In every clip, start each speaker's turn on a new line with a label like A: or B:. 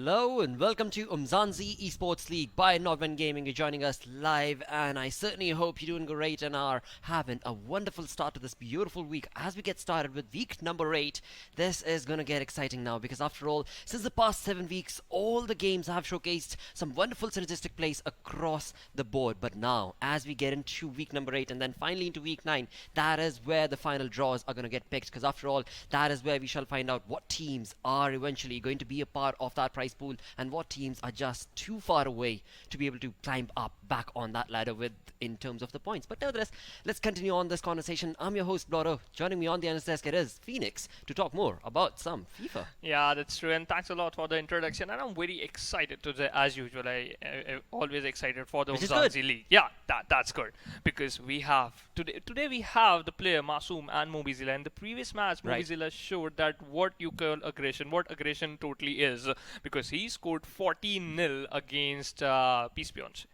A: Hello and welcome to Umzansi Esports League by Nodwin Gaming. You're joining us live, and I certainly hope you're doing great and are having a wonderful start to this beautiful week. As we get started with week number 8, this is going to get exciting now because after all, since the past 7 weeks, all the games have showcased some wonderful synergistic plays across the board. But now, as we get into week number 8 and then finally into week 9, that is where the final draws are going to get picked, because after all, that is where we shall find out what teams are eventually going to be a part of that prize pool and what teams are just too far away to be able to climb up back on that ladder with in terms of the points. But nevertheless, let's continue on this conversation. I'm your host Blotto. Joining me on the desk it is Phoenix to talk more about some FIFA.
B: Yeah, that's true, and thanks a lot for the introduction. And I'm very excited today, as usual. I always excited for the Umzansi League. Yeah, that's good because we have today we have the player Masoom and Mobi. And the previous match, Mobi showed that what you call aggression, what aggression totally is, because he scored 14-0 against Peace Beyond.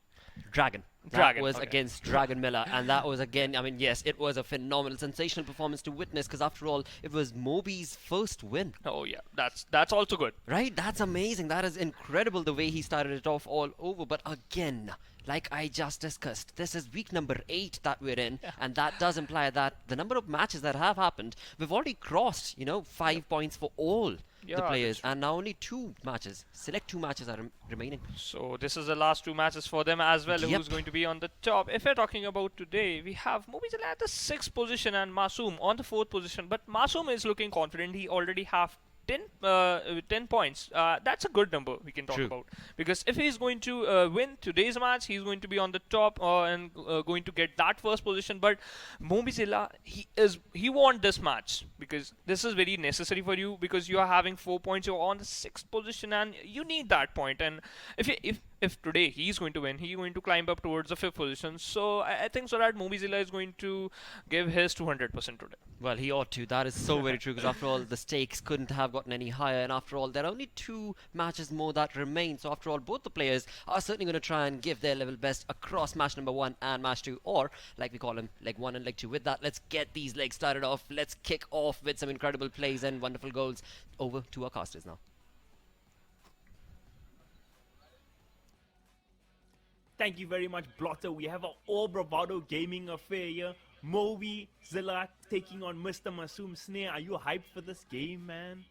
A: Dragon. That was against Dragon Miller, and that was again, I mean, yes, it was a phenomenal, sensational performance to witness, because after all, it was Mobi's first win.
B: Oh yeah, that's also good.
A: Right? That's amazing. That is incredible the way he started it off all over. But again, like I just discussed, this is week number 8 that we're in, and that does imply that the number of matches that have happened, we've already crossed, 5 points for all the players, and now only 2 matches, select 2 matches are remaining.
B: So this is the last 2 matches for them as well. Who's going to be on the top? If we're talking about today, we have Mobi at the 6th position and Masoom on the 4th position, but Masoom is looking confident. He already have 10 points. That's a good number we can talk about, because if he's going to win today's match, he's going to be on the top and going to get that first position. But Mobizilla, he won this match because this is very necessary for you, because you are having 4 points. You're on the 6th position and you need that point. And if today he's going to win, he's going to climb up towards the 5th position. So I think so that Mobizilla is going to give his 200% today.
A: Well, he ought to. That is so very true, because after all, the stakes couldn't have gotten any higher, and after all, there are only 2 matches more that remain. So after all, both the players are certainly going to try and give their level best across match number 1 and match 2, or like we call them, leg 1 and leg 2. With that, let's get these legs started off. Let's kick off with some incredible plays and wonderful goals. Over to our casters now.
C: Thank you very much, Blotter. We have an all bravado gaming affair here. Mobi, Zilla taking on Mr. Masoom Snare. Are you hyped for this game, man?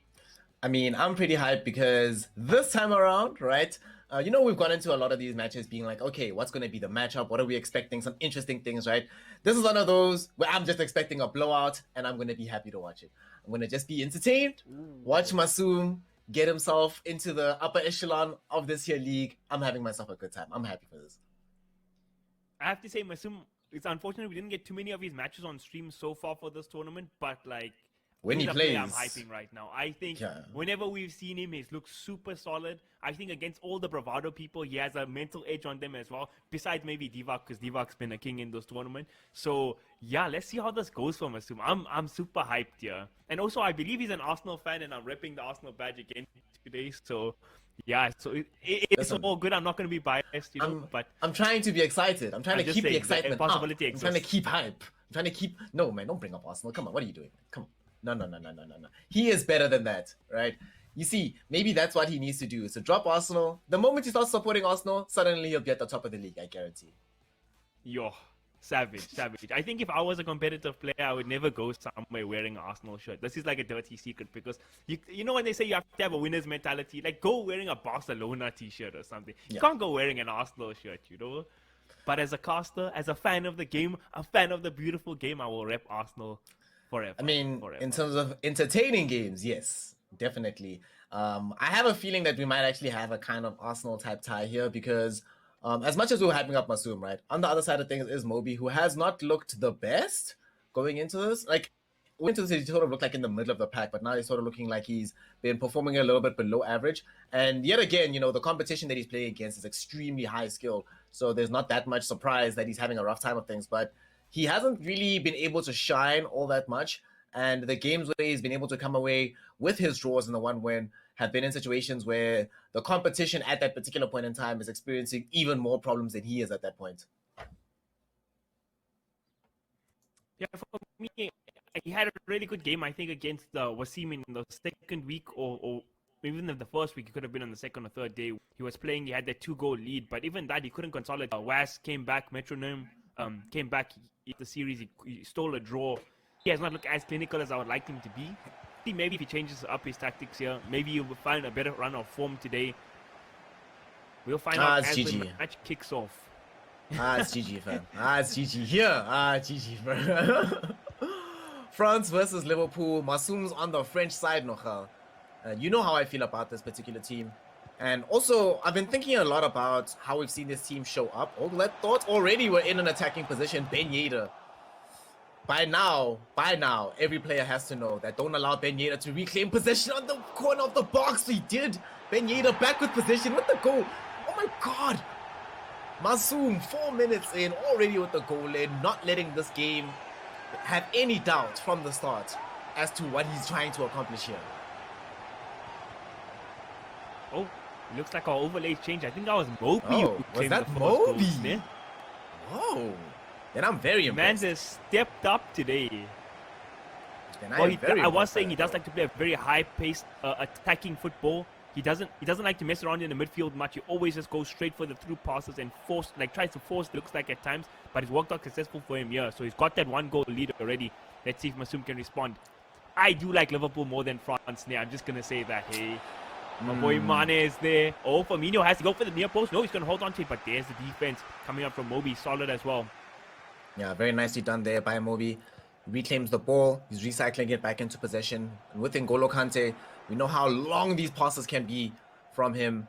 D: I mean, I'm pretty hyped because this time around, right, we've gone into a lot of these matches being like, okay, what's going to be the matchup? What are we expecting? Some interesting things, right? This is one of those where I'm just expecting a blowout, and I'm going to be happy to watch it. I'm going to just be entertained, watch Masoom get himself into the upper echelon of this here league. I'm having myself a good time. I'm happy for this.
C: I have to say, Masoom, it's unfortunate we didn't get too many of his matches on stream so far for this tournament, but like,
D: when he plays,
C: I'm hyping right now. I think whenever we've seen him, he's looked super solid. I think against all the bravado people, he has a mental edge on them as well. Besides maybe Divac, because Divac's been a king in those tournaments. So yeah, let's see how this goes for Masoom. I'm super hyped here, and also I believe he's an Arsenal fan, and I'm repping the Arsenal badge again today. So yeah, so it's all good. I'm not going to be biased, but
D: I'm trying to be excited. I'm trying to keep the excitement up. I'm
C: exists.
D: trying to keep hype. I'm trying to keep. No, man, don't bring up Arsenal. Come on, what are you doing? Come on. No. He is better than that, right? You see, maybe that's what he needs to do, is to drop Arsenal. The moment he starts supporting Arsenal, suddenly he'll be at the top of the league, I guarantee.
C: Yo, savage. I think if I was a competitive player, I would never go somewhere wearing an Arsenal shirt. This is like a dirty secret, because you know when they say you have to have a winner's mentality, like go wearing a Barcelona t-shirt or something. You can't go wearing an Arsenal shirt, But as a caster, as a fan of the game, a fan of the beautiful game, I will rep Arsenal forever.
D: I mean,
C: forever.
D: In terms of entertaining games, yes, definitely. I have a feeling that we might actually have a kind of Arsenal type tie here, because as much as we're hyping up Masoom, right, on the other side of things is Mobi, who has not looked the best going into this. Like, went to this, he sort of looked like in the middle of the pack, but now he's sort of looking like he's been performing a little bit below average. And yet again, the competition that he's playing against is extremely high skill. So there's not that much surprise that he's having a rough time of things, but he hasn't really been able to shine all that much. And the games where he's been able to come away with his draws in the 1 win have been in situations where the competition at that particular point in time is experiencing even more problems than he is at that point.
C: Yeah, for me, he had a really good game, I think, against Wasim in the second week or even if the first week, he could have been on the second or third day. He was playing, he had that 2-goal lead, but even that, he couldn't consolidate. Was came back, Metronome came back in the series, he stole a draw. He has not looked as clinical as I would like him to be. Maybe if he changes up his tactics here, maybe he will find a better run of form today. We'll find out as the match kicks off.
D: It's GG, fam. It's GG here. GG, bro. France versus Liverpool. Masoom's on the French side, Nochal. You know how I feel about this particular team. And also, I've been thinking a lot about how we've seen this team show up. All that thought already we're in an attacking position. Ben Yedder. By now, every player has to know that don't allow Ben Yedder to reclaim possession on the corner of the box. He did. Ben Yedder back with possession with the goal. Oh my God. Masoom, 4 minutes in, already with the goal in, not letting this game have any doubt from the start as to what he's trying to accomplish here.
C: Oh, looks like our overlay changed. I think that was Mobi.
D: Oh, was that Mobi? Whoa. Then I'm very impressed.
C: Man has stepped up today.
D: Well,
C: I was saying he does like to play a very high-paced, attacking football. He doesn't like to mess around in the midfield much. He always just goes straight for the through passes and tries to force, looks like at times, but it's worked out successful for him here. So he's got that 1-goal lead already. Let's see if Masoom can respond. I do like Liverpool more than France. I'm just going to say that, hey. My boy Mane is there. Oh, Firmino has to go for the near post. No, he's going to hold on to it, but there's the defense coming up from Mobi. Solid as well.
D: Yeah, very nicely done there by Mobi. Reclaims the ball. He's recycling it back into possession. And with N'Golo Kante, we know how long these passes can be from him.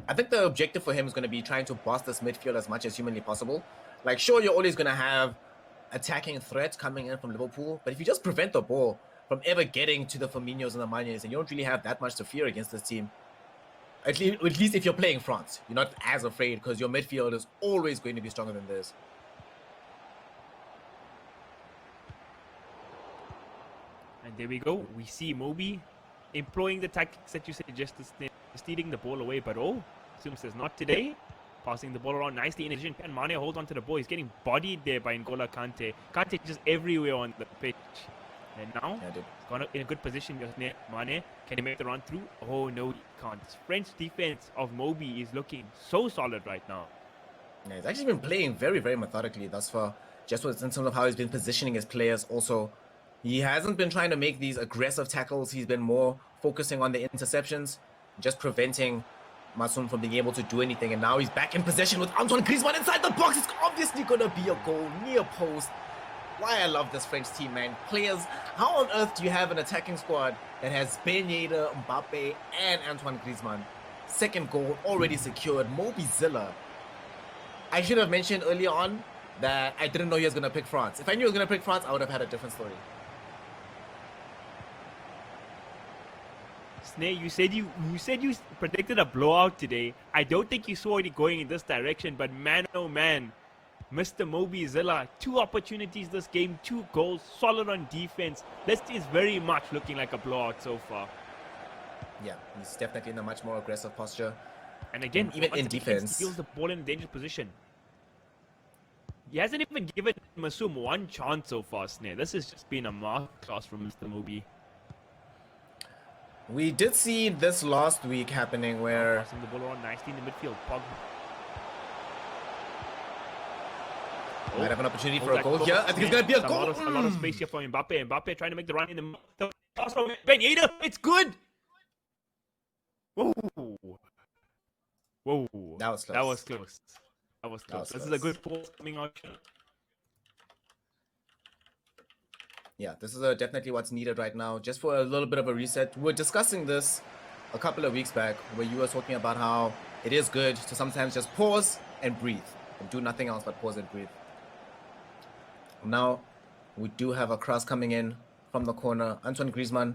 D: I think the objective for him is going to be trying to boss this midfield as much as humanly possible. Like, sure, you're always going to have attacking threats coming in from Liverpool, but if you just prevent the ball from ever getting to the Firminos and the Manes, and you don't really have that much to fear against this team, at least if you're playing France, you're not as afraid because your midfield is always going to be stronger than this.
C: And there we go. We see Mobi employing the tactics that you suggested, stealing the ball away. But Masoom says not today. Passing the ball around nicely in addition. And Mane hold on to the ball. He's getting bodied there by N'Golo Kante. Kante just everywhere on the pitch. And now, he's gone in a good position. Mane, can he make the run through? Oh, no, he can't. This French defense of Mobi is looking so solid right now.
D: Yeah, he's actually been playing very, very methodically thus far. Just in terms of how he's been positioning his players also. He hasn't been trying to make these aggressive tackles. He's been more focusing on the interceptions, just preventing Masoom from being able to do anything. And now he's back in possession with Antoine Griezmann inside the box. It's obviously going to be a goal near post. Why I love this French team, man. Players, how on earth do you have an attacking squad that has Ben Yedder, Mbappe, and Antoine Griezmann? Second goal already secured. Mobi Zilla. I should have mentioned earlier on that I didn't know he was going to pick France. If I knew he was going to pick France, I would have had a different story.
C: Sneh, you said you predicted a blowout today. I don't think you saw it going in this direction, but man, oh man. Mr. Mobi Zilla, 2 opportunities this game, 2 goals, solid on defense. This is very much looking like a blowout so far.
D: Yeah, he's definitely in a much more aggressive posture.
C: And again,
D: even in defense,
C: he steals the ball in a dangerous position. He hasn't even given Masoom one chance so far, Sneh. This has just been a masterclass from Mr. Mobi.
D: We did see this last week happening where...
C: Passing the ball around nicely in the midfield. Pogba.
D: Might have an opportunity for a goal here. I think it's going to be a goal.
C: A lot of space here for Mbappe. Mbappe trying to make the run in the pass from Ben Yedder. It's good. Whoa. Whoa.
D: That was close.
C: That was close. That was close. This is a good ball coming out.
D: Yeah, this is definitely what's needed right now. Just for a little bit of a reset. We were discussing this a couple of weeks back where you were talking about how it is good to sometimes just pause and breathe and do nothing else but pause and breathe. Now, we do have a cross coming in from the corner. Antoine Griezmann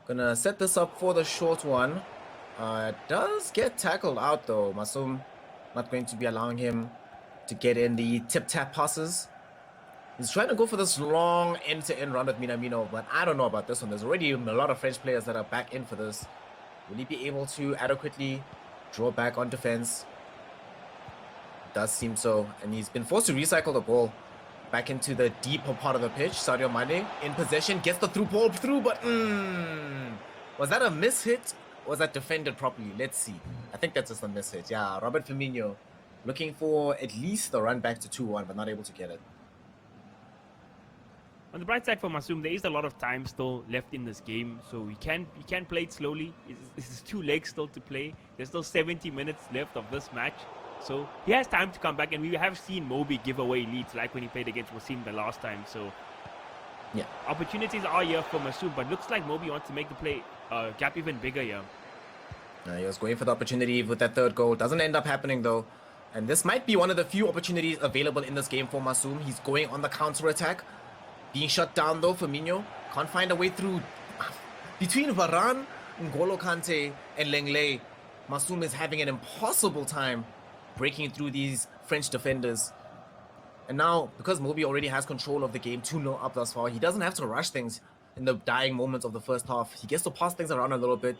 D: gonna set this up for the short one. It does get tackled out though. Masoom not going to be allowing him to get in the tip-tap passes. He's trying to go for this long end-to-end run with Minamino, but I don't know about this one. There's already a lot of French players that are back in for this. Will he be able to adequately draw back on defense? Does seem so, and he's been forced to recycle the ball back into the deeper part of the pitch. Sadio Mane in possession, gets the through ball through, but was that a miss hit was that defended properly? Let's see. I think that's just a mishit. Yeah, Robert Firmino looking for at least the run back to 2-1, but not able to get it.
C: On the bright side for Masoom, there is a lot of time still left in this game, so we can play it slowly. It's 2 legs still to play. There's still 70 minutes left of this match, so he has time to come back. And we have seen Mobi give away leads, like when he played against Wasim the last time. So
D: yeah,
C: opportunities are here for Masoom, but looks like Mobi wants to make the play gap even bigger here.
D: He was going for the opportunity with that 3rd goal. Doesn't end up happening though. And this might be one of the few opportunities available in this game for Masoom. He's going on the counter attack. Being shut down though, Firmino can't find a way through. Between Varane, N'Golo Kante, and Lenglet, Masoom is having an impossible time breaking through these French defenders. And now, because Mobi already has control of the game, 2-0 up thus far, he doesn't have to rush things in the dying moments of the first half. He gets to pass things around a little bit,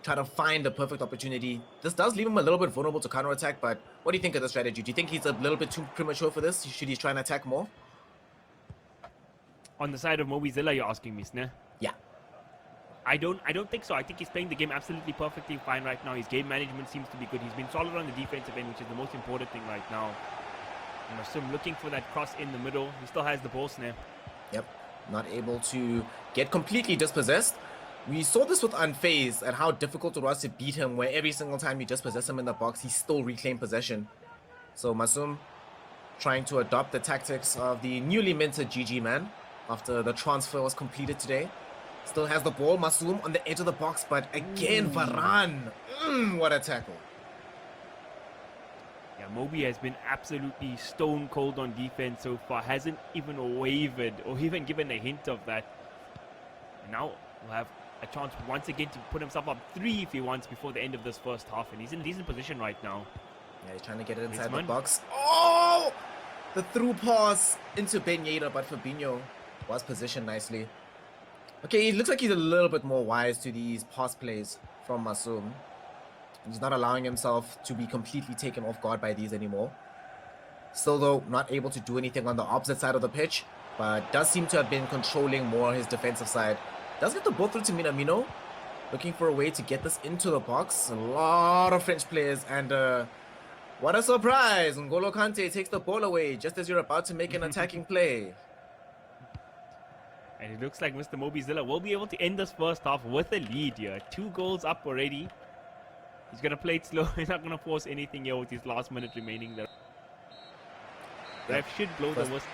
D: try to find the perfect opportunity. This does leave him a little bit vulnerable to counterattack, but what do you think of the strategy? Do you think he's a little bit too premature for this? Should he try and attack more?
C: On the side of Mobizilla, you're asking me, Sneh?
D: Yeah.
C: I don't think so. I think he's playing the game absolutely perfectly fine right now. His game management seems to be good. He's been solid on the defensive end, which is the most important thing right now. And Masoom looking for that cross in the middle. He still has the ball, Sneh.
D: Yep. Not able to get completely dispossessed. We saw this with Unfazed and how difficult it was to beat him, where every single time you dispossess him in the box, he still reclaimed possession. So Masoom trying to adopt the tactics of the newly minted GG man after the transfer was completed today. Still has the ball, Masoom on the edge of the box, but again, Varane. What a tackle.
C: Yeah, Mobi has been absolutely stone cold on defense so far. Hasn't even wavered or even given a hint of that. And now we'll have a chance once again to put himself up 3 if he wants before the end of this first half. And he's in decent position right now.
D: Yeah, he's trying to get it inside the
C: Griezmann.
D: box. Oh! The through pass into Ben Yedder, but Fabinho was positioned nicely. Okay, it looks like he's a little bit more wise to these pass plays from Masoom. He's not allowing himself to be completely taken off guard by these anymore. Still though, not able to do anything on the opposite side of the pitch, but does seem to have been controlling more his defensive side. Does get the ball through to Minamino, looking for a way to get this into the box. A lot of French players, and what a surprise! N'Golo Kante takes the ball away just as you're about to make an attacking play.
C: And it looks like Mr. Mobizilla will be able to end this first half with a lead here. 2 goals up already. He's going to play it slow. He's not going to force anything here with his last minute remaining there. Ref should blow the whistle.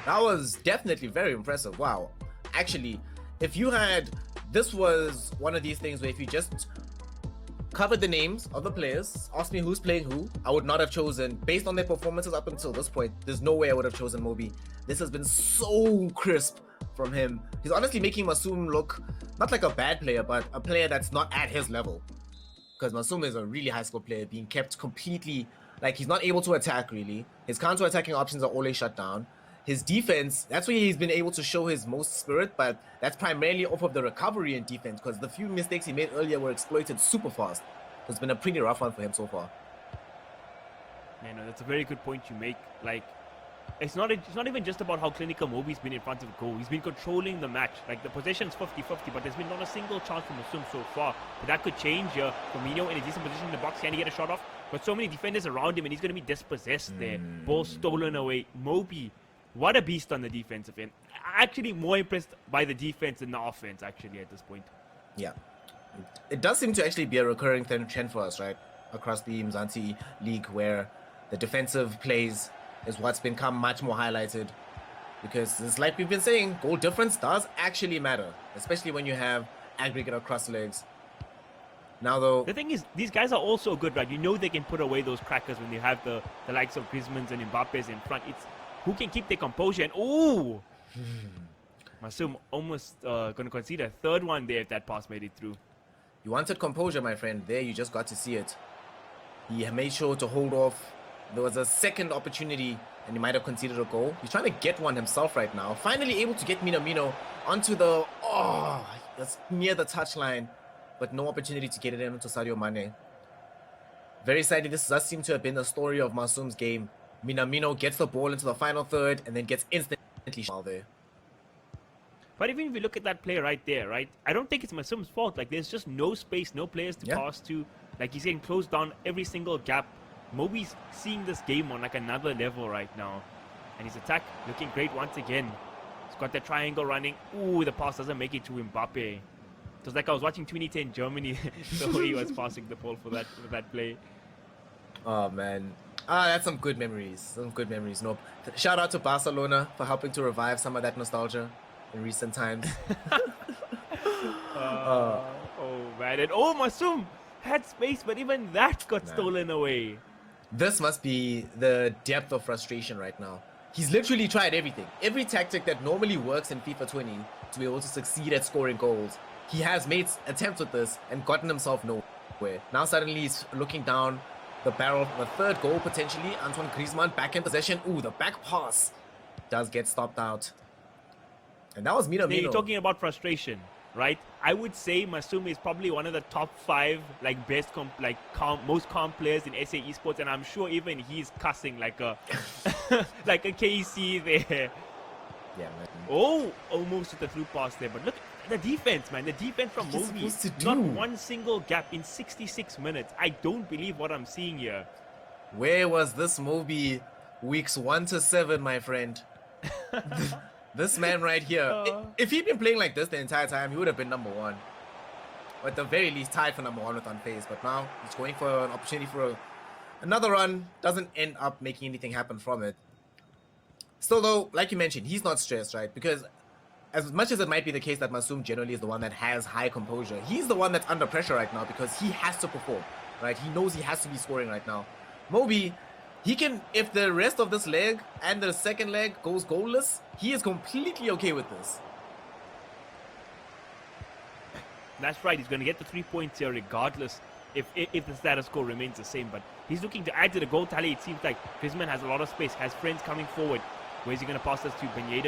D: That was definitely very impressive. Wow. Actually, if you had... This was one of these things where if you just covered the names of the players, asked me who's playing who, I would not have chosen, based on their performances up until this point, there's no way I would have chosen Mobi. This has been so crisp from him. He's honestly making Masoom look not like a bad player, but a player that's not at his level. Because Masoom is a really high skill player, being kept completely, like he's not able to attack really. His counter-attacking options are always shut down. His defense, that's where he's been able to show his most spirit, but that's primarily off of the recovery and defense, because the few mistakes he made earlier were exploited super fast. It's been a pretty rough one for him so far.
C: Yeah, no, that's a very good point you make. Like, it's not even just about how clinical Mobi's been in front of the goal. He's been controlling the match. Like, the possession's 50-50, but there's been not a single chance from Masoom so far. But that could change here. Firmino in a decent position in the box. Can he get a shot off? But so many defenders around him, and he's going to be dispossessed there. Ball stolen away. Mobi, what a beast on the defensive end. Actually, more impressed by the defense than the offense, actually, at this point.
D: Yeah. It does seem to actually be a recurring trend for us, right? Across the UMZANSI League, where the defensive plays is what's become much more highlighted. Because it's like we've been saying, goal difference does actually matter, especially when you have aggregate across legs. Now, though...
C: The thing is, these guys are also good, right? You know they can put away those crackers when they have the likes of Griezmann's and Mbappe's in front. It's who can keep their composure. And, ooh! Masoom almost going to concede a 3rd one there if that pass made it through.
D: You wanted composure, my friend. There, you just got to see it. He made sure to hold off. There was a second opportunity, and he might have conceded a goal. He's trying to get one himself right now. Finally able to get Minamino onto the... Oh, that's near the touchline. But no opportunity to get it into Sadio Mane. Very sadly, this does seem to have been the story of Masoom's game. Minamino gets the ball into the final third, and then gets instantly shot there.
C: But even if you look at that play right there, right, I don't think it's Masoom's fault. Like, there's just no space, no players to pass to. Like, he's getting closed down every single gap. Mobi's seeing this game on, like, another level right now. And his attack looking great once again. He's got the triangle running. Ooh, the pass doesn't make it to Mbappe. It was like I was watching 2010 Germany, the way he was passing the ball for that play.
D: Oh, man. That's some good memories. Some good memories. Nope. Shout out to Barcelona for helping to revive some of that nostalgia in recent times.
C: Oh, man. And Masoom had space, but even that got stolen away.
D: This must be the depth of frustration right now. He's literally tried everything. Every tactic that normally works in FIFA 20 to be able to succeed at scoring goals. He has made attempts with this and gotten himself nowhere. Now suddenly he's looking down the barrel of a third goal potentially. Antoine Griezmann back in possession. Ooh, the back pass does get stopped out. And that was Mino.
C: You're talking about frustration, right? I would say Masoom is probably one of the top 5 like best most calm players in SA Esports, and I'm sure even he's cussing like a like a KC there.
D: Yeah, man.
C: Oh, almost with the through pass there, but look at the defense, man. The defense from Mobi. Not one single gap in 66 minutes. I don't believe what I'm seeing here.
D: Where was this Mobi weeks 1 to 7, my friend? This man right here. If he'd been playing like this the entire time, he would have been number 1. Or at the very least, tied for number 1 with Unfazed. But now he's going for an opportunity for another run. Doesn't end up making anything happen from it. Still, though, like you mentioned, he's not stressed, right? Because as much as it might be the case that Masoom generally is the one that has high composure, he's the one that's under pressure right now because he has to perform, right? He knows he has to be scoring right now. Mobi, he can, if the rest of this leg and the second leg goes goalless, he is completely okay with this.
C: That's right. He's going to get the 3 points here regardless if the status quo remains the same. But he's looking to add to the goal tally. It seems like Griezmann has a lot of space, has friends coming forward. Where's he going to pass this to? Benyeda.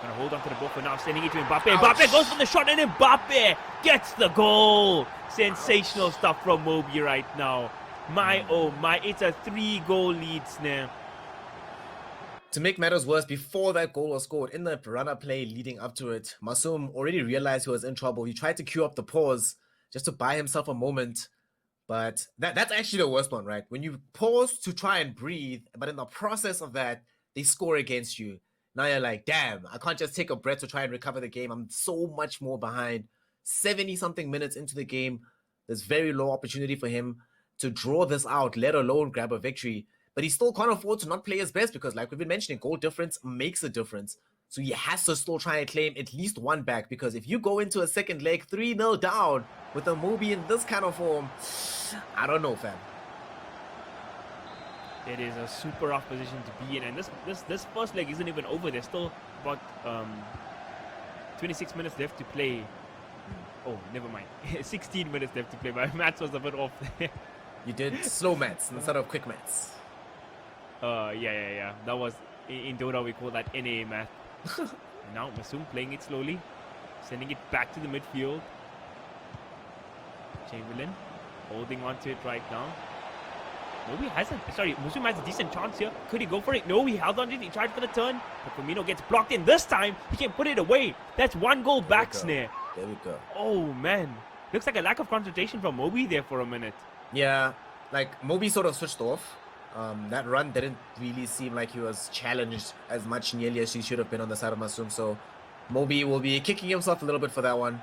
C: Going to hold on to the ball for now, sending it to Mbappe.
D: Ouch.
C: Mbappe goes for the shot and Mbappe gets the goal. Sensational stuff from Mobi right now. My, oh my, it's a 3-goal lead now.
D: To make matters worse, before that goal was scored, in the runner play leading up to it, Masoom already realized he was in trouble. He tried to queue up the pause just to buy himself a moment. But that's actually the worst one, right? When you pause to try and breathe, but in the process of that, they score against you. Now you're like, damn, I can't just take a breath to try and recover the game. I'm so much more behind. 70-something minutes into the game, there's very low opportunity for him to draw this out, let alone grab a victory. But he still can't afford to not play his best because, like we've been mentioning, goal difference makes a difference. So he has to still try and claim at least one back, because if you go into a second leg 3-0 down with a Mobi in this kind of form, I don't know, fam.
C: It is a super rough position to be in, and this first leg isn't even over. There's still about 26 minutes left to play. Oh, never mind. 16 minutes left to play. My maths was a bit off there.
D: You did slow maths instead of quick maths.
C: Yeah. That was in Dota we call that NA math. And now Masoom playing it slowly, sending it back to the midfield. Chamberlain holding on to it right now. Masoom has a decent chance here. Could he go for it? No, he held on to it. He tried for the turn, but Firmino gets blocked in. This time, he can put it away. That's 1 goal back, Snare.
D: There we go.
C: Oh, man. Looks like a lack of concentration from Mobi there for a minute.
D: Yeah, like Mobi sort of switched off. That run didn't really seem like he was challenged as much nearly as he should have been on the side of Masoom. So Mobi will be kicking himself a little bit for that one.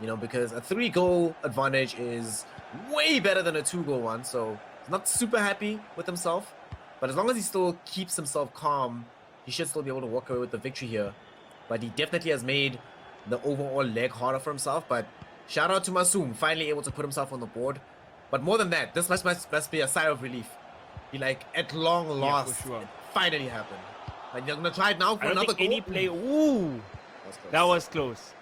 D: You know, because a 3-goal advantage is way better than a 2-goal one. So he's not super happy with himself. But as long as he still keeps himself calm, he should still be able to walk away with the victory here. But he definitely has made the overall leg harder for himself. But shout out to Masoom, finally able to put himself on the board. But more than that, this must be a sigh of relief. Be like, at long last,
C: for sure.
D: It finally happened. Like, you're gonna try it now for another goal?
C: Any player... Ooh! That was close.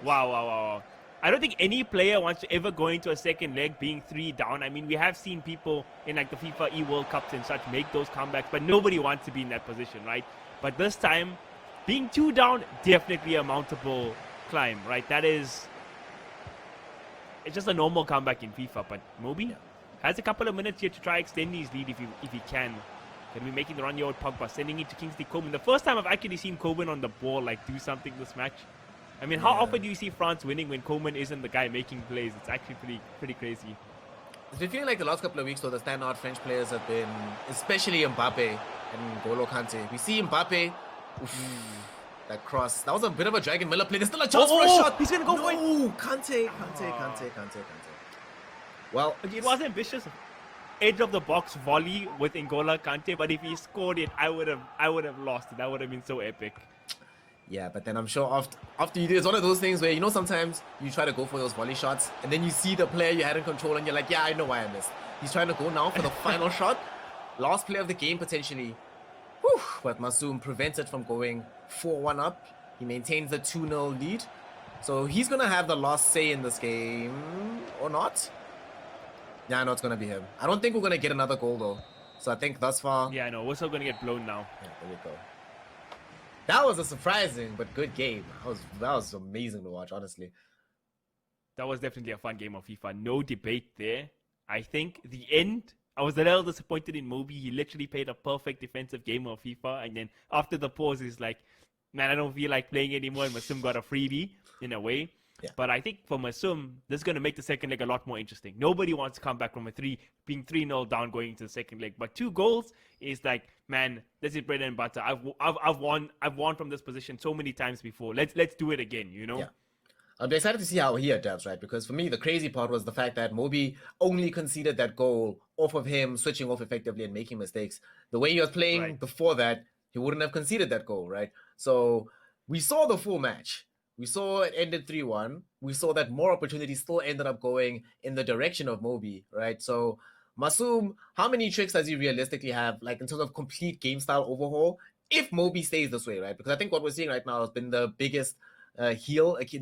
C: Wow. I don't think any player wants to ever go into a second leg being 3 down. I mean, we have seen people in like the FIFA E-World Cups and such make those comebacks, but nobody wants to be in that position, right? But this time, being 2 down, definitely a mountable climb, right? That is... It's just a normal comeback in FIFA, but Mobi has a couple of minutes here to try extend his lead if he can. Can be making the run here with Pogba, sending it to Kingsley Coman. The first time I've actually seen Coman on the ball like do something this match. I mean, how
D: Yeah.
C: often do you see France winning when Coleman isn't the guy making plays? It's actually pretty crazy.
D: It's been feeling like the last couple of weeks, though, the standout French players have been, especially Mbappe and N'Golo Kante. We see Mbappe, that cross. That was a bit of a Dragon Miller play. There's still a chance for a shot.
C: He's gonna go for it.
D: No, Kante. Well,
C: Okay, it was ambitious. Edge of the box volley with N'Golo Kante, but if he scored it, I would have lost it. That would have been so epic.
D: yeah, but then I'm sure after you do, it's one of those things where, you know, sometimes you try to go for those volley shots, and then you see the player you had in control, and you're like, yeah, I know why I missed. He's trying to go now for the final shot. Last play of the game, potentially. Whew, but Masoom prevents it from going 4-1 up. He maintains the 2-0 lead. So he's going to have the last say in this game, or not? Yeah, I know it's going to be him. I don't think we're going to get another goal, though. So I think thus far...
C: Yeah, no, we're still gonna get blown now.
D: Yeah, there we go. That was a surprising but good game. That was amazing to watch, honestly.
C: That was definitely a fun game of FIFA. No debate there. I think the end, I was a little disappointed in Mobi. He literally played a perfect defensive game of FIFA. And then after the pause, he's like, man, I don't feel like playing anymore. And Masoom got a freebie in a way.
D: Yeah.
C: But I think for Masoom, this is going to make the second leg a lot more interesting. Nobody wants to come back from being 3-0 down going into the second leg. But 2 goals is like, man, this is bread and butter. I've won from this position so many times before. Let's do it again, you know?
D: Yeah. I'm excited to see how he adapts, right? Because for me, the crazy part was the fact that Mobi only conceded that goal off of him switching off effectively and making mistakes. The way he was playing before that, he wouldn't have conceded that goal, right? So we saw the full match. We saw it ended 3-1. We saw that more opportunities still ended up going in the direction of Mobi, right? So Masoom, how many tricks does he realistically have, like in terms of complete game style overhaul, if Mobi stays this way, right? Because I think what we're seeing right now has been the biggest the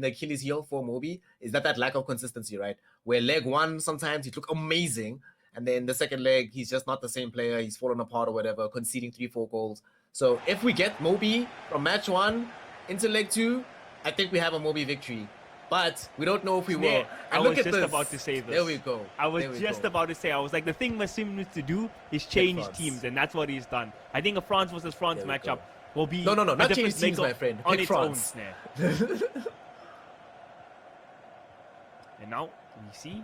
D: Achilles heel for Mobi, is that lack of consistency, right? Where leg 1, sometimes he looked amazing, and then the second leg, he's just not the same player. He's fallen apart or whatever, conceding 3-4 goals. So if we get Mobi from match 1 into leg 2, I think we have a Mobi victory. But we don't know if we will.
C: I was just about to say this.
D: There we go.
C: I was just about to say, I was like, the thing Masoom needs to do is change teams, and that's what he's done. I think a France versus France matchup will be...
D: No, not change teams, my friend.
C: On
D: Pick
C: its
D: France.
C: own snare. And now, we see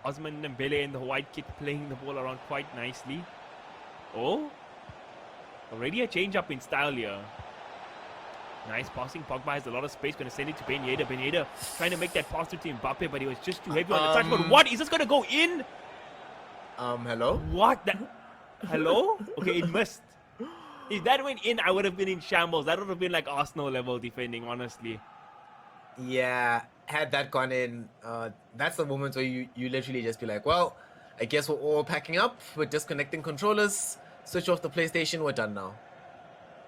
C: Osman Dembele in the white kit playing the ball around quite nicely. Oh, already a change-up in style here. Nice passing. Pogba has a lot of space. Going to send it to Ben Yedder. Ben Yedder trying to make that pass to Mbappe, but he was just too heavy on the touch. But what? Is this going to go in?
D: Hello?
C: What? Hello? Okay, it missed. If that went in, I would have been in shambles. That would have been like Arsenal level defending, honestly.
D: Yeah, had that gone in, that's the moment where you literally just be like, well, I guess we're all packing up. We're disconnecting controllers. Switch off the PlayStation. We're done now.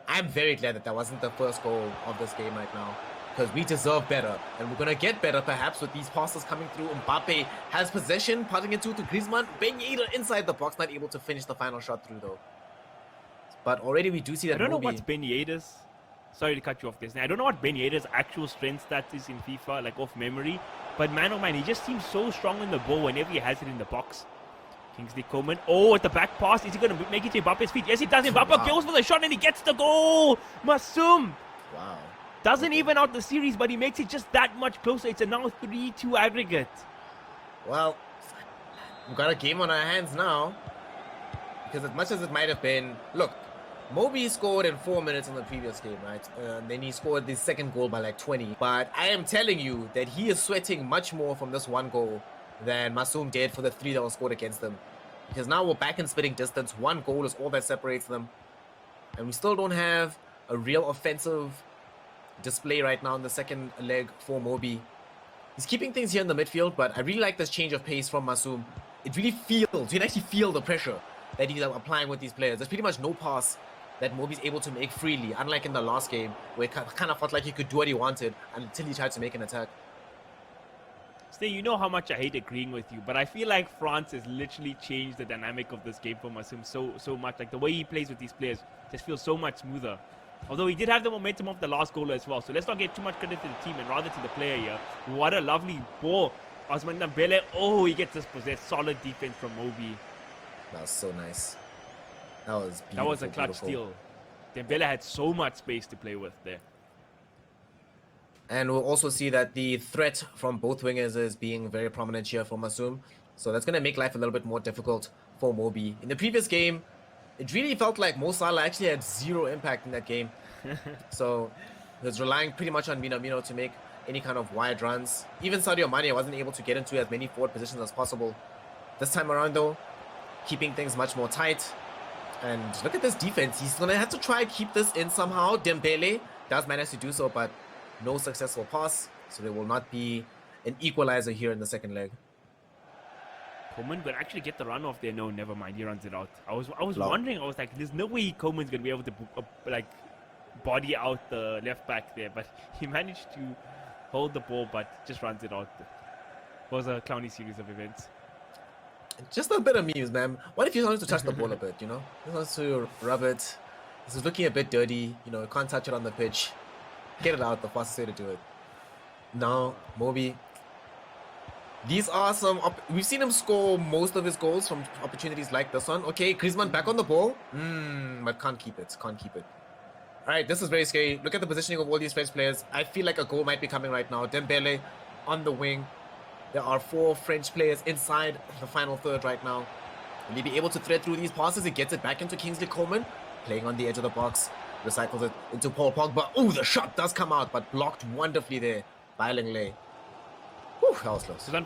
D: I'm very glad that wasn't the first goal of this game right now, because we deserve better, and we're gonna get better perhaps with these passes coming through. Mbappe has possession, putting it to Griezmann. Ben Yedder inside the box, not able to finish the final shot through though. But already we do see that.
C: I don't know what's Ben Yedder's. Sorry to cut you off this. I don't know what Ben Yedder's actual strength stats is in FIFA, like off memory. But man, oh man, he just seems so strong on the ball whenever he has it in the box. Kingsley Coman. Oh, at the back pass. Is he going to make it to Mbappe's feet? Yes, he does. Mbappe goes for the shot and he gets the goal. Masoom.
D: Wow.
C: Doesn't even out the series, but he makes it just that much closer. It's a now 3-2 aggregate.
D: Well, we've got a game on our hands now. Because as much as it might have been... Look, Mobi scored in 4 minutes in the previous game, right? Then he scored the second goal by like 20. But I am telling you that he is sweating much more from this one goal than Masoom did for the 3 that was scored against them. Because now we're back in spitting distance. One goal is all that separates them. And we still don't have a real offensive display right now in the second leg for Mobi. He's keeping things here in the midfield, but I really like this change of pace from Masoom. It really feels, you can actually feel the pressure that he's applying with these players. There's pretty much no pass that Mobi's able to make freely, unlike in the last game, where it kind of felt like he could do what he wanted until he tried to make an attack.
C: Stay, you know how much I hate agreeing with you, but I feel like France has literally changed the dynamic of this game for Masoom so much. Like the way he plays with these players just feels so much smoother. Although he did have the momentum of the last goal as well, so let's not get too much credit to the team and rather to the player here. What a lovely ball. Osman Dembele, oh, he gets this possessed. Solid defense from Mobi.
D: That was so nice. That was beautiful.
C: That was a clutch steal. Dembele had so much space to play with there.
D: And we'll also see that the threat from both wingers is being very prominent here for Masoom. So that's going to make life a little bit more difficult for Mobi. In the previous game, it really felt like Mo Salah actually had zero impact in that game. So he was relying pretty much on Minamino to make any kind of wide runs. Even Sadio Mane wasn't able to get into as many forward positions as possible. This time around, though, keeping things much more tight. And look at this defense. He's going to have to try and keep this in somehow. Dembele does manage to do so, but no successful pass. So there will not be an equalizer here in the second leg.
C: Coleman could actually get the run off there. No, never mind. He runs it out. I was wondering. I was like, there's no way Coleman's going to be able to body out the left back there. But he managed to hold the ball, but just runs it out. It was a clowny series of events.
D: Just a bit of memes, man. What if he wants to touch the ball a bit, you know? He wants to rub it. This is looking a bit dirty. You know, can't touch it on the pitch. Get it out, the fastest way to do it. Now, Mobi. These are some... We've seen him score most of his goals from opportunities like this one. Okay, Griezmann back on the ball. But can't keep it. Can't keep it. All right, this is very scary. Look at the positioning of all these French players. I feel like a goal might be coming right now. Dembele on the wing. There are 4 French players inside the final third right now. Will he be able to thread through these passes? He gets it back into Kingsley Coman. Playing on the edge of the box. Recycles it into Paul Pogba. Oh, the shot does come out, but blocked wonderfully there by Langley. Whew, that was close.
C: It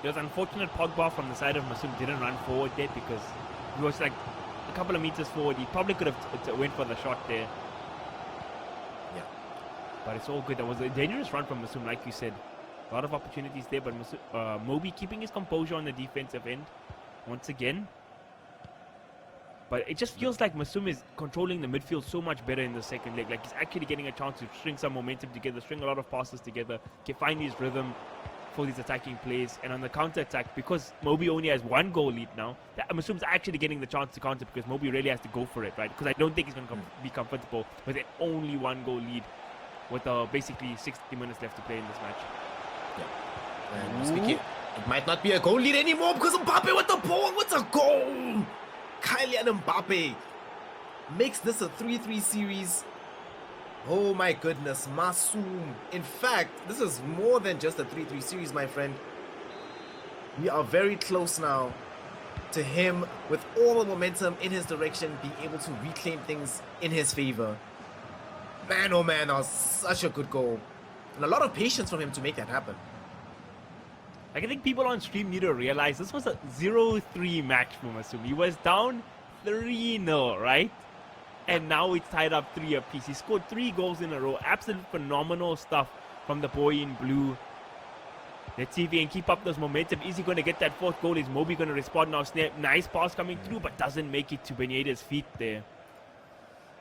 C: was unfortunate. Pogba from the side of Masoom didn't run forward there because he was like a couple of meters forward. He probably could have went for the shot there.
D: Yeah.
C: But it's all good. That was a dangerous run from Masoom, like you said. A lot of opportunities there, but Mobi keeping his composure on the defensive end once again. But it just feels like Masoom is controlling the midfield so much better in the second leg. Like he's actually getting a chance to string some momentum together, string a lot of passes together, find his rhythm for these attacking plays. And on the counter-attack, because Mobi only has 1 goal lead now, Masoom's actually getting the chance to counter because Mobi really has to go for it, right? Because I don't think he's going to be comfortable with an only 1 goal lead with basically 60 minutes left to play in this match.
D: Yeah. And speaking, it might not be a goal lead anymore because Mbappe with the ball. What's a goal? Kylian Mbappe makes this a 3-3 series. Oh my goodness, Masoom. In fact, this is more than just a 3-3 series, my friend. We are very close now to him with all the momentum in his direction, being able to reclaim things in his favor. Man, oh man, that was such a good goal. And a lot of patience from him to make that happen.
C: Like, I think people on stream need to realize this was a 0-3 match for Masoom. He was down 3-0, right? And now it's tied up 3 apiece. He scored 3 goals in a row. Absolute phenomenal stuff from the boy in blue. Let's see if he can keep up this momentum. Is he going to get that 4th goal? Is Mobi going to respond now? Snap, nice pass coming through, but doesn't make it to Ben Yedder's feet there.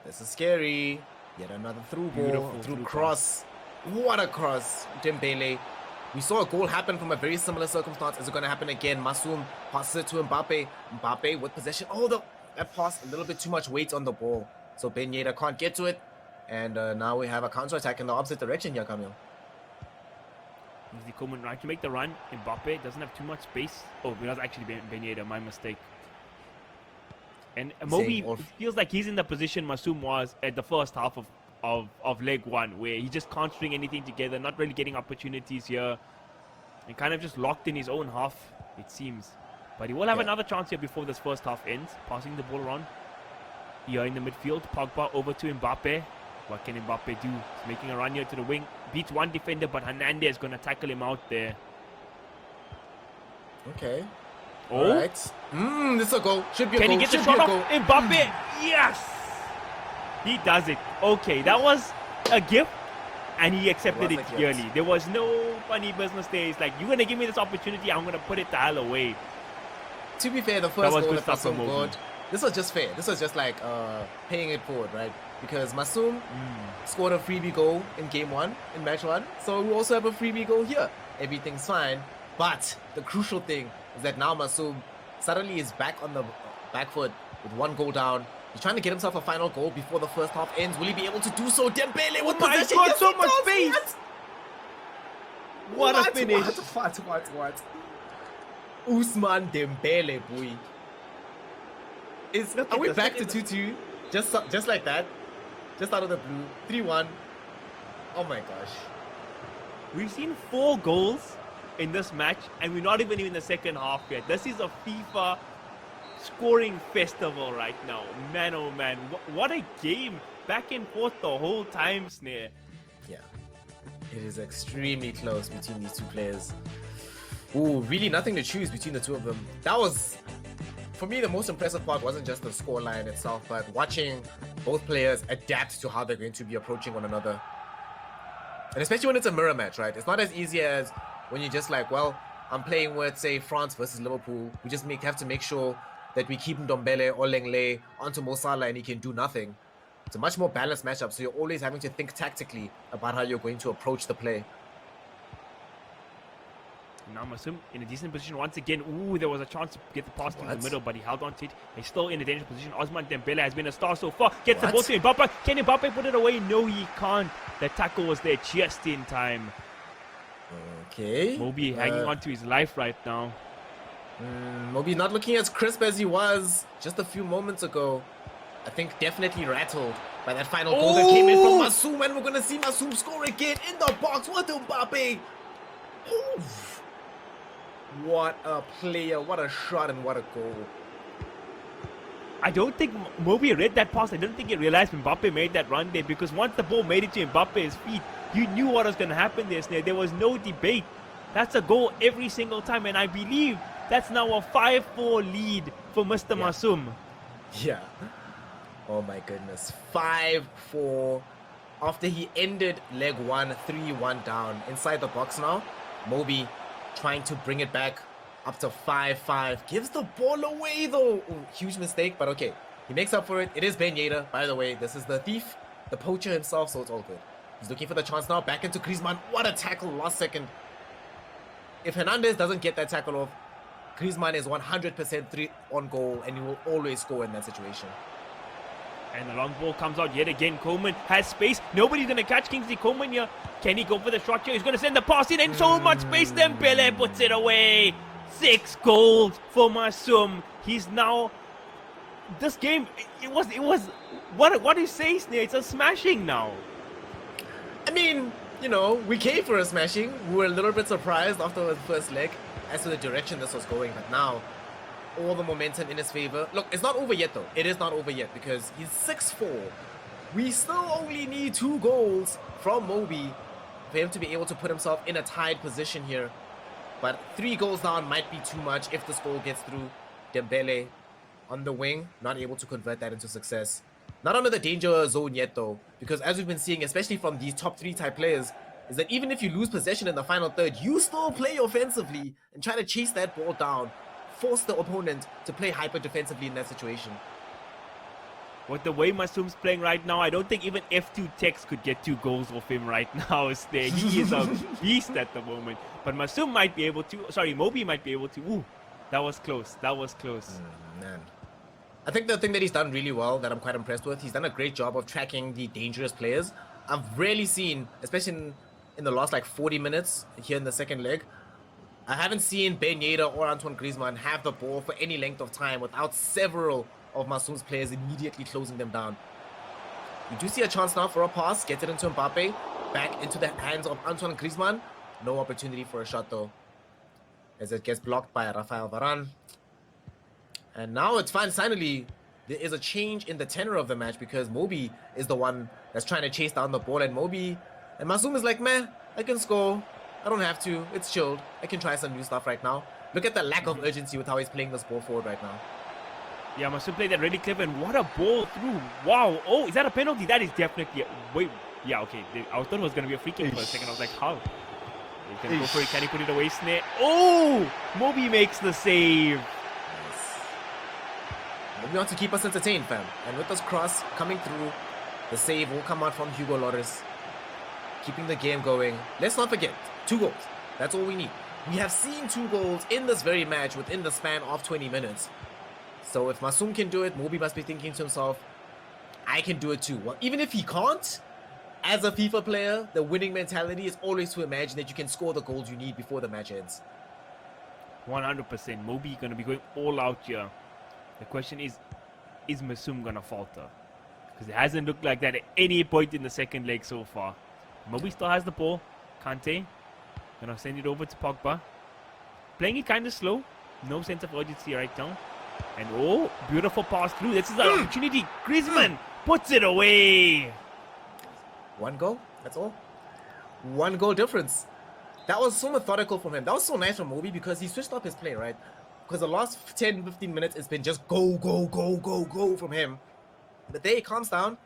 D: This is scary. Yet another through ball,
C: Beautiful
D: through
C: through
D: cross. What a cross, Dembele. We saw a goal happen from a very similar circumstance. Is it going to happen again? Masoom passes it to Mbappe. Mbappe with possession. Oh, that pass, a little bit too much weight on the ball. So Ben Yedder can't get to it. And now we have a counter-attack in the opposite direction here, Camille.
C: Kingsley Coman right to make the run. Mbappe doesn't have too much space. Oh, it was actually Ben Yedder, my mistake. And Mobi feels like he's in the position Masoom was at the first half of leg 1, where he just can't string anything together, not really getting opportunities here, and kind of just locked in his own half, it seems. But he will have another chance here before this first half ends, passing the ball around here in the midfield. Pogba over to Mbappe. What can Mbappe do? He's making a run here to the wing, beats 1 defender, but Hernandez is going to tackle him out there.
D: Okay.
C: Oh,
D: all right. This is a goal. Should be a goal.
C: Can he get the shot off? Mbappe, yes! He does it. Okay, that was a gift, and he accepted it clearly. There was no funny business there. It's like, you're going to give me this opportunity, I'm going to put it the hell away.
D: To be fair, the first goal that Masoom scored, this was just fair. This was just like paying it forward, right? Because Masoom scored a freebie goal in game 1, in match 1. So we also have a freebie goal here. Everything's fine. But the crucial thing is that now Masoom suddenly is back on the back foot with 1 goal down. He's trying to get himself a final goal before the first half ends. Will he be able to do so? Dembele with possession.
C: Got so much space.
D: What a finish. What? Ousmane Dembele, boy. Are we back to 2-2? Just like that? Just out of the blue. 3-1. Oh my gosh.
C: We've seen 4 goals in this match, and we're not even in the second half yet. This is a FIFA scoring festival right now. Man, oh man, what a game. Back and forth the whole time, Snare.
D: Yeah, it is extremely close between these two players. Ooh, really nothing to choose between the two of them. That was, for me, the most impressive part wasn't just the scoreline itself, but watching both players adapt to how they're going to be approaching one another. And especially when it's a mirror match, right? It's not as easy as when you're just like, well, I'm playing with, say, France versus Liverpool. We just have to make sure that we keep Ndombele or Lengle onto Mo Salah and he can do nothing. It's a much more balanced matchup, so you're always having to think tactically about how you're going to approach the play.
C: Now Masoom in a decent position once again. Ooh, there was a chance to get the pass in the middle, but he held on to it. He's still in a dangerous position. Osman Dembele has been a star so far. Gets the ball to Mbappe. Can Mbappe put it away? No, he can't. The tackle was there just in time.
D: Okay.
C: Mobi hanging on to his life right now.
D: Mobi not looking as crisp as he was just a few moments ago. I think definitely rattled by that final goal that came in from Masoom, and we're going to see Masoom score again in the box with Mbappe. Oof. What a player, what a shot, and what a goal.
C: I don't think Mobi read that pass. I don't think he realized Mbappe made that run there, because once the ball made it to Mbappe's feet, you knew what was going to happen there, Snare. There was no debate. That's a goal every single time, and I believe that's now a 5-4 lead for Mr. Masoom.
D: Yeah. Oh my goodness. 5-4 after he ended leg 1, 3-1 down. Inside the box now, Mobi trying to bring it back up to 5-5. Gives the ball away though. Ooh, huge mistake, but okay. He makes up for it. It is Ben Yedder, by the way. This is the thief, the poacher himself, so it's all good. He's looking for the chance now. Back into Griezmann. What a tackle last second. If Hernandez doesn't get that tackle off, Griezmann is 100% on goal, and he will always score in that situation.
C: And the long ball comes out yet again. Coleman has space. Nobody's going to catch Kingsley Coleman here. Can he go for the shot here? He's going to send the pass in, and so much space. Then Pele puts it away. 6 goals for Masoom. He's now... This game, it was... What do you say, Snare? It's a smashing now.
D: I mean, you know, we came for a smashing. We were a little bit surprised after the first leg as to the direction this was going, but now all the momentum in his favor. Look, it's not over yet though. It is not over yet because he's 6-4. We still only need 2 goals from Mobi for him to be able to put himself in a tied position here. But 3 goals down might be too much if this goal gets through. Dembele on the wing, not able to convert that into success. Not under the danger zone yet though, because as we've been seeing, especially from these top 3 type players, is that even if you lose possession in the final third, you still play offensively and try to chase that ball down. Force the opponent to play hyper defensively in that situation.
C: With the way Masoom's playing right now, I don't think even F2 Tex could get 2 goals off him right now. He is a beast at the moment. But Masoom might be able to. Sorry, Mobi might be able to. Ooh, that was close. That was close.
D: Man. I think the thing that he's done really well, that I'm quite impressed with, he's done a great job of tracking the dangerous players. I've rarely seen, especially in the last like 40 minutes here in the second leg, I haven't seen Ben Yedder or Antoine Griezmann have the ball for any length of time without several of Masoom's players immediately closing them down. You do see a chance now for a pass. Get it into Mbappe. Back into the hands of Antoine Griezmann. No opportunity for a shot though, as it gets blocked by Rafael Varane. And now it's fine. Finally, there is a change in the tenor of the match because Mobi is the one that's trying to chase down the ball, and Masoom is like, meh, I can score. I don't have to. It's chilled. I can try some new stuff right now. Look at the lack of urgency with how he's playing this ball forward right now.
C: Yeah, Masoom played that really clever, and what a ball through. Wow. Oh, is that a penalty? That is definitely... Wait. Yeah, okay. I thought it was going to be a free kick for a second. I was like, how? He can go for it. Can he put it away, Snare? Oh! Mobi makes the save.
D: We want to keep us entertained, fam. And with this cross coming through, the save will come out from Hugo Lloris. Keeping the game going. Let's not forget, 2 goals. That's all we need. We have seen 2 goals in this very match within the span of 20 minutes. So if Masoom can do it, Mobi must be thinking to himself, I can do it too. Well, even if he can't, as a FIFA player, the winning mentality is always to imagine that you can score the goals you need before the match ends.
C: 100%. Mobi going to be going all out here. The question is Masoom going to falter? Because it hasn't looked like that at any point in the second leg so far. Mobi still has the ball. Kante Gonna send it over to Pogba. Playing it kind of slow. No sense of urgency right now. And oh, beautiful pass through. This is an opportunity. Griezmann puts it away.
D: One goal, that's all. One goal difference. That was so methodical from him. That was so nice from Mobi because he switched up his play, right? Because the last 10, 15 minutes, it's been just go, go, go, go, go from him. But there he calms down.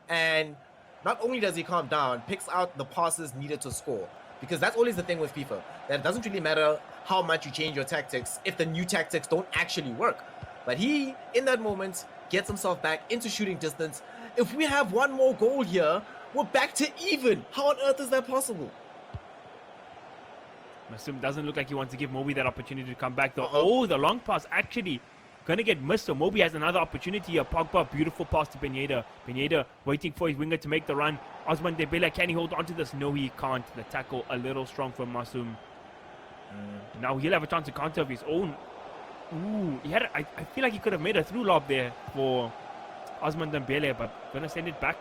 D: And not only does he calm down, picks out the passes needed to score. Because that's always the thing with FIFA. That it doesn't really matter how much you change your tactics if the new tactics don't actually work. But he, in that moment, gets himself back into shooting distance. If we have one more goal here, we're back to even. How on earth is that possible?
C: Masoom doesn't look like he wants to give Mobi that opportunity to come back though. Oh, the long pass actually gonna get missed. So Mobi has another opportunity here. Pogba, beautiful pass to Pineda. Pineda waiting for his winger to make the run. Osman Dembele, can he hold on to this? No, he can't. The tackle a little strong for Masoom. Now he'll have a chance to counter of his own. Ooh, he had. I feel like he could have made a through lob there for Osman Dembele, but gonna send it back.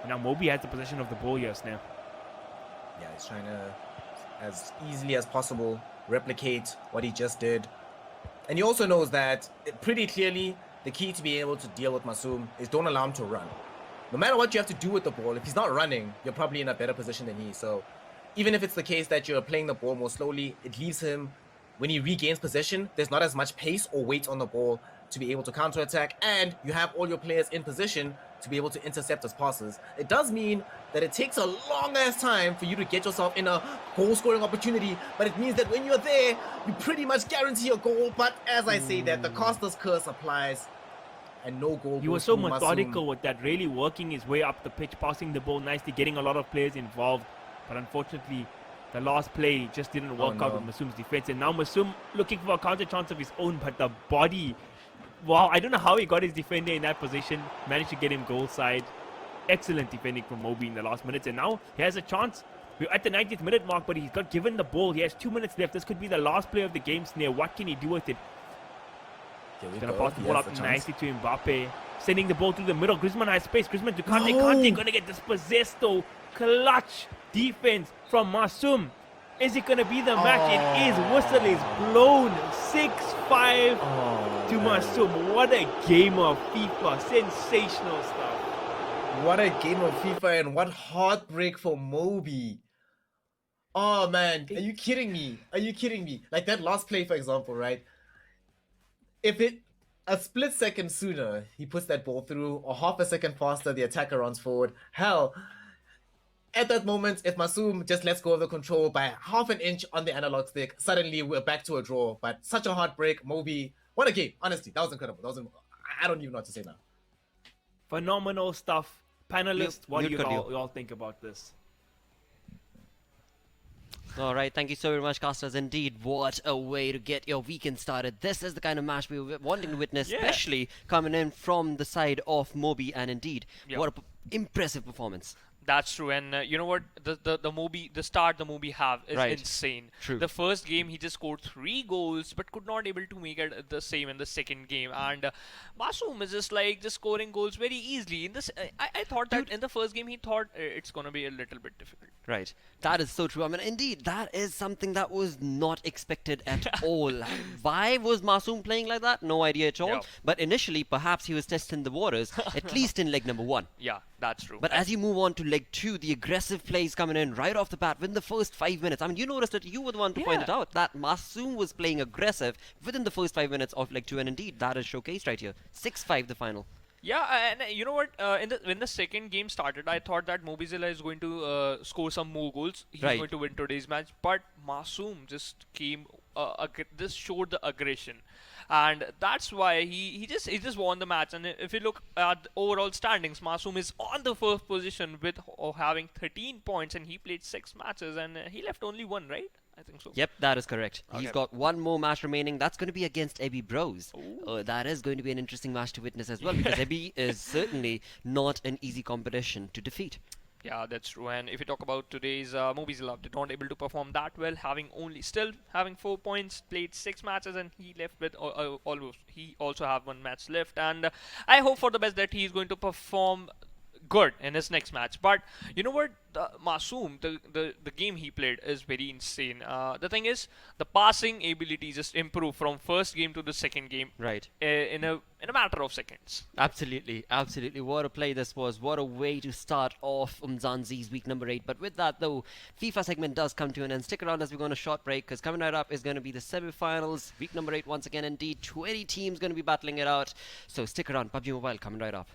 C: Now Mobi has the possession of the ball here, Snare.
D: Yeah, he's trying to, as easily as possible, replicate what he just did. And he also knows that pretty clearly the key to being able to deal with Masoom is don't allow him to run. No matter what you have to do with the ball, if he's not running, you're probably in a better position than he is. So even if it's the case that you're playing the ball more slowly, it leaves him, when he regains possession, there's not as much pace or weight on the ball to be able to counterattack, and you have all your players in position to be able to intercept his passes. It does mean that it takes a long ass time for you to get yourself in a goal scoring opportunity, but it means that when you're there, you pretty much guarantee a goal. But as I say that, the Costa's curse applies, and no goal.
C: He was so methodical with that, really working his way up the pitch, passing the ball nicely, getting a lot of players involved. But unfortunately, the last play just didn't work out with Masoom's defense. And now Masoom looking for a counter chance of his own, but the body, wow, I don't know how he got his defender in that position. Managed to get him goal side. Excellent defending from Mobi in the last minutes. And now he has a chance. We're at the 90th minute mark, but he's got given the ball. He has 2 minutes left. This could be the last play of the game, Snare. What can he do with it? He's going to pass the ball up nicely to Mbappe. Sending the ball through the middle. Griezmann has space. Griezmann to Kante. Kante going to get dispossessed though. Clutch defense from Masoom. Is it going to be the match? It is. Whistle is blown. 6-5 to Masoom. What a game of FIFA. Sensational stuff.
D: What a game of FIFA, and what heartbreak for Mobi. Oh man, are you kidding me? Are you kidding me? Like that last play, for example, right? If it a split second sooner, he puts that ball through, or half a second faster, the attacker runs forward. Hell, at that moment, if Masoom just lets go of the control by half an inch on the analog stick, suddenly we're back to a draw. But such a heartbreak, Mobi. What a game! Honestly, that was incredible. I don't even know what to say now.
C: Phenomenal stuff. Panelists, what do you all think about this?
A: All right, thank you so very much, casters. Indeed, what a way to get your weekend started. This is the kind of match we were wanting to witness, especially coming in from the side of Mobi. And indeed, what an impressive performance.
B: That's true, and you know what? The start the Mobi have is insane.
A: True.
B: The first game he just scored 3 goals, but could not able to make it the same in the second game. And Masoom is just scoring goals very easily. In this, I thought that in the first game he thought it's gonna be a little bit difficult.
A: Right, that is so true. I mean, indeed, that is something that was not expected at all. Why was Masoom playing like that? No idea at all.
B: Yeah.
A: But initially, perhaps he was testing the waters, at least in leg number 1.
B: Yeah, that's true.
A: But as you move on to leg 2, the aggressive plays coming in right off the bat within the first 5 minutes. I mean, you noticed it. You were the one to point it out that Masoom was playing aggressive within the first 5 minutes of leg 2, and indeed, that is showcased right here. 6-5 the final.
B: Yeah, and you know what? When the second game started, I thought that Mobizilla is going to score some more goals. He's going to win today's match. But Masoom just came, just showed the aggression, and that's why he just won the match. And if you look at the overall standings, Masoom is on the first position with having 13 points, and he played 6 matches, and he left only 1, right? I think so.
A: Yep, that is correct. He's got 1 more match remaining. That's going to be against Ebi Bros. That is going to be an interesting match to witness as well, because Ebi is certainly not an easy competition to defeat.
B: Yeah, that's true. And if you talk about today's Mobizilla, they not able to perform that well, still having 4 points, played 6 matches, and he left with almost. He also have 1 match left, and I hope for the best that he is going to perform good in his next match. But you know what, Masoom, the game he played is very insane. The thing is, the passing ability just improved from first game to the second game,
A: Right.
B: in a matter of seconds.
A: Absolutely, absolutely. What a play this was. What a way to start off Umzansi's week number 8. But with that, though, FIFA segment does come to an end. Stick around as we go on a short break, because coming right up is going to be the semi-finals. Week number 8 once again, indeed. 20 teams going to be battling it out. So stick around. PUBG Mobile coming right up.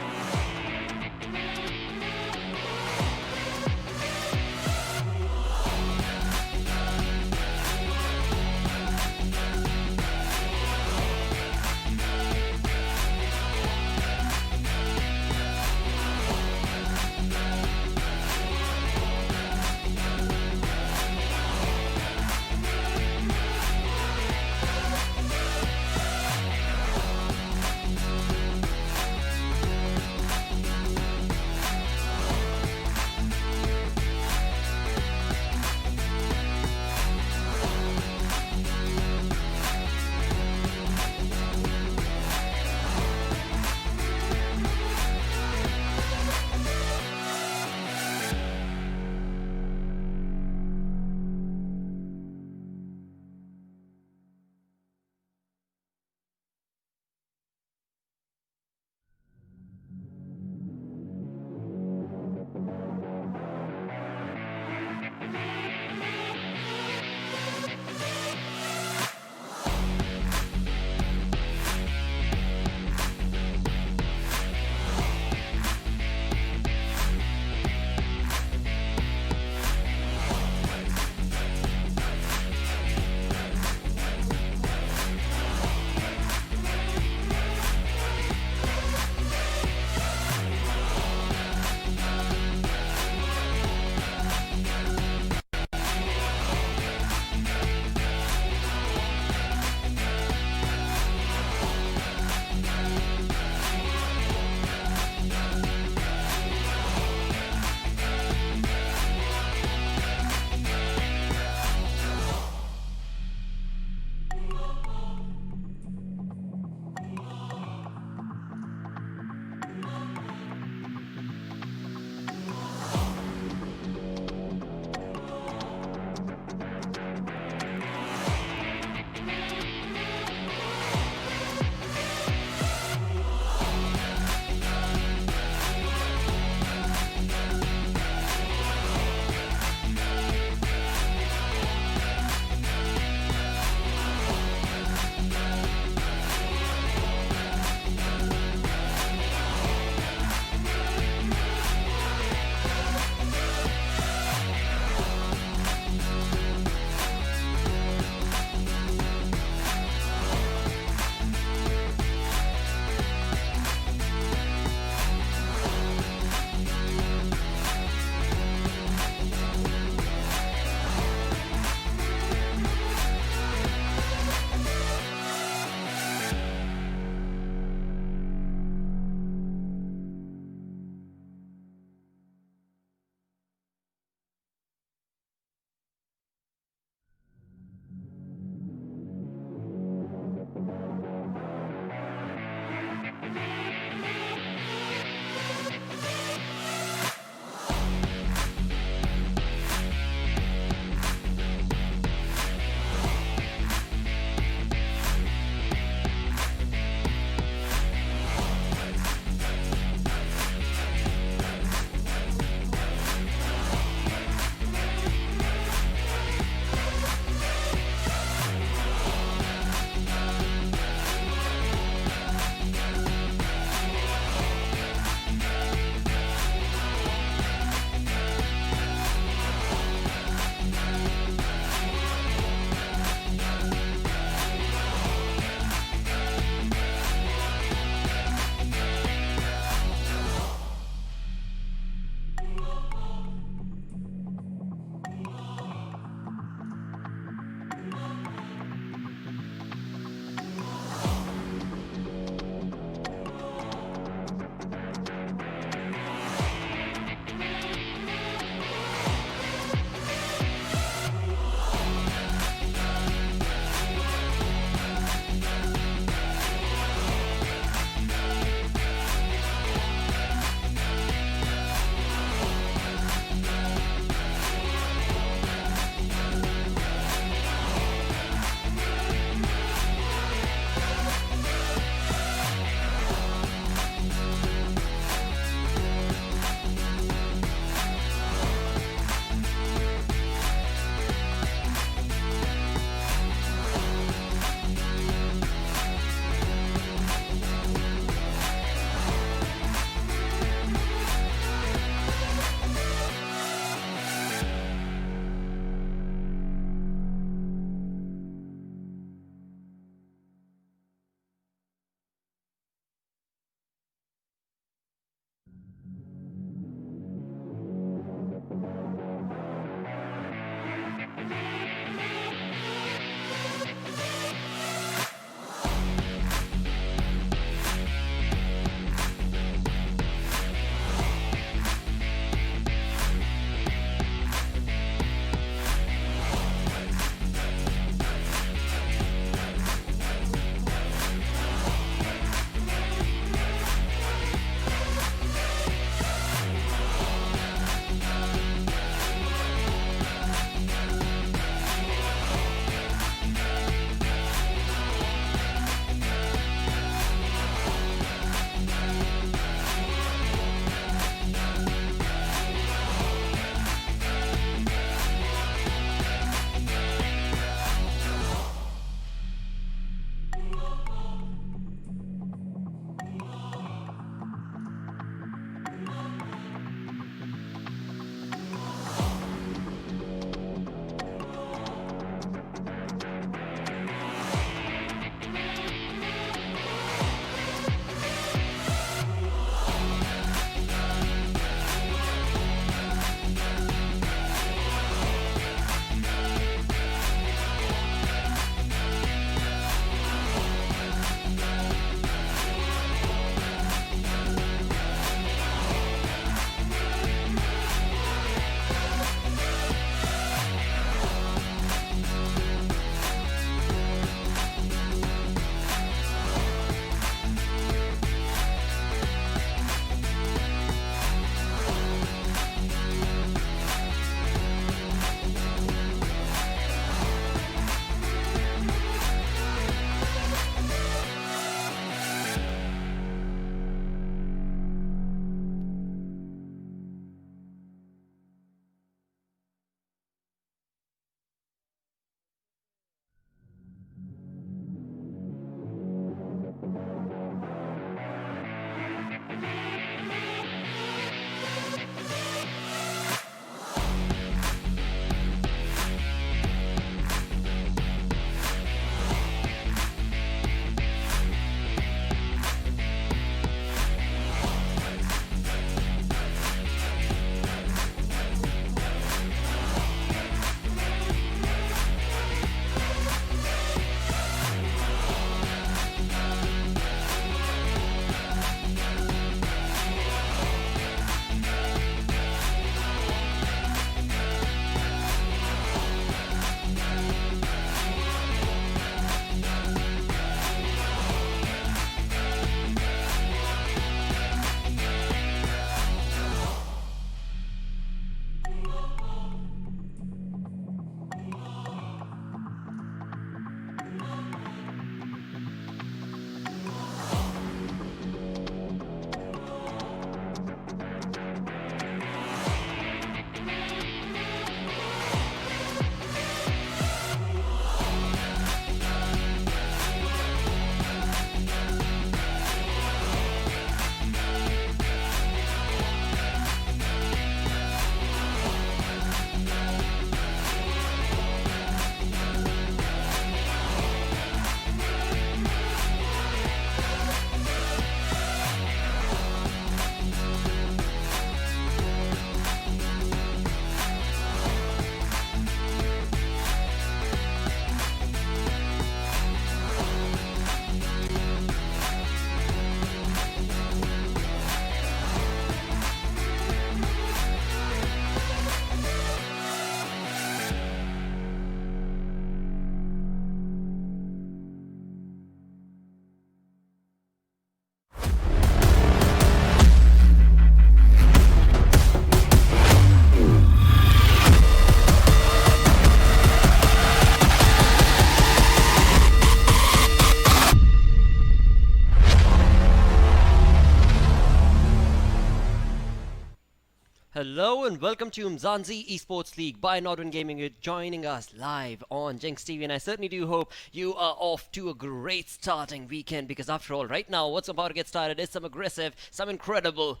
A: Hello and welcome to Umzansi Esports League by Nodwin Gaming. You're joining us live on Jinx TV, and I certainly do hope you are off to a great starting weekend, because after all, right now, what's about to get started is some aggressive, some incredible,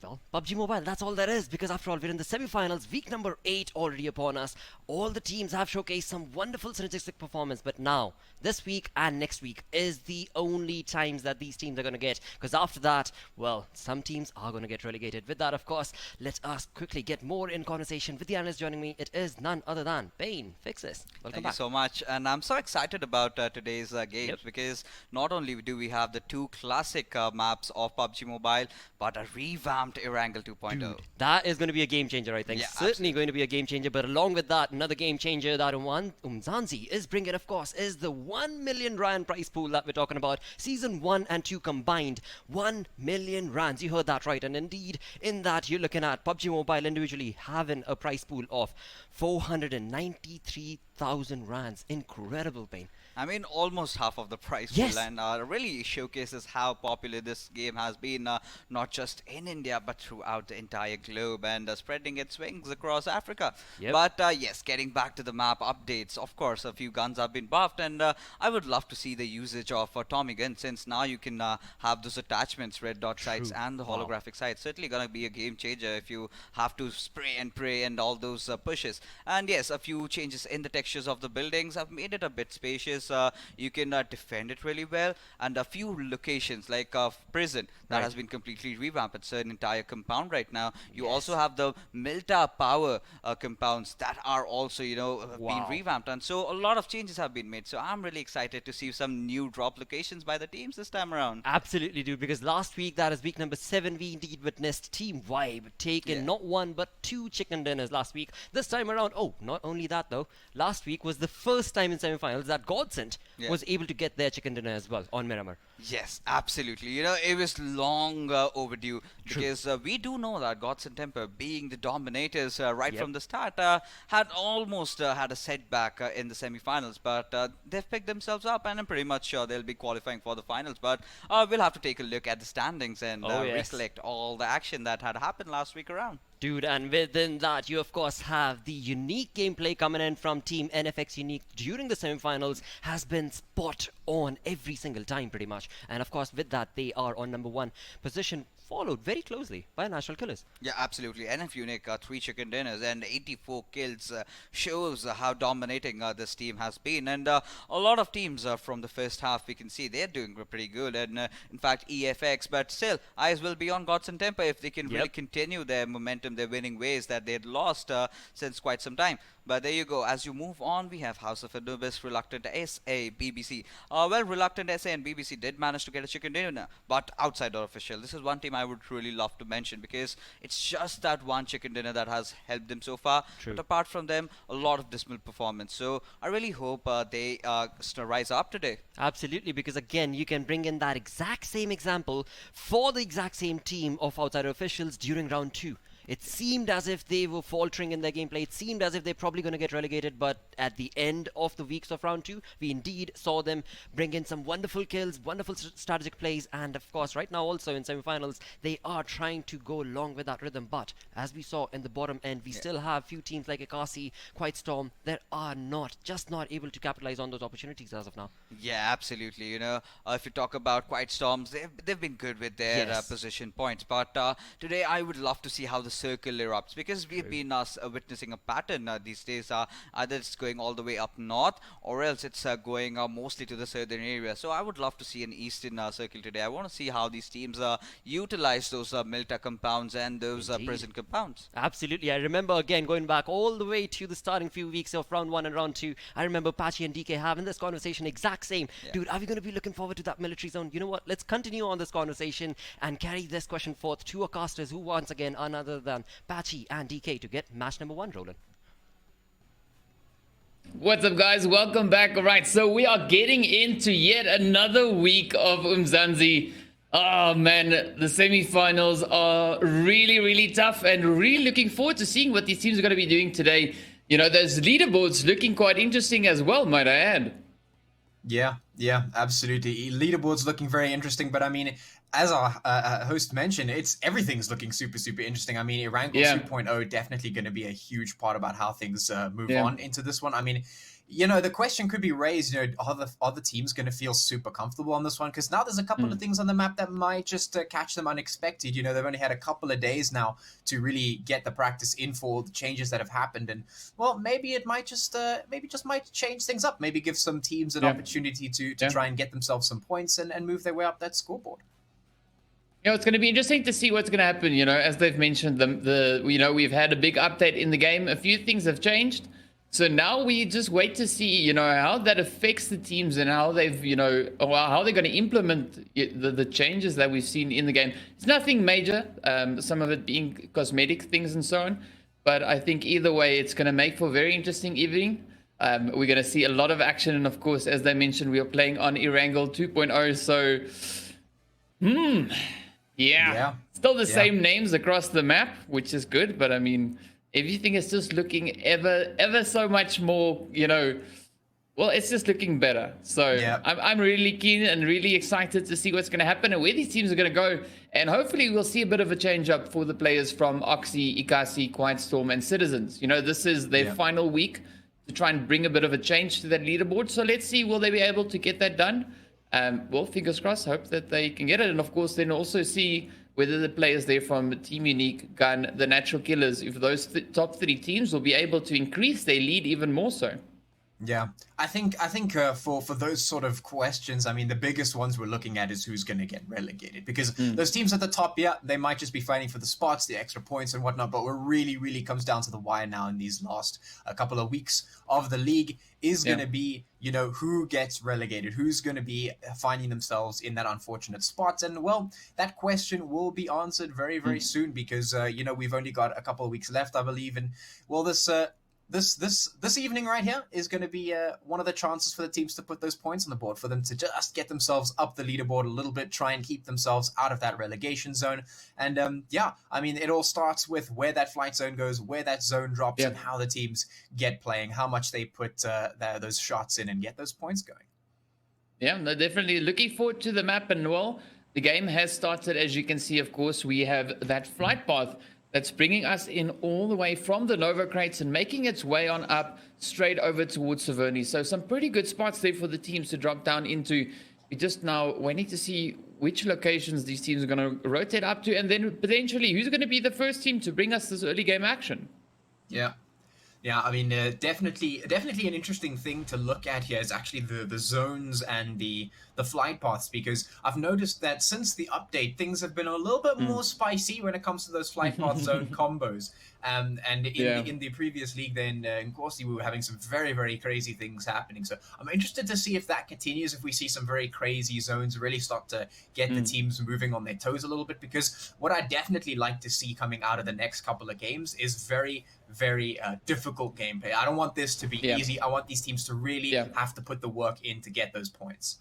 A: well, PUBG Mobile, that's all there is, because after all, we're in the semi-finals, week number 8 already upon us. All the teams have showcased some wonderful synergistic performance, but now, this week and next week is the only times that these teams are going to get, because after that, well, some teams are going to get relegated. With that, of course, let us quickly get more in conversation with the analyst joining me. It is none other than Bane. Fix this. Welcome back.
E: Thank you so much, and I'm so excited about today's games, because not only do we have the 2 classic maps of PUBG Mobile, but a revamped Erangel 2.0.
A: Dude, that is going to be a game changer, I think.
E: Yeah,
A: Certainly
E: absolutely.
A: going to be a game changer, but along with that, another game changer that Umzansi is bringing, of course, is the 1 million rand prize pool that we're talking about. Season 1 and 2 combined, 1 million rands. You heard that right, and indeed, in that, you're looking at PUBG Mobile individually having a prize pool of 493,000 rands. Incredible, Bane.
E: I mean, almost half of the price
A: Yes.
E: pool, and really showcases how popular this game has been, not just in India, but throughout the entire globe, and spreading its wings across Africa.
A: Yep.
E: But yes, getting back to the map updates, of course, a few guns have been buffed, and I would love to see the usage of Tommy gun, since now you can have those attachments, red dot sights and the
A: Wow.
E: holographic sights. Certainly gonna be a game changer if you have to spray and pray and all those pushes. And yes, a few changes in the textures of the buildings have made it a bit spacious. You can defend it really well, and a few locations like prison that
A: Right.
E: has been completely revamped. It's an entire compound right now. You also have the Milta power compounds that are also,
A: Wow.
E: being revamped, and so a lot of changes have been made. So I'm really excited to see some new drop locations by the teams this time around.
A: Absolutely, dude, because last week, that is week number 7, we indeed witnessed Team Vibe taking
E: Yeah.
A: not 1 but 2 chicken dinners last week. This time around, oh, not only that though, last week was the first time in semi-finals that Godsent
E: Yeah.
A: was able to get their chicken dinner as well on Miramar.
E: Yes, absolutely. It was long overdue, because we do know that Gods and Temper, being the dominators right
A: Yep.
E: from the start, had almost had a setback in the semi-finals, but they've picked themselves up, and I'm pretty much sure they'll be qualifying for the finals. But we'll have to take a look at the standings and
A: Oh, yes.
E: recollect all the action that had happened last week around.
A: Dude, and within that, you of course have the unique gameplay coming in from Team NFX Unique during the semi-finals has been spot on every single time, pretty much. And of course, with that, they are on number 1 position, followed very closely by Natural Killers.
E: Yeah, absolutely. NF Unique, 3 chicken dinners and 84 kills shows how dominating this team has been. And a lot of teams from the first half, we can see they're doing pretty good. And in fact, EFX, but still, eyes will be on Gods and Temper if they can really
A: Yep.
E: continue their momentum, their winning ways that they had lost since quite some time. But there you go. As you move on, we have House of Anubis, Reluctant SA, BBC. Well, Reluctant SA and BBC did manage to get a chicken dinner, but outside our official. This is one team I would really love to mention, because it's just that one chicken dinner that has helped them so far.
A: True.
E: But apart from them, a lot of dismal performance. So I really hope they rise up today.
A: Absolutely, because again, you can bring in that exact same example for the exact same team of outsider officials during round 2. It seemed as if they were faltering in their gameplay. It seemed as if they're probably going to get relegated, but at the end of the weeks of round 2, we indeed saw them bring in some wonderful kills, wonderful strategic plays, and of course, right now also in semi-finals, they are trying to go along with that rhythm. But as we saw in the bottom end, we still have few teams like Inkosi, Quiet Storm, that are just not able to capitalize on those opportunities as of now.
E: Yeah, absolutely. If you talk about Quiet Storms, they've been good with their
A: Yes.
E: position points. But today, I would love to see how the circle erupts, because we've been witnessing a pattern these days. Either it's going all the way up north, or else it's going mostly to the southern area. So I would love to see an eastern circle today. I want to see how these teams utilize those Milta compounds and those
A: Indeed.
E: prison compounds.
A: Absolutely. I remember, again, going back all the way to the starting few weeks of round 1 and round 2, I remember Pachi and DK having this conversation exact same.
E: Yeah.
A: Dude, are we going to be looking forward to that military zone? You know what? Let's continue on this conversation and carry this question forth to our casters, who once again are none other than Pachi and DK, to get match number 1 rolling.
F: What's up, guys? Welcome back. All right, so we are getting into yet another week of Umzansi. Oh man, the semi-finals are really tough, and really looking forward to seeing what these teams are going to be doing today. Those leaderboards looking quite interesting as well, might I add.
G: Yeah, yeah, absolutely. Leaderboard's looking very interesting, but I mean, as our host mentioned, everything's looking super, super interesting. I mean, Erangel
F: Yeah.
G: 2.0 definitely going to be a huge part about how things move
F: Yeah.
G: on into this one. I mean, the question could be raised, are the teams going to feel super comfortable on this one? Because now there's a couple of things on the map that might just catch them unexpected. They've only had a couple of days now to really get the practice in for all the changes that have happened. And, well, maybe it might just might change things up. Maybe give some teams an opportunity to try and get themselves some points and move their way up that scoreboard.
F: It's going to be interesting to see what's going to happen. As they've mentioned, we've had a big update in the game. A few things have changed. So now we just wait to see, how that affects the teams and how they've, how they're going to implement the changes that we've seen in the game. It's nothing major, some of it being cosmetic things and so on. But I think either way, it's going to make for a very interesting evening. We're going to see a lot of action. And of course, as they mentioned, we are playing on Erangel 2.0. So, yeah. Still the same names across the map, which is good. But I mean, everything is just looking ever so much more, it's just looking better. So I'm really keen and really excited to see what's going to happen and where these teams are going to go. And hopefully we'll see a bit of a change up for the players from Oxy, Inkosi, Quiet Storm, and Citizens. This is their final week to try and bring a bit of a change to that leaderboard. So let's see, will they be able to get that done? Well, fingers crossed, hope that they can get it. And of course, then also see whether the players there from Team Unique, Gun, the Natural Killers, if those top 3 teams will be able to increase their lead even more so.
G: Yeah, I think for those sort of questions, I mean, the biggest ones we're looking at is who's going to get relegated, because those teams at the top, they might just be fighting for the spots, the extra points and whatnot, but what really comes down to the wire now in these last couple of weeks of the league is going to be, who gets relegated, who's going to be finding themselves in that unfortunate spot. And, well, that question will be answered very, very soon, because, we've only got a couple of weeks left, I believe. And, well, this evening right here is going to be one of the chances for the teams to put those points on the board, for them to just get themselves up the leaderboard a little bit, try and keep themselves out of that relegation zone. And I mean, it all starts with where that flight zone goes, where that zone drops, and how the teams get playing, how much they put those shots in and get those points going.
F: Yeah, no, definitely looking forward to the map. And, well, the game has started. As you can see, of course, we have that flight path that's bringing us in all the way from the Nova crates and making its way on up straight over towards Saverny. So some pretty good spots there for the teams to drop down into. We're just now waiting to see which locations these teams are going to rotate up to, and then potentially who's going to be the first team to bring us this early game action.
G: Yeah, I mean, definitely an interesting thing to look at here is actually the zones and the flight paths, because I've noticed that since the update, things have been a little bit more spicy when it comes to those flight path zone combos. And in the previous league, then in Inkosi, we were having some very, very crazy things happening. So I'm interested to see if that continues, if we see some very crazy zones really start to get the teams moving on their toes a little bit, because what I definitely like to see coming out of the next couple of games is very, very difficult gameplay. I don't want this to be easy. I want these teams to really have to put the work in to get those points.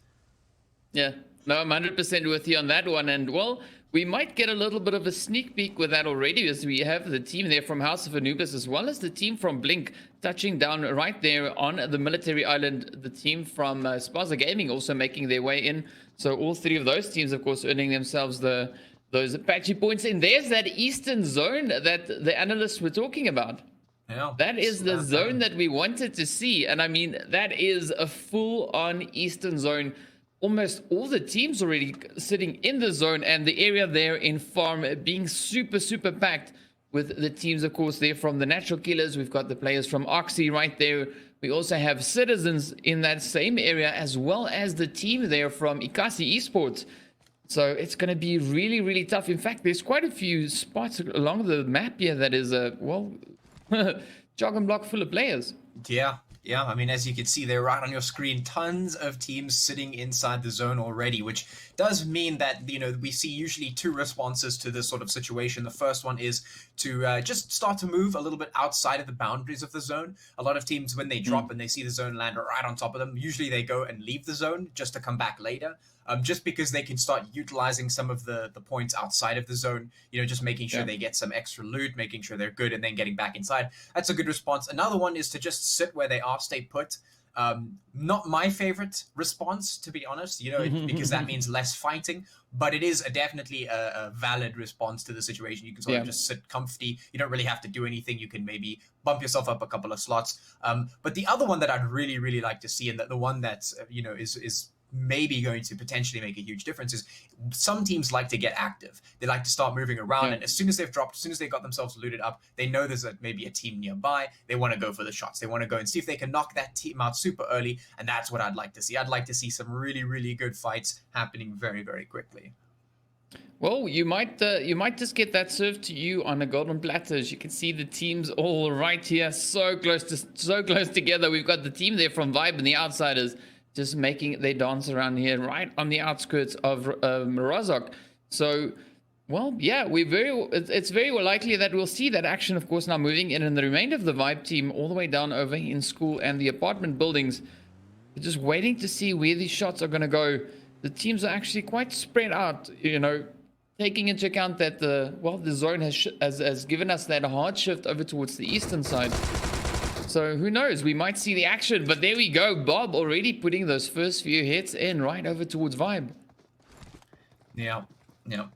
F: Yeah, no, I'm 100% with you on that one. And, well, we might get a little bit of a sneak peek with that already, as we have the team there from House of Anubis, as well as the team from Blink touching down right there on the military island. The team from Spaza Gaming also making their way in. So all 3 of those teams, of course, earning themselves those Apache points. And there's that eastern zone that the analysts were talking about. Yeah, that is the zone that we wanted to see. And I mean, that is a full-on eastern zone. Almost all the teams already sitting in the zone, and the area there in farm being super, super packed with the teams, of course, there from the Natural Killers. We've got the players from Oxy right there. We also have Citizens in that same area, as well as the team there from Inkosi Esports. So it's going to be really, really tough. In fact, there's quite a few spots along the map here that is, jog and block full of players.
G: Yeah, I mean, as you can see there right on your screen, tons of teams sitting inside the zone already, which does mean that, we see usually 2 responses to this sort of situation. The first one is to just start to move a little bit outside of the boundaries of the zone. A lot of teams, when they drop and they see the zone land right on top of them, usually they go and leave the zone just to come back later. Just because they can start utilizing some of the points outside of the zone, just making sure they get some extra loot, making sure they're good, and then getting back inside. That's a good response. Another one is to just sit where they are, stay put, Not my favorite response, to be honest, because that means less fighting, but it is definitely a valid response to the situation. You can sort of just sit comfy. You don't really have to do anything. You can maybe bump yourself up a couple of slots. But the other one that I'd really, really like to see, and the one that's, is maybe going to potentially make a huge difference, is some teams like to get active. They like to start moving around, and as soon as they've dropped, as soon as they got themselves looted up, they know there's maybe a team nearby. They want to go for the shots. They want to go and see if they can knock that team out super early, and that's what I'd like to see. I'd like to see some really, really good fights happening very, very quickly.
F: Well, you might just get that served to you on a golden platter. As you can see, the teams all right here, so close together. We've got the team there from Vibe and the Outsiders, just making their dance around here, right on the outskirts of Razok. So, well, yeah, it's very likely that we'll see that action, of course, now moving in, and the remainder of the Vibe team all the way down over in school and the apartment buildings. We're just waiting to see where these shots are going to go. The teams are actually quite spread out, taking into account that the zone has given us that hard shift over towards the eastern side. So who knows? We might see the action, but there we go. Bob already putting those first few hits in right over towards Vibe.
G: Yeah. And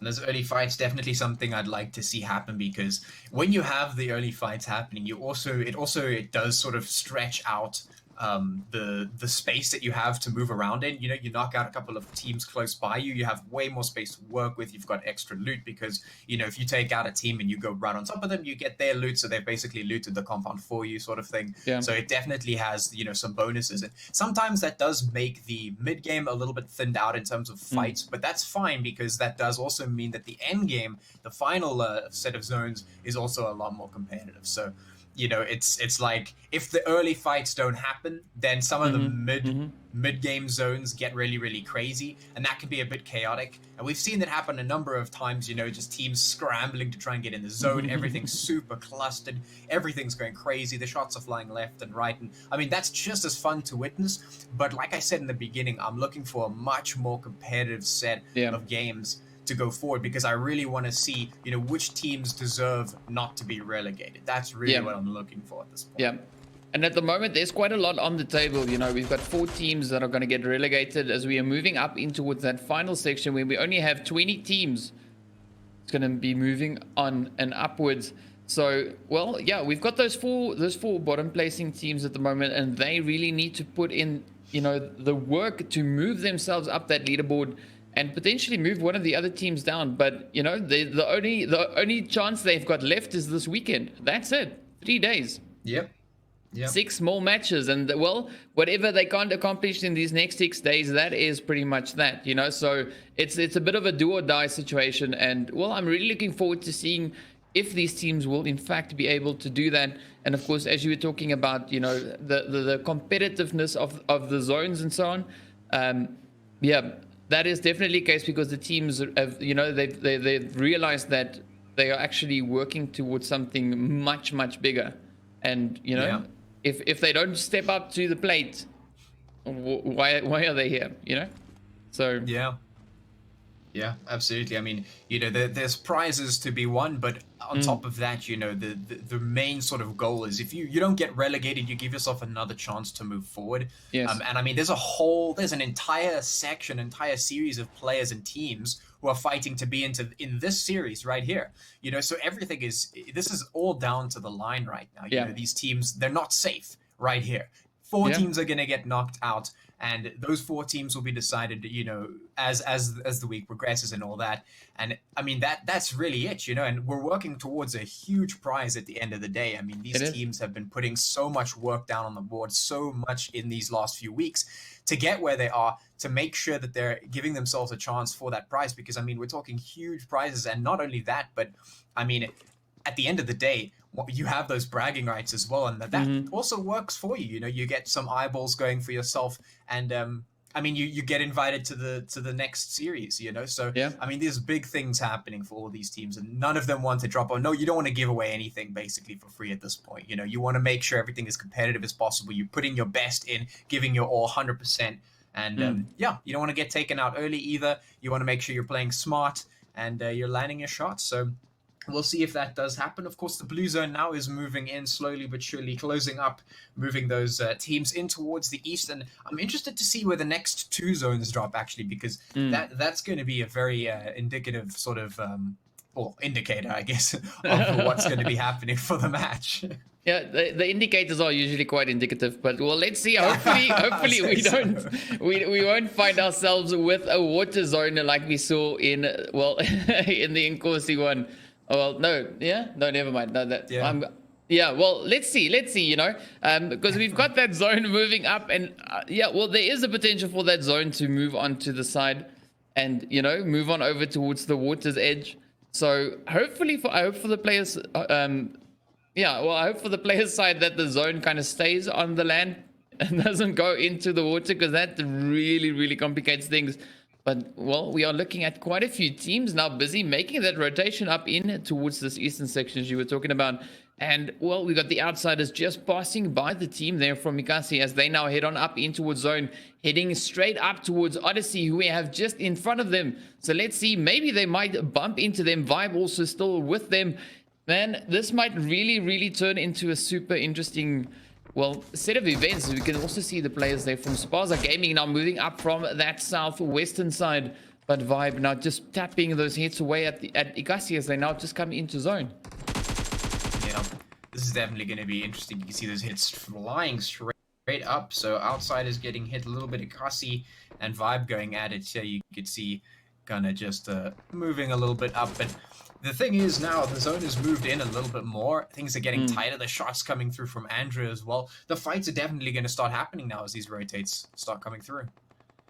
G: those early fights, definitely something I'd like to see happen, because when you have the early fights happening, it does sort of stretch out the space that you have to move around in. You knock out a couple of teams close by you, you have way more space to work with. You've got extra loot because, if you take out a team and you go right on top of them, you get their loot, so they've basically looted the compound for you, sort of thing. Yeah. So it definitely has, some bonuses. And sometimes that does make the mid game a little bit thinned out in terms of fights, but that's fine, because that does also mean that the end game, the final set of zones, is also a lot more competitive. So it's like, if the early fights don't happen, then some of the mid-game zones get really, really crazy, and that can be a bit chaotic. And we've seen that happen a number of times, just teams scrambling to try and get in the zone. Everything's super clustered. Everything's going crazy. The shots are flying left and right. And I mean, that's just as fun to witness. But like I said in the beginning, I'm looking for a much more competitive set of games to go forward, because I really want to see, which teams deserve not to be relegated. That's really what I'm looking for at this point.
F: Yeah. And at the moment, there's quite a lot on the table. We've got 4 teams that are going to get relegated as we are moving up into that final section where we only have 20 teams. It's going to be moving on and upwards. So, well, yeah, we've got those four bottom placing teams at the moment, and they really need to put in, the work to move themselves up that leaderboard and potentially move one of the other teams down. But, the only chance they've got left is this weekend. That's it. 3 days.
G: Yep.
F: 6 more matches. And, well, whatever they can't accomplish in these next 6 days, that is pretty much that, So it's a bit of a do or die situation. And, well, I'm really looking forward to seeing if these teams will, in fact, be able to do that. And, of course, as you were talking about, the competitiveness of the zones and so on, that is definitely the case, because the teams have, they've realized that they are actually working towards something much, much bigger. And, if they don't step up to the plate, why are they here, So
G: Yeah, absolutely. I mean, there's prizes to be won, but on top of that, the main sort of goal is, if you don't get relegated, you give yourself another chance to move forward.
F: Yes.
G: And I mean, there's an entire series of players and teams who are fighting to be in this series right here. So this is all down to the line right now. These teams, they're not safe right here. 4 teams are going to get knocked out, and those 4 teams will be decided, as the week progresses and all that. And I mean, that's really it, and we're working towards a huge prize at the end of the day. I mean, these teams have been putting so much work down on the board, so much in these last few weeks to get where they are, to make sure that they're giving themselves a chance for that prize. Because I mean, we're talking huge prizes, and not only that, but I mean, at the end of the day, you have those bragging rights as well, and that also works for you. You get some eyeballs going for yourself, and I mean, you get invited to the next series. So I mean, there's big things happening for all these teams, and none of them want to drop. No, you don't want to give away anything basically for free at this point. You want to make sure everything is competitive as possible. You're putting your best in, giving your all 100%, and you don't want to get taken out early either. You want to make sure you're playing smart and you're landing your shots. So We'll see if that does happen. Of course, the blue zone now is moving in slowly but surely, closing up, moving those teams in towards the east. And I'm interested to see where the next 2 zones drop, actually, because that's going to be a very indicative sort of, indicator, I guess, of what's going to be happening for the match.
F: Yeah, the indicators are usually quite indicative, but well, let's see. Hopefully we won't find ourselves with a water zone like we saw in in the Inkosi one. Oh, well, no, never mind. No, that well, let's see, because we've got that zone moving up, and there is a potential for that zone to move on to the side, and move on over towards the water's edge. So hopefully, I hope for the players. I hope for the players' side that the zone kind of stays on the land and doesn't go into the water, because that really, really complicates things. But, well, we are looking at quite a few teams now busy making that rotation up in towards this eastern section as you were talking about. And, well, we got the outsiders just passing by the team there from Mikasi as they now head on up in towards zone, heading straight up towards Odyssey, who we have just in front of them. So let's see, maybe they might bump into them. Vibe also still with them. Man, this might really, really turn into a super interesting, set of events. We can also see the players there from Sparza Gaming now moving up from that southwestern side. But Vibe now just tapping those hits away at Igasi as they now just come into zone.
G: Yeah, this is definitely going to be interesting. You can see those hits flying straight up. So outside is getting hit a little bit. Igasi and Vibe going at it. So you could see kind of just moving a little bit up. But the thing is now the zone has moved in a little bit more. Things are getting tighter. The shots coming through from Andrew as well. The fights are definitely going to start happening now as these rotates start coming through.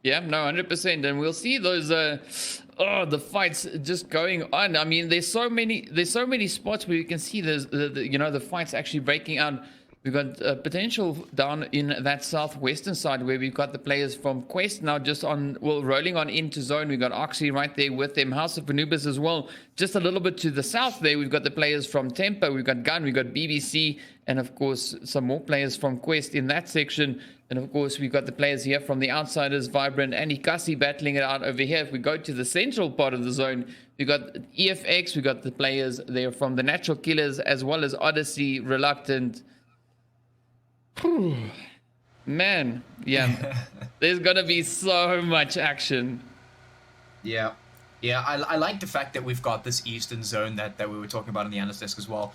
F: Yeah, no, 100%. And we'll see those the fights just going on. I mean, there's so many spots where you can see the fights actually breaking out. We've got potential down in that southwestern side where we've got the players from Quest now just rolling on into zone. We've got Oxy right there with them. House of Anubis as well. Just a little bit to the south there, we've got the players from Tempo. We've got Gun, we've got BBC, and of course some more players from Quest in that section. And of course we've got the players here from the Outsiders, Vibrant, and Ikasi battling it out over here. If we go to the central part of the zone, we've got EFX, we've got the players there from the Natural Killers, as well as Odyssey, Reluctant. Man, yeah, there's gonna be so much action.
G: Yeah, I like the fact that we've got this eastern zone that we were talking about in the analyst desk as well.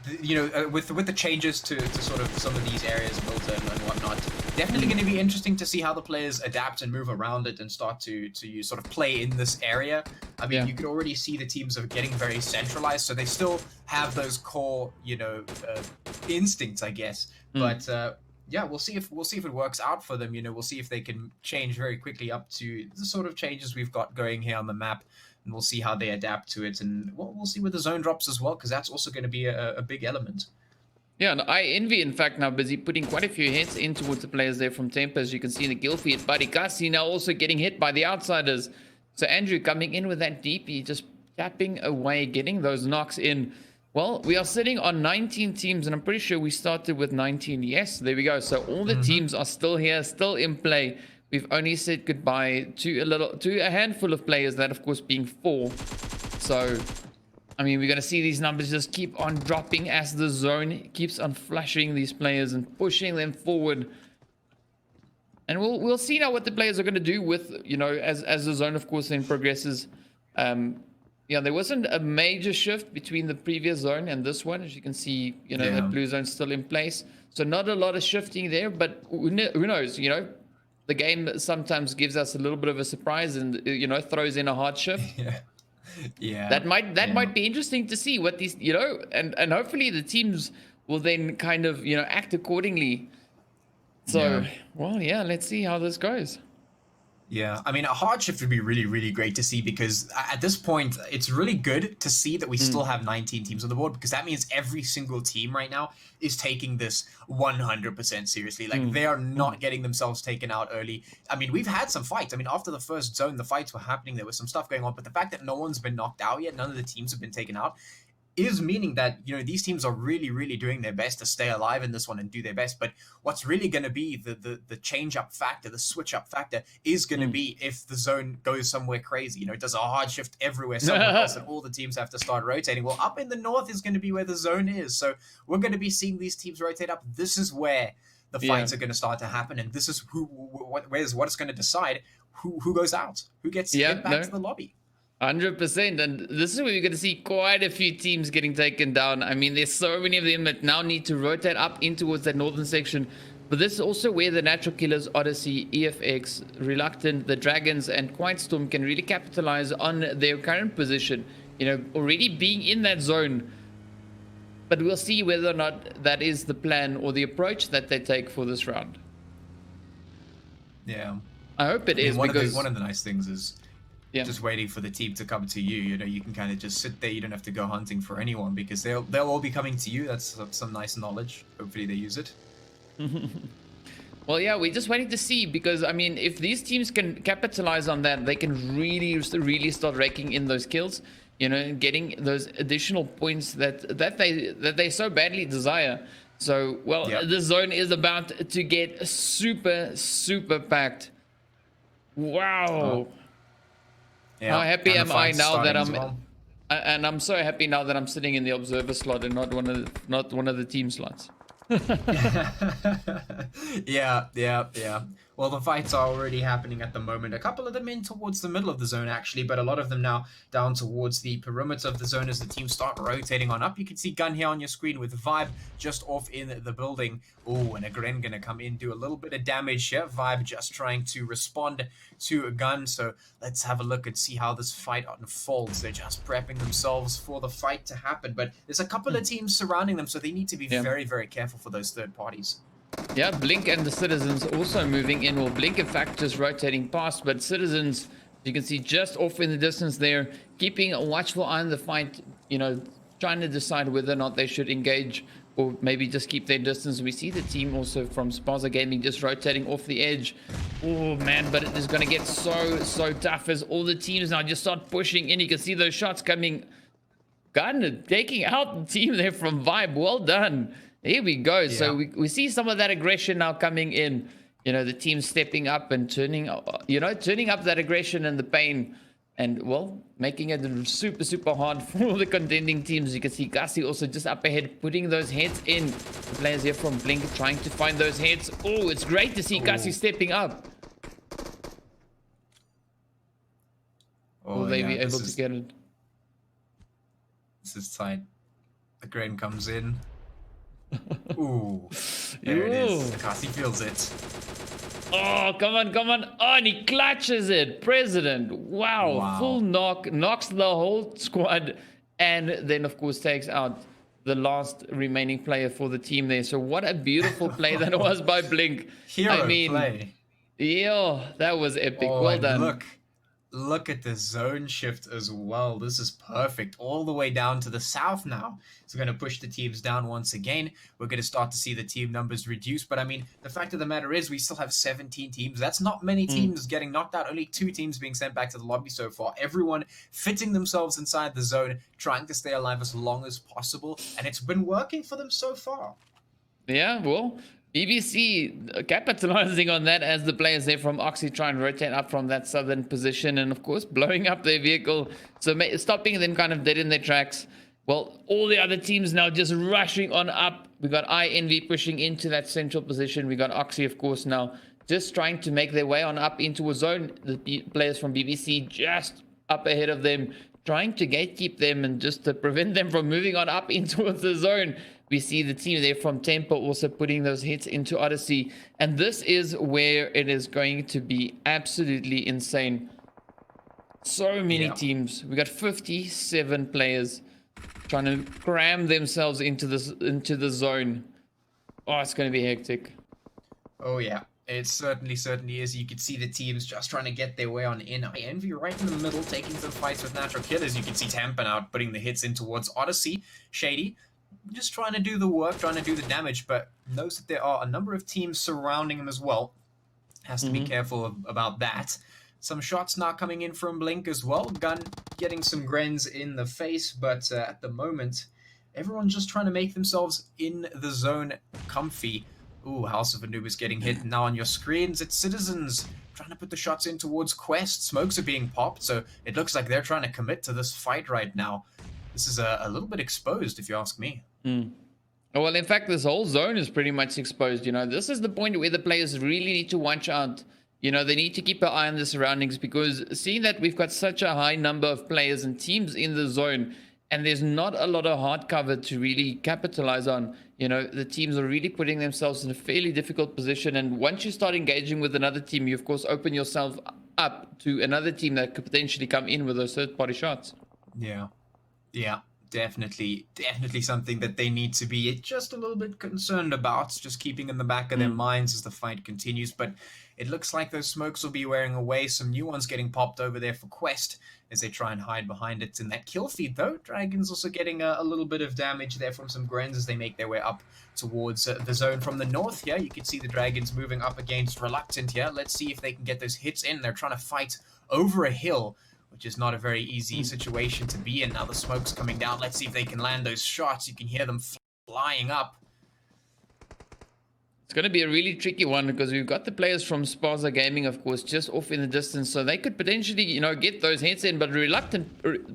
G: With the changes to sort of some of these areas, Milton and whatnot, definitely going to be interesting to see how the players adapt and move around it and start to sort of play in this area. I mean, you could already see the teams are getting very centralized, so they still have those core, instincts, I guess. But yeah, we'll see if it works out for them. We'll see if they can change very quickly up to the sort of changes we've got going here on the map. And we'll see how they adapt to it, and we'll see where the zone drops as well, because that's also going to be a big element.
F: Yeah, and I Envy, in fact, now busy putting quite a few hits in towards the players there from Tempo, as you can see in the kill feed. But Ikasi now also getting hit by the Outsiders. So Andrew coming in with that DP, just tapping away, getting those knocks in. Well, we are sitting on 19 teams, and I'm pretty sure we started with 19. Yes, there we go. So all the teams are still here, still in play. We've only said goodbye to a handful of players, that of course being 4. So, I mean, we're going to see these numbers just keep on dropping as the zone keeps on flushing these players and pushing them forward. And we'll see now what the players are going to do with, as the zone, of course, then progresses. There wasn't a major shift between the previous zone and this one. As you can see, the blue zone's still in place. So not a lot of shifting there, but who knows, the game sometimes gives us a little bit of a surprise and, throws in a hard shift.
G: Yeah.
F: That might be interesting to see what these, and hopefully the teams will then kind of, act accordingly. So, let's see how this goes.
G: Yeah, I mean, a hard shift would be really, really great to see, because at this point, it's really good to see that we still have 19 teams on the board, because that means every single team right now is taking this 100% seriously. Like, they are not getting themselves taken out early. I mean, we've had some fights. I mean, after the first zone, the fights were happening. There was some stuff going on, but the fact that no one's been knocked out yet, none of the teams have been taken out, is meaning that, you know, these teams are really, really doing their best to stay alive in this one and do their best. But what's really going to be the change up factor, the switch up factor, is going to be if the zone goes somewhere crazy. You know, it does a hard shift everywhere somewhere else, and all the teams have to start rotating. Well, up in the north is going to be where the zone is, so we're going to be seeing these teams rotate up. This is where the fights are going to start to happen, and this is what is going to decide who goes out, who gets back to the lobby.
F: 100%, and this is where we're going to see quite a few teams getting taken down. I mean, there's so many of them that now need to rotate up in towards that northern section. But this is also where the Natural Killers, Odyssey, EFX, Reluctant, the Dragons, and Quiet Storm can really capitalize on their current position. You know, already being in that zone. But we'll see whether or not that is the plan or the approach that they take for this round.
G: Yeah,
F: I hope it is, because
G: one of the nice things is just waiting for the team to come to you. You know, you can kind of just sit there. You don't have to go hunting for anyone because they'll all be coming to you. That's some nice knowledge. Hopefully they use it.
F: Well, yeah, we're just waiting to see, because I mean, if these teams can capitalize on that, they can really start raking in those kills, you know, and getting those additional points that they so badly desire. So, well, the zone is about to get super packed. Wow.
G: Yeah.
F: How happy am I now that I'm so happy now that I'm sitting in the observer slot and not one of the team slots.
G: Yeah. Well, the fights are already happening at the moment. A couple of them in towards the middle of the zone, actually, but a lot of them now down towards the perimeter of the zone as the teams start rotating on up. You can see Gun here on your screen with Vibe just off in the building. Oh, and a Gren gonna come in, do a little bit of damage here. Vibe just trying to respond to a Gun. So let's have a look and see how this fight unfolds. They're just prepping themselves for the fight to happen, but there's a couple of teams surrounding them, so they need to be very, very careful for those third parties.
F: Yeah, Blink and the Citizens also moving in. Well, Blink, in fact, just rotating past, but Citizens, you can see just off in the distance there, keeping a watchful eye on the fight, you know, trying to decide whether or not they should engage or maybe just keep their distance. We see the team also from Spaza Gaming just rotating off the edge. Oh, man, but it is going to get so tough as all the teams now just start pushing in. You can see those shots coming. Gun taking out the team there from Vibe. Well done. Here we go. Yeah. So we see some of that aggression now coming in. You know, the team stepping up and turning up that aggression and the pain. And, well, making it super hard for all the contending teams. You can see Gussie also just up ahead, putting those heads in. The players here from Blink trying to find those heads. Oh, it's great to see Gussie stepping up. Will they be able to get it?
G: This is tight. The Gren comes in. Ooh, there it is. Kasi feels it.
F: Oh, come on. Oh, and he clutches it. President. Wow. Full knocks the whole squad. And then, of course, takes out the last remaining player for the team there. So what a beautiful play that was by Blink.
G: Hero play.
F: Yeah, that was epic.
G: Oh,
F: well done.
G: Look at the zone shift as well. This is perfect. All the way down to the south now. So we're going to push the teams down once again. We're going to start to see the team numbers reduce. But I mean, the fact of the matter is we still have 17 teams. That's not many teams getting knocked out. Only 2 teams being sent back to the lobby so far. Everyone fitting themselves inside the zone, trying to stay alive as long as possible. And it's been working for them so far.
F: Yeah, well, BBC capitalizing on that as the players there from Oxy try and rotate up from that southern position and, of course, blowing up their vehicle. So stopping them kind of dead in their tracks. Well, all the other teams now just rushing on up. We got INV pushing into that central position. We got Oxy, of course, now just trying to make their way on up into a zone. The players from BBC just up ahead of them, trying to gatekeep them and just to prevent them from moving on up into the zone. We see the team there from Tempo also putting those hits into Odyssey. And this is where it is going to be absolutely insane. So many teams. We got 57 players trying to cram themselves into the zone. Oh, it's going to be hectic.
G: Oh, yeah. It certainly is. You can see the teams just trying to get their way on in. INV right in the middle, taking some fights with Natural Killers. You can see Tampa out putting the hits in towards Odyssey. Shady just trying to do the work, trying to do the damage, but knows that there are a number of teams surrounding him as well. Has to be careful about that. Some shots now coming in from Blink as well. Gun getting some grens in the face, but at the moment, everyone's just trying to make themselves in the zone comfy. Ooh, House of Anubis getting hit now on your screens. It's Citizens trying to put the shots in towards Quest. Smokes are being popped, so it looks like they're trying to commit to this fight right now. This is a little bit exposed, if you ask me.
F: Well, in fact, this whole zone is pretty much exposed. This is the point where the players really need to watch out. They need to keep an eye on the surroundings, because seeing that we've got such a high number of players and teams in the zone, and there's not a lot of hard cover to really capitalize on, the teams are really putting themselves in a fairly difficult position. And once you start engaging with another team, you of course open yourself up to another team that could potentially come in with those third-party shots.
G: Yeah, definitely something that they need to be just a little bit concerned about, just keeping in the back of their minds as the fight continues. But it looks like those smokes will be wearing away. Some new ones getting popped over there for Quest as they try and hide behind it in that kill feed, though. Dragons also getting a little bit of damage there from some Grens as they make their way up towards the zone from the north here. You can see the Dragons moving up against Reluctant here. Let's see if they can get those hits in. They're trying to fight over a hill, which is not a very easy situation to be in. Now the smoke's coming down. Let's see if they can land those shots. You can hear them flying up.
F: It's going to be a really tricky one, because we've got the players from Sparza Gaming, of course, just off in the distance, so they could potentially, get those hits in. But Reluctant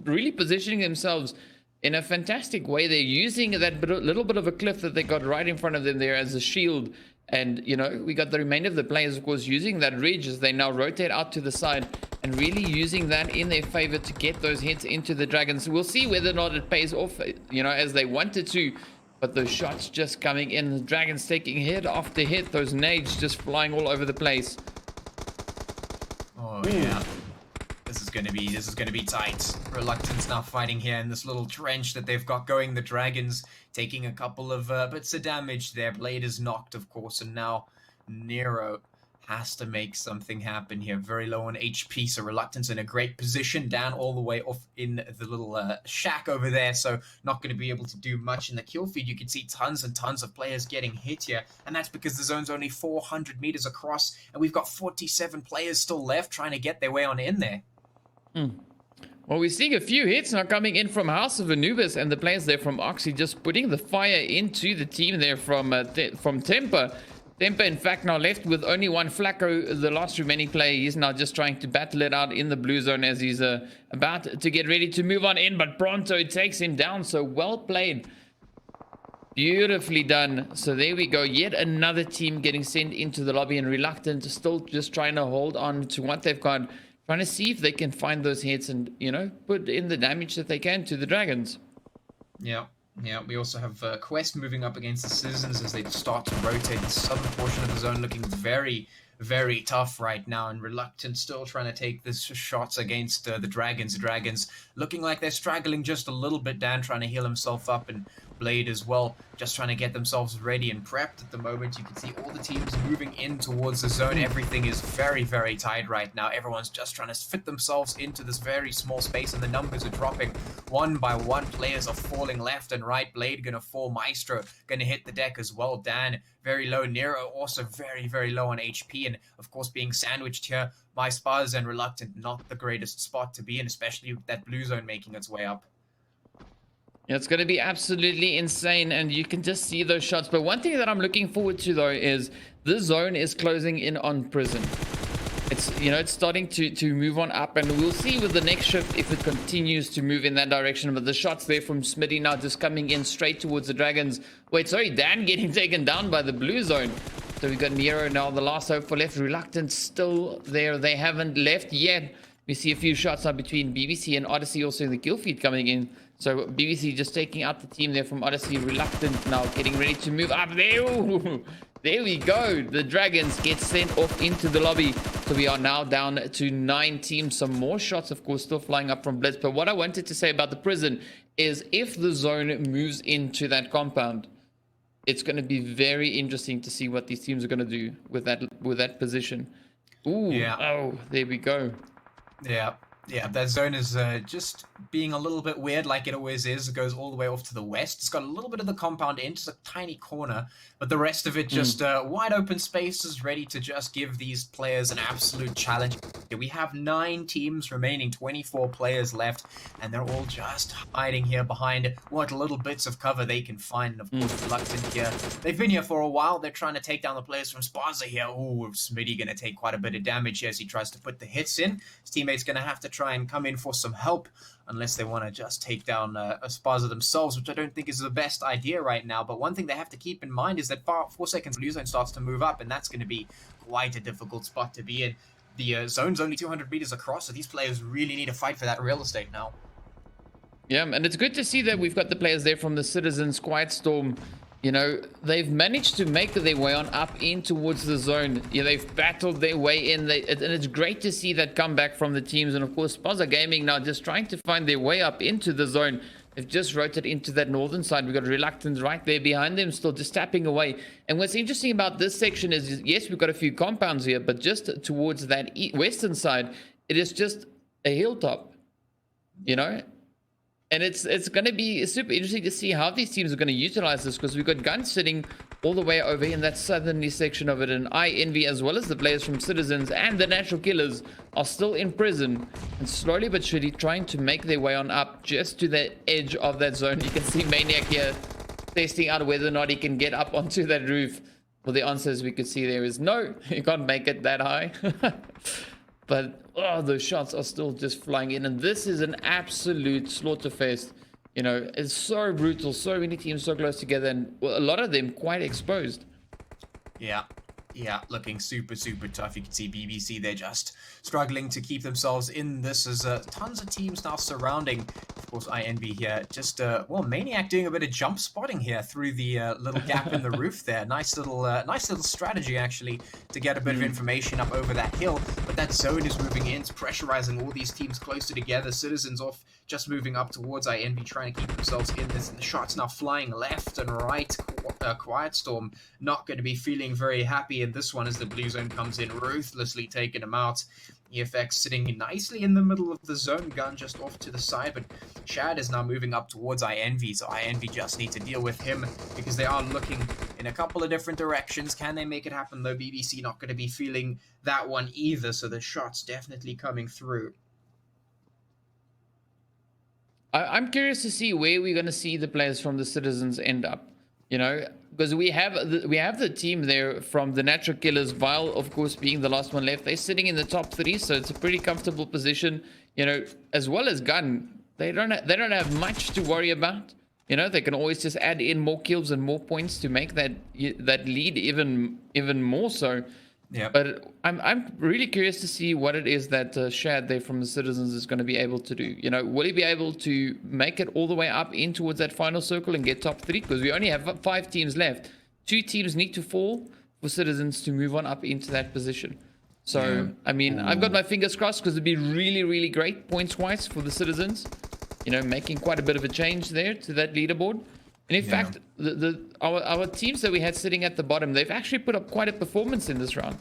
F: really positioning themselves in a fantastic way. They're using that little bit of a cliff that they got right in front of them there as a shield. And, we got the remainder of the players, of course, using that ridge as they now rotate out to the side and really using that in their favor to get those hits into the Dragons. We'll see whether or not it pays off, as they wanted to. But those shots just coming in, the Dragons taking hit after hit, those nades just flying all over the place.
G: Oh yeah, this is gonna be tight. Reluctance now fighting here in this little trench that they've got going. The Dragons taking a couple of bits of damage there. Blade is knocked, of course, and now Nero has to make something happen here. Very low on HP, so Reluctance in a great position, down all the way off in the little shack over there, so not going to be able to do much in the kill feed. You can see tons and tons of players getting hit here, and that's because the zone's only 400 meters across, and we've got 47 players still left trying to get their way on in there.
F: Well, we're seeing a few hits now coming in from House of Anubis, and the players there from Oxy just putting the fire into the team there from Temper. Temper, in fact, now left with only one. Flacco, the last remaining player, he's now just trying to battle it out in the blue zone as he's about to get ready to move on in, but Pronto takes him down. So well played. Beautifully done. So there we go. Yet another team getting sent into the lobby, and Reluctant still just trying to hold on to what they've got, trying to see if they can find those hits and, put in the damage that they can to the Dragons.
G: Yeah, we also have Quest moving up against the Citizens as they start to rotate. The southern portion of the zone looking very, very tough right now, and Reluctant still trying to take the shots against the Dragons. The Dragons looking like they're straggling just a little bit. Dan trying to heal himself up, and Blade as well, just trying to get themselves ready and prepped at the moment. You can see all the teams moving in towards the zone. Everything is very, very tight right now. Everyone's just trying to fit themselves into this very small space, and the numbers are dropping one by one. Players are falling left and right. Blade gonna fall. Maestro gonna hit the deck as well. Dan very low. Nero also very, very low on HP, and of course being sandwiched here by Spaz and Reluctant. Not the greatest spot to be in, especially with that blue zone making its way up.
F: Yeah, it's going to be absolutely insane, and you can just see those shots. But one thing that I'm looking forward to, though, is this zone is closing in on Prison. It's, it's starting to move on up, and we'll see with the next shift if it continues to move in that direction. But the shots there from Smitty now just coming in straight towards the Dragons. Wait, sorry, Dan getting taken down by the blue zone. So we've got Nero now, the last hope for left. Reluctant still there. They haven't left yet. We see a few shots now between BBC and Odyssey also in the kill feed coming in. So BBC just taking out the team there from Odyssey. Reluctant now getting ready to move up there. Ooh, there we go. The Dragons get sent off into the lobby. So we are now down to 9 teams. Some more shots, of course, still flying up from Blitz. But what I wanted to say about the Prison is if the zone moves into that compound, it's going to be very interesting to see what these teams are going to do with that position. Ooh,
G: yeah.
F: Oh, there we go.
G: Yeah, Yeah, that zone is just being a little bit weird, like it always is. It goes all the way off to the west. It's got a little bit of the compound in, just a tiny corner, but the rest of it just wide open spaces, ready to just give these players an absolute challenge. We have 9 teams remaining, 24 players left, and they're all just hiding here behind what little bits of cover they can find. And of course, Reluctant here. They've been here for a while. They're trying to take down the players from Spaza here. Oh, Smitty going to take quite a bit of damage here as he tries to put the hits in. His teammate's going to have to try and come in for some help, unless they want to just take down a Spaza themselves, which I don't think is the best idea right now. But one thing they have to keep in mind is that 4 seconds blue zone starts to move up, and that's going to be quite a difficult spot to be in. The zone's only 200 meters across, so these players really need to fight for that real estate now.
F: Yeah, and it's good to see that we've got the players there from the Citizens Quiet Storm. You know, they've managed to make their way on up in towards the zone. Yeah, they've battled their way in, and it's great to see that comeback from the teams. And of course, Spaza Gaming now just trying to find their way up into the zone. They've just rotated into that northern side. We've got Reluctant right there behind them, still just tapping away. And what's interesting about this section is, yes, we've got a few compounds here, but just towards that western side, it is just a hilltop, you know? And it's going to be super interesting to see how these teams are going to utilize this, because we've got guns sitting all the way over in that southerly section of it, and Envy, as well as the players from Citizens and the Natural Killers, are still in prison and slowly but surely trying to make their way on up just to the edge of that zone. You can see Maniac here testing out whether or not he can get up onto that roof. Well, the answer, as we could see there, is no, you can't make it that high. But oh, those shots are still just flying in, and this is an absolute slaughterfest. You know, it's so brutal, so many teams so close together, and a lot of them quite exposed.
G: Yeah, looking super tough. You can see BBC, they're just struggling to keep themselves in this, as tons of teams now surrounding. Of course, INB here, just, well, Maniac doing a bit of jump spotting here through the little gap in the roof there. Nice little strategy, actually, to get a bit of information up over that hill. But that zone is moving in, it's pressurizing all these teams closer together. Citizens off, just moving up towards INB, trying to keep themselves in this. And the shots now flying left and right. Quiet Storm not going to be feeling very happy in this one, as the blue zone comes in, ruthlessly taking him out. EFX sitting nicely in the middle of the zone, gun just off to the side, but Shad is now moving up towards INV, so INV just need to deal with him, because they are looking in a couple of different directions. Can they make it happen, though? BBC not going to be feeling that one either, so the shots definitely coming through.
F: I'm curious to see where we're going to see the players from the Citizens end up. You know, because we have the team there from the Natural Killers, Vile, of course, being the last one left. They're sitting in the top 3, so it's a pretty comfortable position. You know, as well as Gun, they don't have much to worry about. You know, they can always just add in more kills and more points to make that lead even more so.
G: Yeah.
F: But I'm really curious to see what it is that Shad there from the Citizens is going to be able to do. You know, will he be able to make it all the way up in towards that final circle and get top 3? Because we only have 5 teams left. 2 teams need to fall for Citizens to move on up into that position. So, I mean, I've got my fingers crossed, because it'd be really great points-wise for the Citizens. You know, making quite a bit of a change there to that leaderboard. And in fact, our teams that we had sitting at the bottom, they've actually put up quite a performance in this round.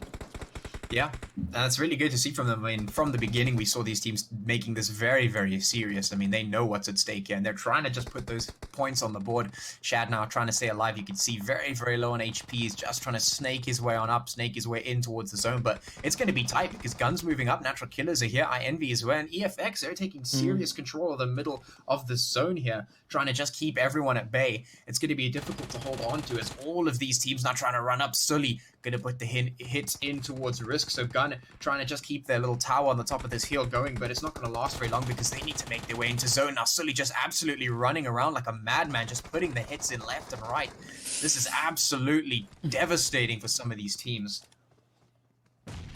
G: Yeah, that's really good to see from them. I mean, from the beginning, we saw these teams making this very serious. I mean, they know what's at stake here, and they're trying to just put those points on the board. Shad now trying to stay alive. You can see very low on HP. He's just trying to snake his way on up, snake his way in towards the zone. But it's going to be tight, because Guns moving up, Natural Killers are here, INV as well, and EFX, they're taking serious control of the middle of the zone here, trying to just keep everyone at bay. It's going to be difficult to hold on to, as all of these teams now trying to run up. Sully going to put the hits in towards Risk, so Gun trying to just keep their little tower on the top of this hill going, but it's not going to last very long, because they need to make their way into zone. Now Sully just absolutely running around like a madman, just putting the hits in left and right. This is absolutely devastating for some of these teams.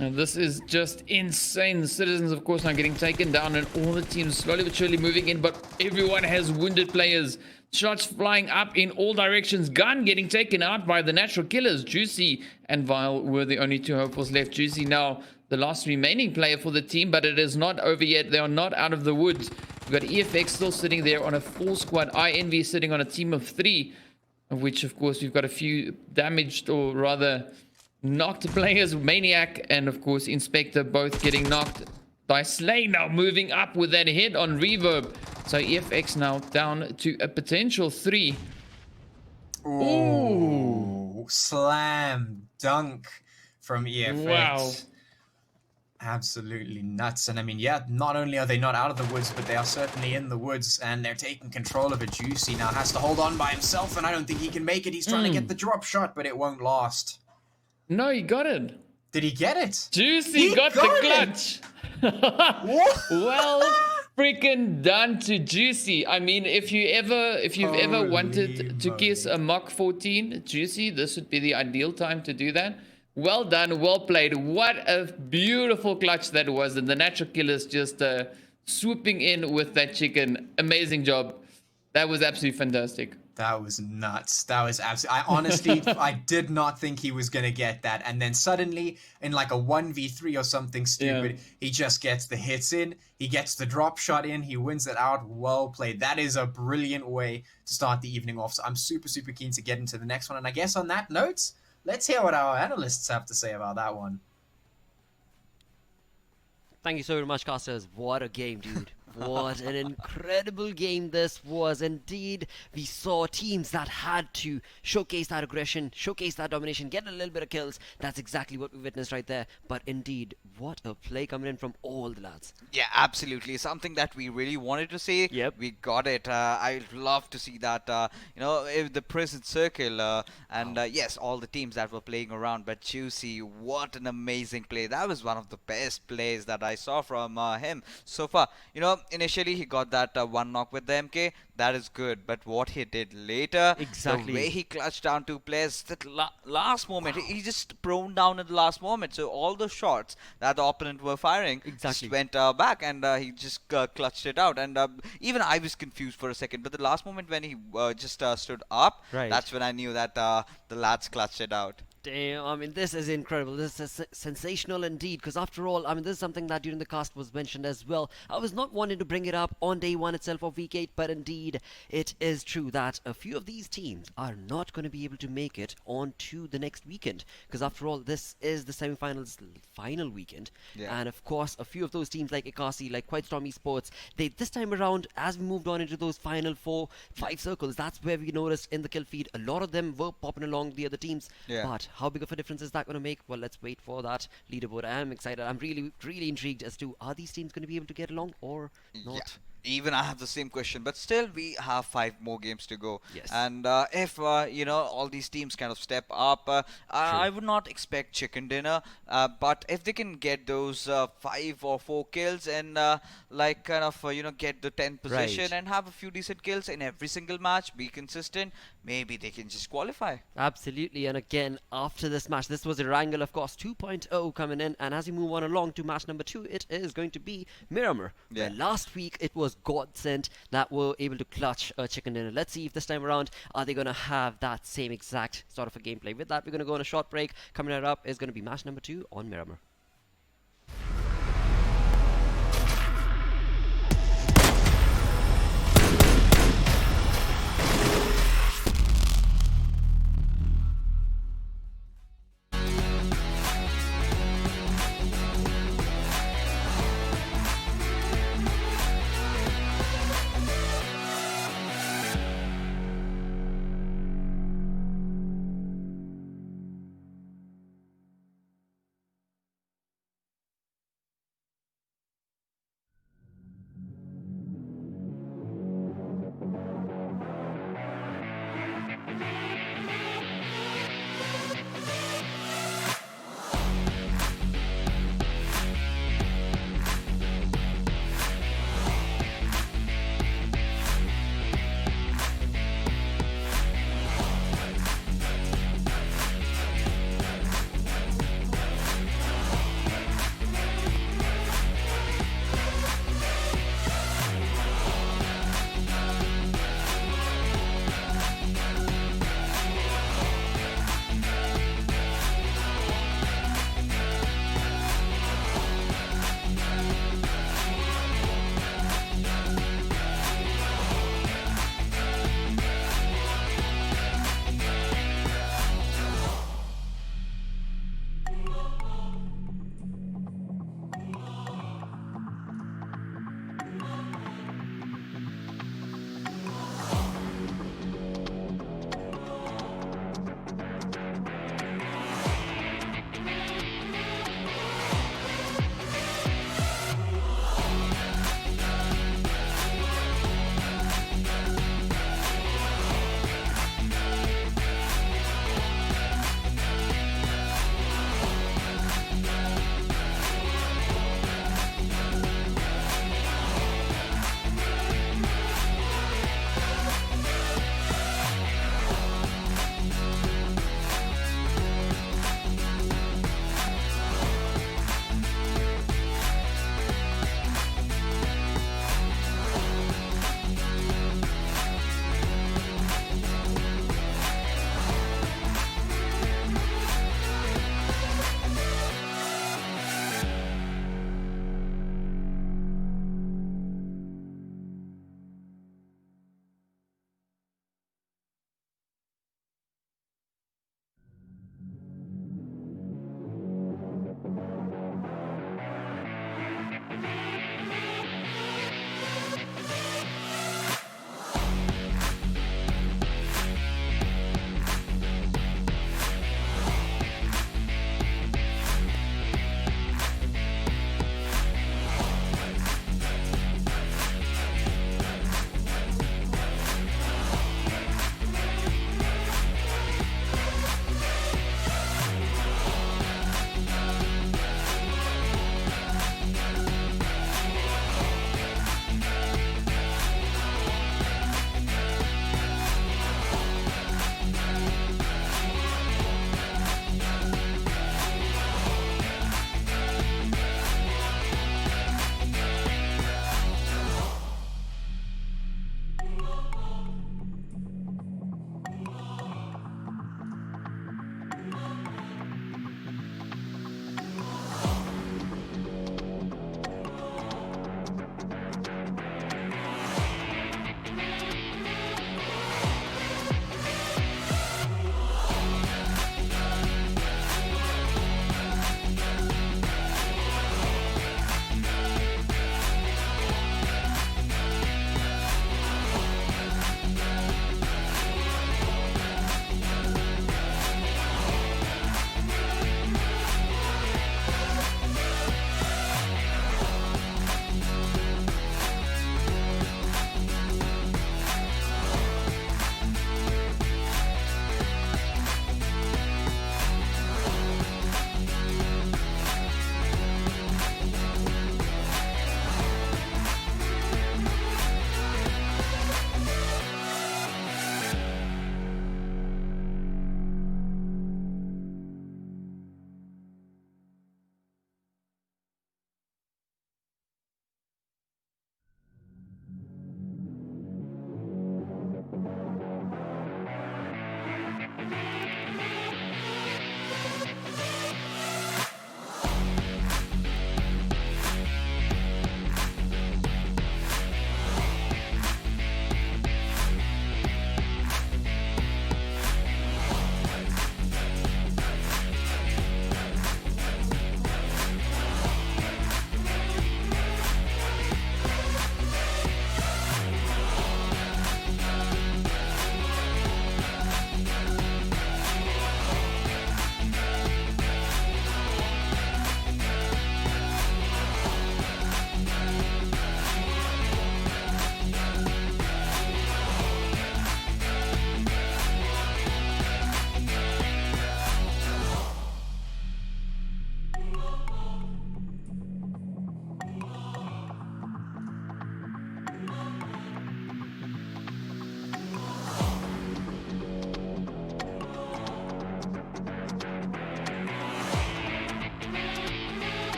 F: And this is just insane. The Citizens, of course, now getting taken down, and all the teams slowly but surely moving in, but everyone has wounded players. Shots flying up in all directions. Gun getting taken out by the Natural Killers. Juicy and Vile were the only 2 hopefuls left. Juicy now the last remaining player for the team, but it is not over yet. They are not out of the woods. We've got EFX still sitting there on a full squad. INV sitting on a team of 3, of which, of course, we've got a few damaged, or rather knocked players. Maniac and, of course, Inspector both getting knocked. Slay now moving up with that hit on Reverb. So EFX now down to a potential 3.
G: Ooh. Slam dunk from EFX.
F: Wow.
G: Absolutely nuts. And I mean, yeah, not only are they not out of the woods, but they are certainly in the woods, and they're taking control of it. Juicy now has to hold on by himself, and I don't think he can make it. He's trying to get the drop shot, but it won't last.
F: No, he got it.
G: Did he get it?
F: Juicy got the clutch. Well freaking done to Juicy. I mean, if you've ever wanted to kiss a Mach 14 Juicy, this would be the ideal time to do that. Well done, well played. What a beautiful clutch that was, and the natural killers just swooping in with that chicken. Amazing job. That was absolutely fantastic.
G: That was nuts. That was absolutely... I honestly, I did not think he was going to get that. And then suddenly, in like a 1v3 or something stupid, he just gets the hits in. He gets the drop shot in. He wins it out. Well played. That is a brilliant way to start the evening off. So I'm super, super keen to get into the next one. And I guess on that note, let's hear what our analysts have to say about that one.
A: Thank you so very much, casters. What a game, dude. What an incredible game this was. Indeed, we saw teams that had to showcase that aggression, showcase that domination, get a little bit of kills. That's exactly what we witnessed right there. But indeed, what a play coming in from all the lads.
E: Yeah, absolutely. Something that we really wanted to see.
A: Yep.
E: We got it. I'd love to see that, if the prison circle and yes, all the teams that were playing around. But Juicy, what an amazing play. That was one of the best plays that I saw from him so far. Initially he got that one knock with the MK. That is good, but what he did later,
A: Exactly.
E: the way he clutched down 2 players, that last moment, he just prone down at the last moment. So all the shots that the opponent were firing
A: Exactly.
E: just went back, and he just clutched it out. And even I was confused for a second, but the last moment when he just stood up,
A: Right.
E: that's when I knew that the lads clutched it out.
A: Damn, I mean, this is incredible. This is sensational indeed. Because after all, I mean, this is something that during the cast was mentioned as well. I was not wanting to bring it up on day 1 itself of week 8, but indeed, it is true that a few of these teams are not going to be able to make it on to the next weekend. Because after all, this is the semi-finals final weekend.
E: Yeah.
A: And of course, a few of those teams like Inkosi, like Quite Storm Esports, they this time around, as we moved on into those final 4-5 circles, that's where we noticed in the kill feed, a lot of them were popping along the other teams.
E: Yeah.
A: But how big of a difference is that going to make? Well, let's wait for that leaderboard. I am excited. I'm really, really intrigued as to, are these teams going to be able to get along or not?
E: Yeah. Even I have the same question, but still we have 5 more games to go.
A: Yes.
E: And if all these teams kind of step up, I would not expect chicken dinner. But if they can get those 5 or 4 kills and get the 10th position
A: Right.
E: and have a few decent kills in every single match, be consistent, maybe they can just qualify.
A: Absolutely. And again, after this match, this was a wrangle, of course, 2.0 coming in. And as we move on along to match number 2, it is going to be Miramar.
E: Yeah.
A: Where last week it was Godsend that were able to clutch a chicken dinner. Let's see if this time around, are they going to have that same exact sort of a gameplay. With that, we're going to go on a short break. Coming right up is going to be match number 2 on Miramar.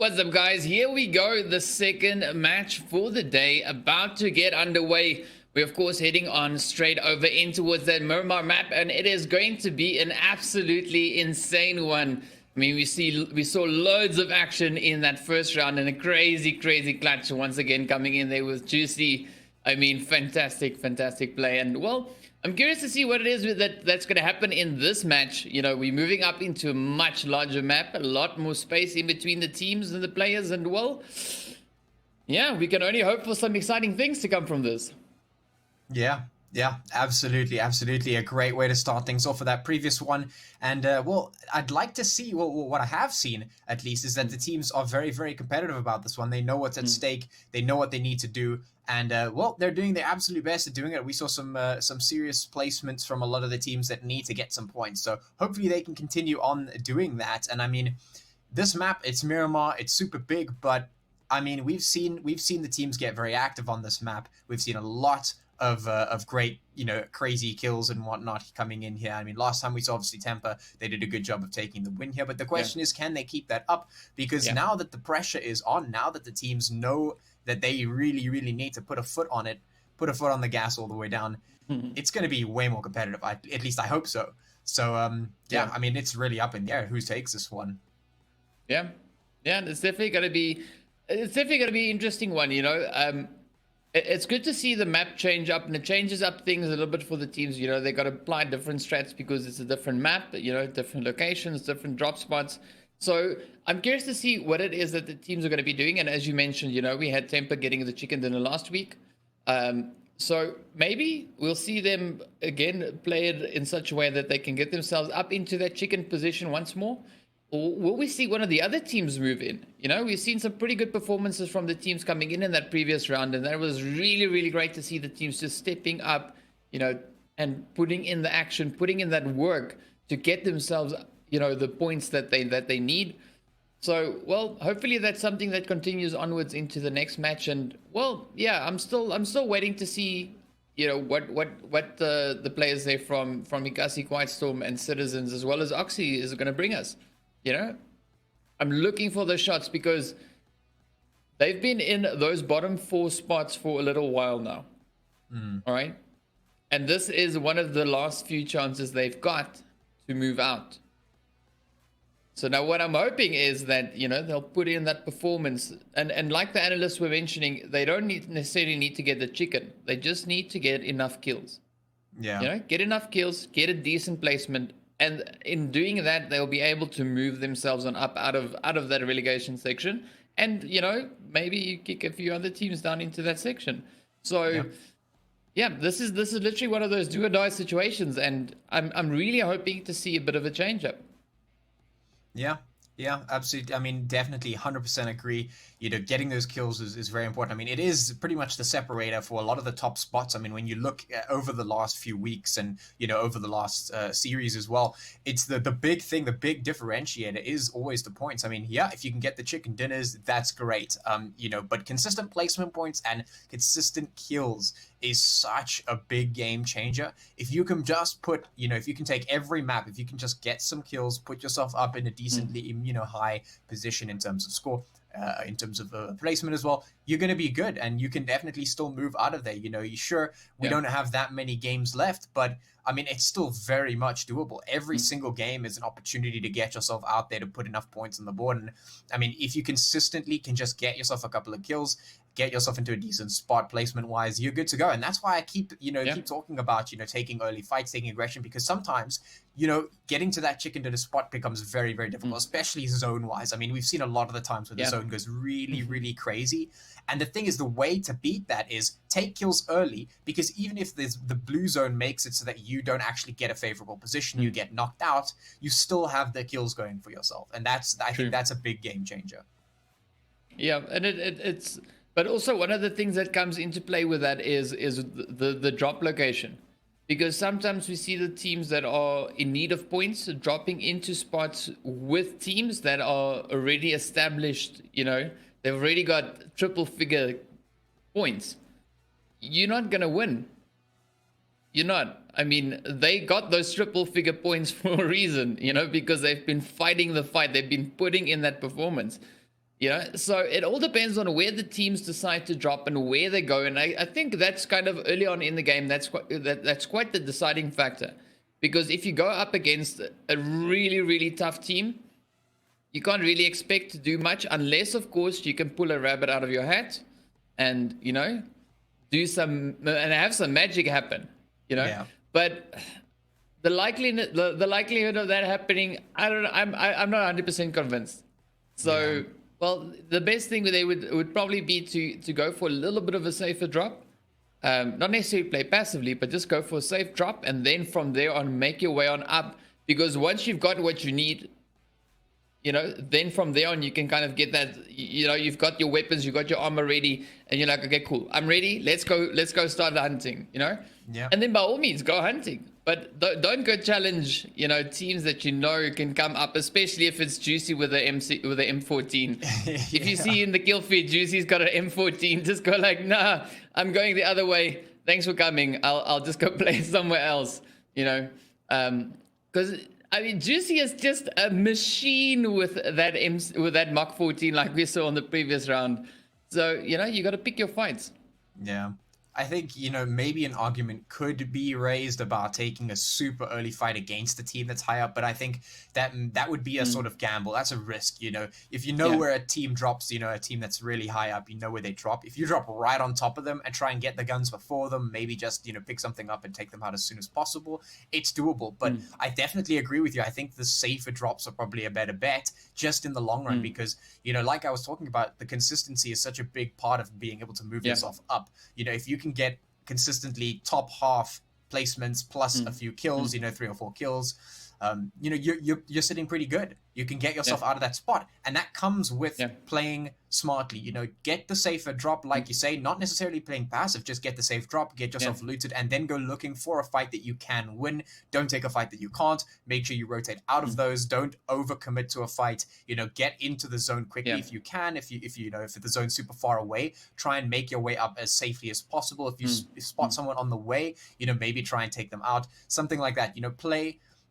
F: What's up, guys? Here we go. The second match for the day about to get underway. We're, of course, heading on straight over in towards that Miramar map, and it is going to be an absolutely insane one. I mean, we saw loads of action in that first round and a crazy clutch once again coming in there with Juicy. I mean, fantastic play. And, well, I'm curious to see what it is that's going to happen in this match. You know, we're moving up into a much larger map, a lot more space in between the teams and the players. And, well, yeah, we can only hope for some exciting things to come from this.
G: Yeah, absolutely. A great way to start things off for that previous one. And, well, I'd like to see, well, what I have seen, at least, is that the teams are very competitive about this one. They know what's at stake. They know what they need to do. And, well, they're doing their absolute best at doing it. We saw some serious placements from a lot of the teams that need to get some points. So hopefully they can continue on doing that. And, I mean, this map, it's Miramar. It's super big. But, I mean, we've seen the teams get very active on this map. We've seen a lot of great, you know, crazy kills and whatnot coming in here. I mean, last time we saw, obviously, Temper, they did a good job of taking the win here. But the question is, can they keep that up? Because now that the pressure is on, now that the teams know that they really need to put a foot on the gas all the way down, it's going to be way more competitive. At least I hope so. So, I mean, it's really up in the air who takes this one.
F: Yeah, it's definitely going to be an interesting one, you know. It's good to see the map change up, and it changes up things a little bit for the teams. You know, they got to apply different strats because it's a different map, you know, different locations, different drop spots. So I'm curious to see what it is that the teams are going to be doing. And as you mentioned, you know, we had Temper getting the chicken dinner last week. So maybe we'll see them again play it in such a way that they can get themselves up into that chicken position once more. Or will we see one of the other teams move in? You know, we've seen some pretty good performances from the teams coming in that previous round. And that was really great to see the teams just stepping up, you know, and putting in the action, putting in that work to get themselves, you know, the points that they need. So, well, hopefully that's something that continues onwards into the next match. And, well, yeah, I'm still waiting to see, you know, what the players there from Inkosi, Quietstorm and Citizens, as well as Oxy, is going to bring us. You know, I'm looking for those shots because they've been in those bottom 4 spots for a little while now. All right. And this is one of the last few chances they've got to move out. So now what I'm hoping is that, you know, they'll put in that performance. And like the analysts were mentioning, they don't necessarily need to get the chicken. They just need to get enough kills.
G: Yeah.
F: You know, get enough kills, get a decent placement. And in doing that, they'll be able to move themselves on up out of that relegation section. And, you know, maybe you kick a few other teams down into that section. So, yeah, this is literally one of those do or die situations. And I'm really hoping to see a bit of a change up. Yeah, absolutely. I mean, definitely 100% agree. You know, getting those kills is very important. I mean, it is pretty much the separator for a lot of the top spots. I mean, when you look over the last few weeks and, you know, over the last series as well, it's the big thing, the big differentiator is always the points. I mean, yeah, if you can get the chicken dinners, that's great. You know, but consistent placement points and consistent kills is such a big game changer. If you can just put, you know, if you can take every map, if you can just get some kills, put yourself up in a decently, you know, high position in terms of score, in terms of placement as well, you're going to be good, and you can definitely still move out of there. You know, we don't have that many games left, but I mean, it's still very much doable. Every single game is an opportunity to get yourself out there to put enough points on the board. And I mean, if you consistently can just get yourself a couple of kills, get yourself into a decent spot placement wise, you're good to go. And that's why I keep talking about, you know, taking early fights, taking aggression, because sometimes, you know, getting to that chicken dinner spot becomes very difficult, especially zone wise. I mean, we've seen a lot of the times where the zone goes really crazy. And the thing is, the way to beat that is take kills early, because even if the blue zone makes it so that you don't actually get a favorable position, you get knocked out, you still have the kills going for yourself. And I think that's a big game changer. Yeah, and it's but also one of the things that comes into play with that is the drop location. Because sometimes we see the teams that are in need of points dropping into spots with teams that are already established, you know, they've already got triple figure points. You're not going to win. You're not. I mean, they got those triple figure points for a reason, you know, because they've been fighting the fight. They've been putting in that performance. So it all depends on where the teams decide to drop and where they go. And I think that's kind of early on in the game. That's quite the deciding factor. Because if you go up against a really, really tough team, you can't really expect to do much unless, of course, you can pull a rabbit out of your hat and, do some and have some magic happen,
G: Yeah.
F: But the likelihood of that happening, I don't know. I'm not 100% convinced. So, well, the best thing they would probably be to go for a little bit of a safer drop. Not necessarily play passively, but just go for a safe drop, and then from there on, make your way on up. Because once you've got what you need, then from there on, you can kind of get that, you've got your weapons, you've got your armor ready, and you're like, okay, cool, I'm ready. Let's go start hunting,
G: Yeah.
F: And then by all means, go hunting. But don't go challenge, teams that can come up, especially if it's Juicy with the M14. If you see in the kill feed, Juicy's got an M14, just go like, nah, I'm going the other way. Thanks for coming. I'll just go play somewhere else, because Juicy is just a machine with that Mach 14, like we saw on the previous round. So you got to pick your fights.
G: Yeah. I think, maybe an argument could be raised about taking a super early fight against a team that's high up, but I think that would be a sort of gamble. That's a risk, if you know where a team drops, a team that's really high up, where they drop. If you drop right on top of them and try and get the guns before them, maybe just, pick something up and take them out as soon as possible, it's doable. But I definitely agree with you. I think the safer drops are probably a better bet just in the long run because, like I was talking about, the consistency is such a big part of being able to move yourself up. If you can get consistently top half placements plus a few kills, 3 or 4 kills, you're sitting pretty good. You can get yourself out of that spot, and that comes with playing smartly. Get the safer drop, like you say, not necessarily playing passive, just get the safe drop, get yourself looted, and then go looking for a fight that you can win. Don't take a fight that you can't. Make sure you rotate out of those. Don't overcommit to a fight. Get into the zone quickly if you can. If the zone's super far away, try and make your way up as safely as possible. If you spot someone on the way, maybe try and take them out. Something like that.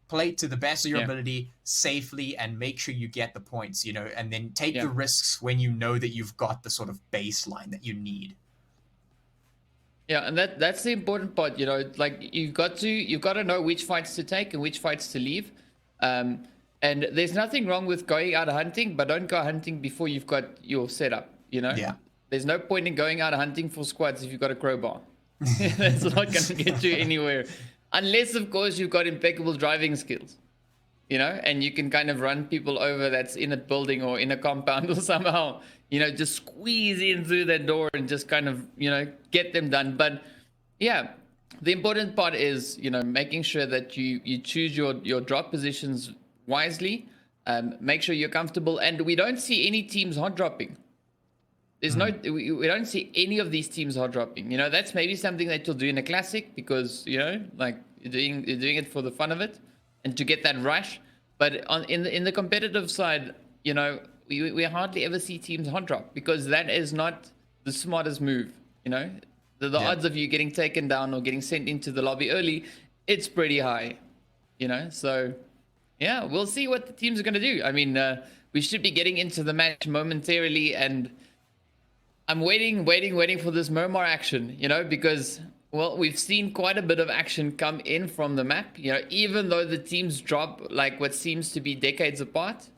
G: Play to the best of your ability safely and make sure you get the points, and then take the risks when you know that you've got the sort of baseline that you need.
F: Yeah, and that's the important part, like you've got to know which fights to take and which fights to leave. And there's nothing wrong with going out hunting, but don't go hunting before you've got your setup, Yeah. There's no point in going out hunting for squads if you've got a crowbar. That's not going to get you anywhere. Unless, of course, you've got impeccable driving skills, and you can kind of run people over that's in a building or in a compound or somehow, just squeeze in through that door and just kind of, get them done. But yeah, the important part is, making sure that you choose your drop positions wisely, make sure you're comfortable. And we don't see any teams hot dropping. There's we don't see any of these teams hot dropping. That's maybe something that you'll do in a classic because, like you're doing it for the fun of it and to get that rush. But in the competitive side, we hardly ever see teams hot drop because that is not the smartest move. The odds of you getting taken down or getting sent into the lobby early, it's pretty high. So yeah, we'll see what the teams are going to do. I mean, we should be getting into the match momentarily, and I'm waiting for this Murmur action, because, well, we've seen quite a bit of action come in from the map, even though the teams drop like what seems to be decades apart,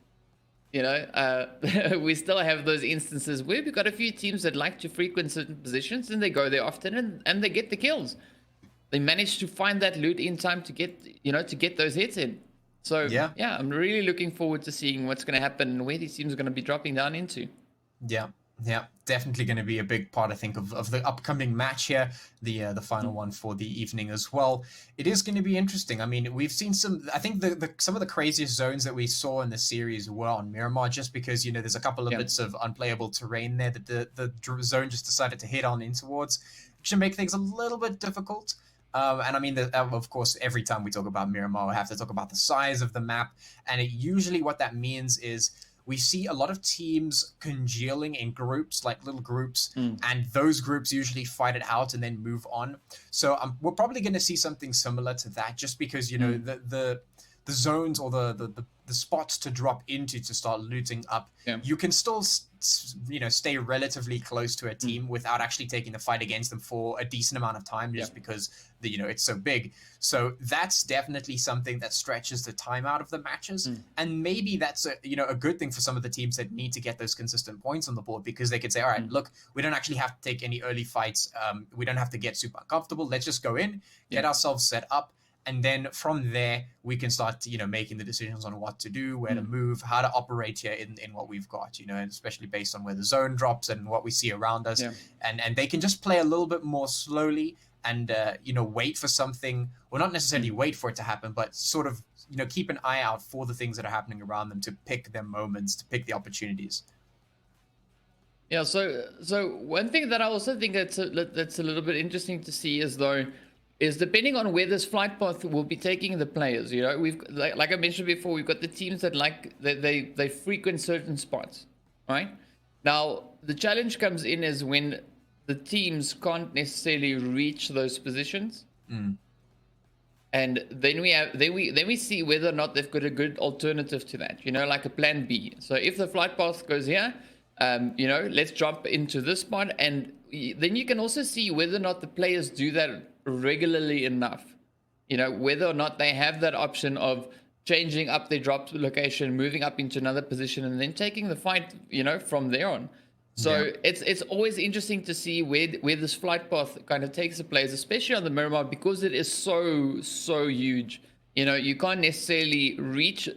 F: we still have those instances where we've got a few teams that like to frequent certain positions and they go there often and they get the kills. They manage to find that loot in time to get those hits in. So yeah, I'm really looking forward to seeing what's going to happen and where these teams are going to be dropping down into.
G: Yeah, definitely going to be a big part, I think, of the upcoming match here, the final one for the evening as well. It is going to be interesting. I mean, we've seen some of the craziest zones that we saw in the series were on Miramar, just because, there's a couple of bits of unplayable terrain there that the zone just decided to head on in towards, which should make things a little bit difficult. And I mean, of course, every time we talk about Miramar, we have to talk about the size of the map. And usually what that means is we see a lot of teams congealing in groups, like little groups, and those groups usually fight it out and then move on. So we're probably going to see something similar to that, just because, the zones or the the spots to drop into to start looting up, you can still stay relatively close to a team without actually taking the fight against them for a decent amount of time, just because it's so big. So that's definitely something that stretches the time out of the matches, and maybe that's a good thing for some of the teams that need to get those consistent points on the board, because they could say, all right, look, we don't actually have to take any early fights, we don't have to get super uncomfortable, let's just go in, get ourselves set up, and then from there we can start making the decisions on what to do, where to move, how to operate here in what we've got, and especially based on where the zone drops and what we see around us. And they can just play a little bit more slowly and wait for something, or not necessarily wait for it to happen, but sort of keep an eye out for the things that are happening around them, to pick their moments, to pick the opportunities.
F: Yeah, so one thing that I also think that's a little bit interesting to see is depending on where this flight path will be taking the players. We've like I mentioned before, we've got the teams that they frequent certain spots, right? Now the challenge comes in is when the teams can't necessarily reach those positions, and then we see whether or not they've got a good alternative to that. Like a plan B. So if the flight path goes here, let's jump into this spot, and then you can also see whether or not the players do that regularly enough, whether or not they have that option of changing up their drop location, moving up into another position, and then taking the fight from there on. So it's always interesting to see where this flight path kind of takes the players, especially on the Miramar, because it is so huge. You can't necessarily reach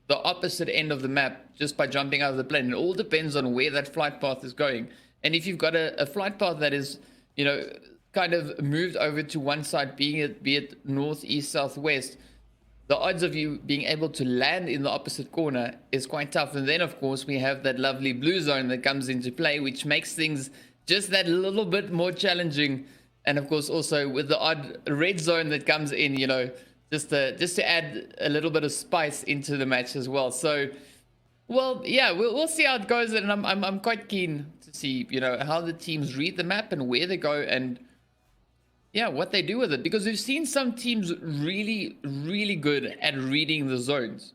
F: the opposite end of the map just by jumping out of the plane. It all depends on where that flight path is going. And if you've got a flight path that is kind of moved over to one side, be it north, east, southwest, the odds of you being able to land in the opposite corner is quite tough. And then of course we have that lovely blue zone that comes into play, which makes things just that little bit more challenging. And of course also with the odd red zone that comes in, just to add a little bit of spice into the match as well. So well, yeah, we'll see how it goes, and I'm quite keen to see how the teams read the map and where they go, and what they do with it, because we've seen some teams really, really good at reading the zones.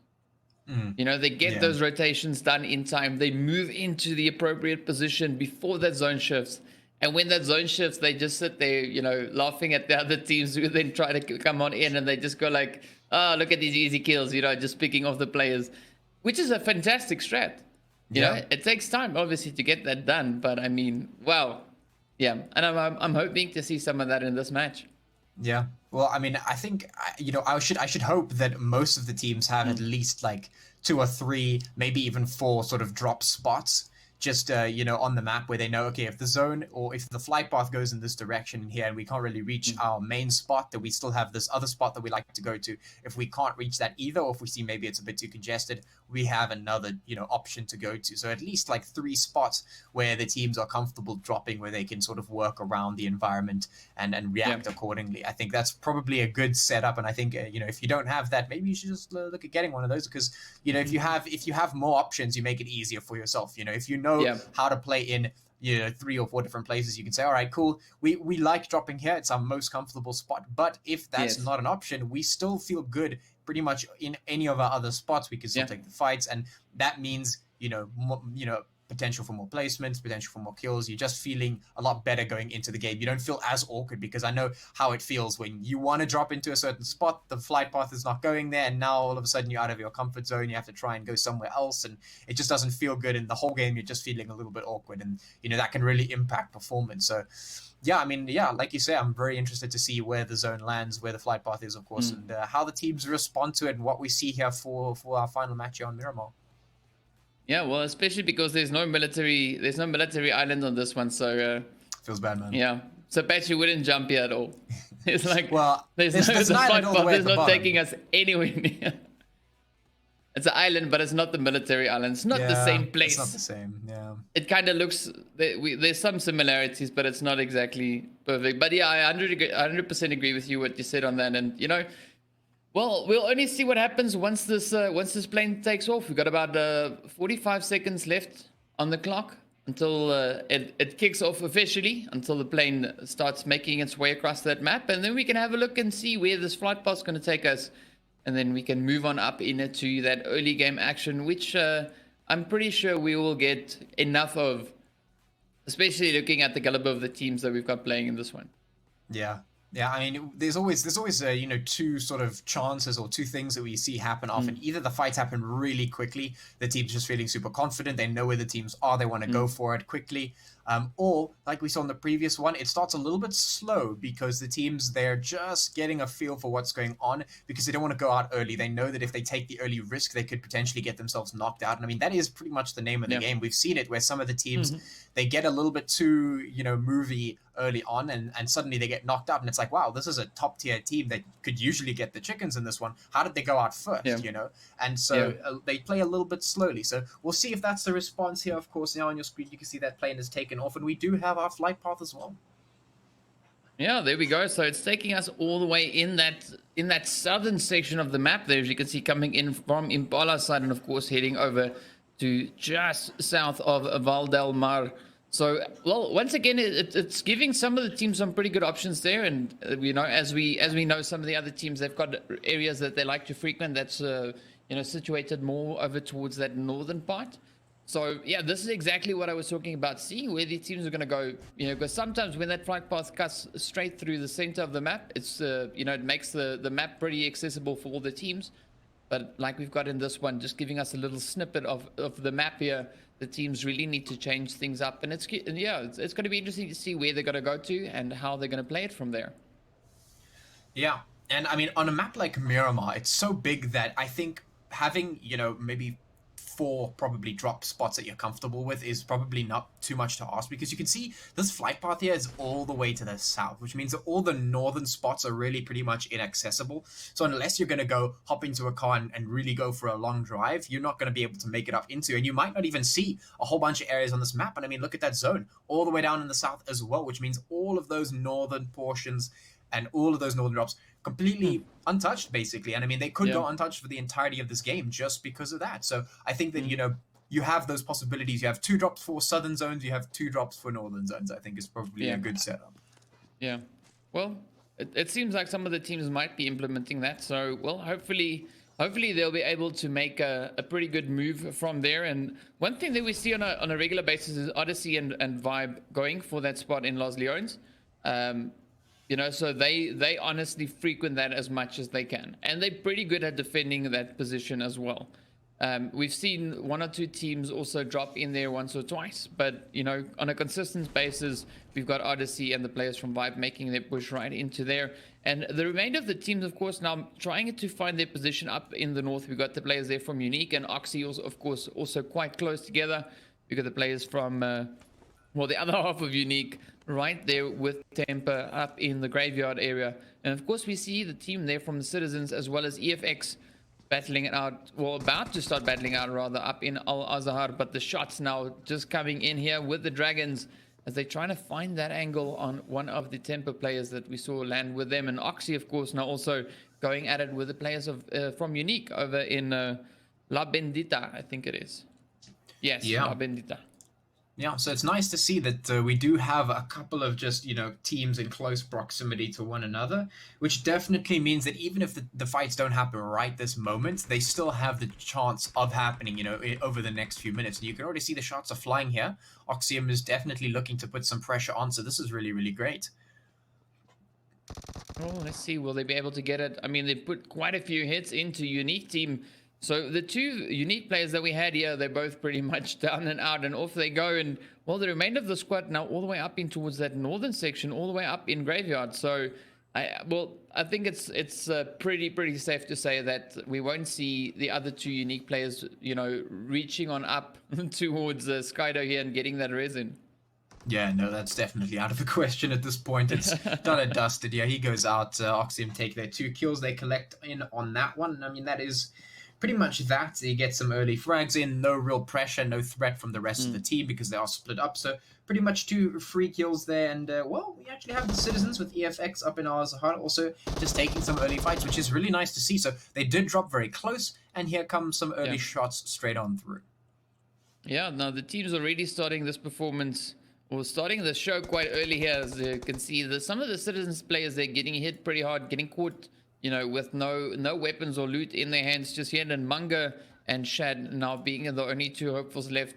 F: They get those rotations done in time. They move into the appropriate position before that zone shifts. And when that zone shifts, they just sit there, laughing at the other teams who then try to come on in, and they just go like, oh, look at these easy kills, just picking off the players, which is a fantastic strat. It takes time, obviously, to get that done. But I mean, wow. Yeah, and I'm hoping to see some of that in this match.
G: Yeah, well, I mean, I think I should hope that most of the teams have at least like 2 or 3, maybe even 4 sort of drop spots just on the map, where they know, okay, if the zone or if the flight path goes in this direction here and we can't really reach our main spot, that we still have this other spot that we like to go to. If we can't reach that either, or if we see maybe it's a bit too congested, we have another option to go to. So at least like 3 spots where the teams are comfortable dropping, where they can sort of work around the environment and react accordingly. I think that's probably a good setup, and I think if you don't have that, maybe you should just look at getting one of those, because if you have more options, you make it easier for yourself. If you know how to play in 3 or 4 different places, you can say, all right, cool, we like dropping here, it's our most comfortable spot. But if that's not an option, we still feel good pretty much in any of our other spots. We can still take the fights, and that means potential for more placements, potential for more kills. You're just feeling a lot better going into the game. You don't feel as awkward, because I know how it feels when you want to drop into a certain spot, the flight path is not going there, and now all of a sudden you're out of your comfort zone, you have to try and go somewhere else, and it just doesn't feel good, and the whole game you're just feeling a little bit awkward, and that can really impact performance. So yeah, I mean, like you say, I'm very interested to see where the zone lands, where the flight path is, of course, and how the teams respond to it, and what we see here for our final match here on Miramar.
F: Yeah, well, especially because there's no military island on this one, so
G: feels bad, man.
F: Yeah, so Patchy wouldn't jump here at all. It's like,
G: well,
F: there's
G: an island all the way at the
F: not
G: bottom.
F: taking us anywhere near. It's an island, but it's not the military island. It's not the same place.
G: It's not the same. Yeah.
F: It kind of looks. There's some similarities, but it's not exactly perfect. But yeah, I 100% agree with you what you said on that, and well, we'll only see what happens once this plane takes off. We've got about 45 seconds left on the clock until it kicks off officially, until the plane starts making its way across that map, and then we can have a look and see where this flight path is going to take us. and then we can move on up into that early game action, which I'm pretty sure we will get enough of, especially looking at the caliber of the teams that we've got playing in this one.
G: Yeah. Yeah, I mean, there's always you know, two sort of chances or two things that we see happen often. Either the fights happen really quickly, the team's just feeling super confident, they know where the teams are, they want to go for it quickly. Or, like we saw in the previous one, it starts a little bit slow because the teams, they're just getting a feel for what's going on because they don't want to go out early. They know that if they take the early risk, they could potentially get themselves knocked out. And I mean, that is pretty much the name of the game. We've seen it where some of the teams, they get a little bit too, you know, movie early on and suddenly they get knocked out. And it's like, wow, this is a top tier team that could usually get the chickens in this one. How did they go out first, you know? And so they play a little bit slowly. So we'll see if that's the response here. Of course, now on your screen, you can see that plane is taken off, and we do have our flight path as well.
F: Yeah, there we go. So it's taking us all the way in that southern section of the map there, as you can see, coming in from Impala's side, and of course heading over to just south of Val del Mar. So, well, once again, it's giving some of the teams some pretty good options there, and you know, as we know, some of the other teams, they've got areas that they like to frequent that's you know, situated more over towards that northern part. So yeah, this is exactly what I was talking about, seeing where the teams are going to go, you know, because sometimes when that flight path cuts straight through the center of the map, it's, you know, it makes the map pretty accessible for all the teams. But like we've got in this one, just giving us a little snippet of the map here, the teams really need to change things up. And it's going to be interesting to see where they're going to go to and how they're going to play it from there.
G: Yeah, and I mean, on a map like Miramar, it's so big that I think having, you know, maybe 4 probably drop spots that you're comfortable with is probably not too much to ask, because you can see this flight path here is all the way to the south, which means that all the northern spots are really pretty much inaccessible. So unless you're going to go hop into a car and really go for a long drive, you're not going to be able to make it up into, and you might not even see a whole bunch of areas on this map. And I mean, look at that zone all the way down in the south as well, which means all of those northern portions and all of those northern drops completely untouched, basically. And I mean, they could go untouched for the entirety of this game just because of that. So I think that, you know, you have those possibilities. You have 2 drops for southern zones, you have 2 drops for northern zones. I think is probably a good setup.
F: Yeah. Well, it seems like some of the teams might be implementing that. So, well, hopefully they'll be able to make a pretty good move from there. And one thing that we see on a regular basis is Odyssey and Vibe going for that spot in Los Leones. You know, so they honestly frequent that as much as they can. And they're pretty good at defending that position as well. We've seen 1 or 2 teams also drop in there once or twice. But, you know, on a consistent basis, we've got Odyssey and the players from Vibe making their push right into there. And the remainder of the teams, of course, now trying to find their position up in the north. We've got the players there from Unique and Oxy, also, of course, also quite close together. We've got the players from, well, the other half of Unique right there with Temper up in the graveyard area. And of course we see the team there from the Citizens as well as EFX battling it out, well, about to start battling out rather, up in Al Azhar. But the shots now just coming in here with the Dragons as they're trying to find that angle on one of the Temper players that we saw land with them. And Oxy, of course, now also going at it with the players of from Unique over in La Bendita, I think it is. Yes, La Bendita.
G: Yeah, so it's nice to see that we do have a couple of just, you know, teams in close proximity to one another, which definitely means that even if the fights don't happen right this moment, they still have the chance of happening, you know, over the next few minutes. And you can already see the shots are flying here. Oxium is definitely looking to put some pressure on, so this is really, really great.
F: Oh, let's see, will they be able to get it? I mean, they put quite a few hits into Unique team. So the 2 Unique players that we had here, they're both pretty much down and out, and off they go. And well, the remainder of the squad now all the way up in towards that northern section, all the way up in Graveyard. So I think it's pretty safe to say that we won't see the other 2 Unique players, you know, reaching on up towards Skydo here and getting that resin.
G: Yeah, no, that's definitely out of the question at this point. It's done and dusted. Yeah, he goes out. Oxium take their 2 kills. They collect in on that one. I mean, that is pretty much that. You get some early frags in, no real pressure, no threat from the rest of the team because they are split up. So pretty much 2 free kills there. And, well, we actually have the Citizens with EFX up in Azhar also just taking some early fights, which is really nice to see. So they did drop very close, and here comes some early shots straight on through.
F: Yeah, now the team's already starting this performance, or starting the show quite early here. As you can see, some of the Citizens players, they're getting hit pretty hard, getting caught you know, with no weapons or loot in their hands just yet. And Manga and Shad now being the only two hopefuls left.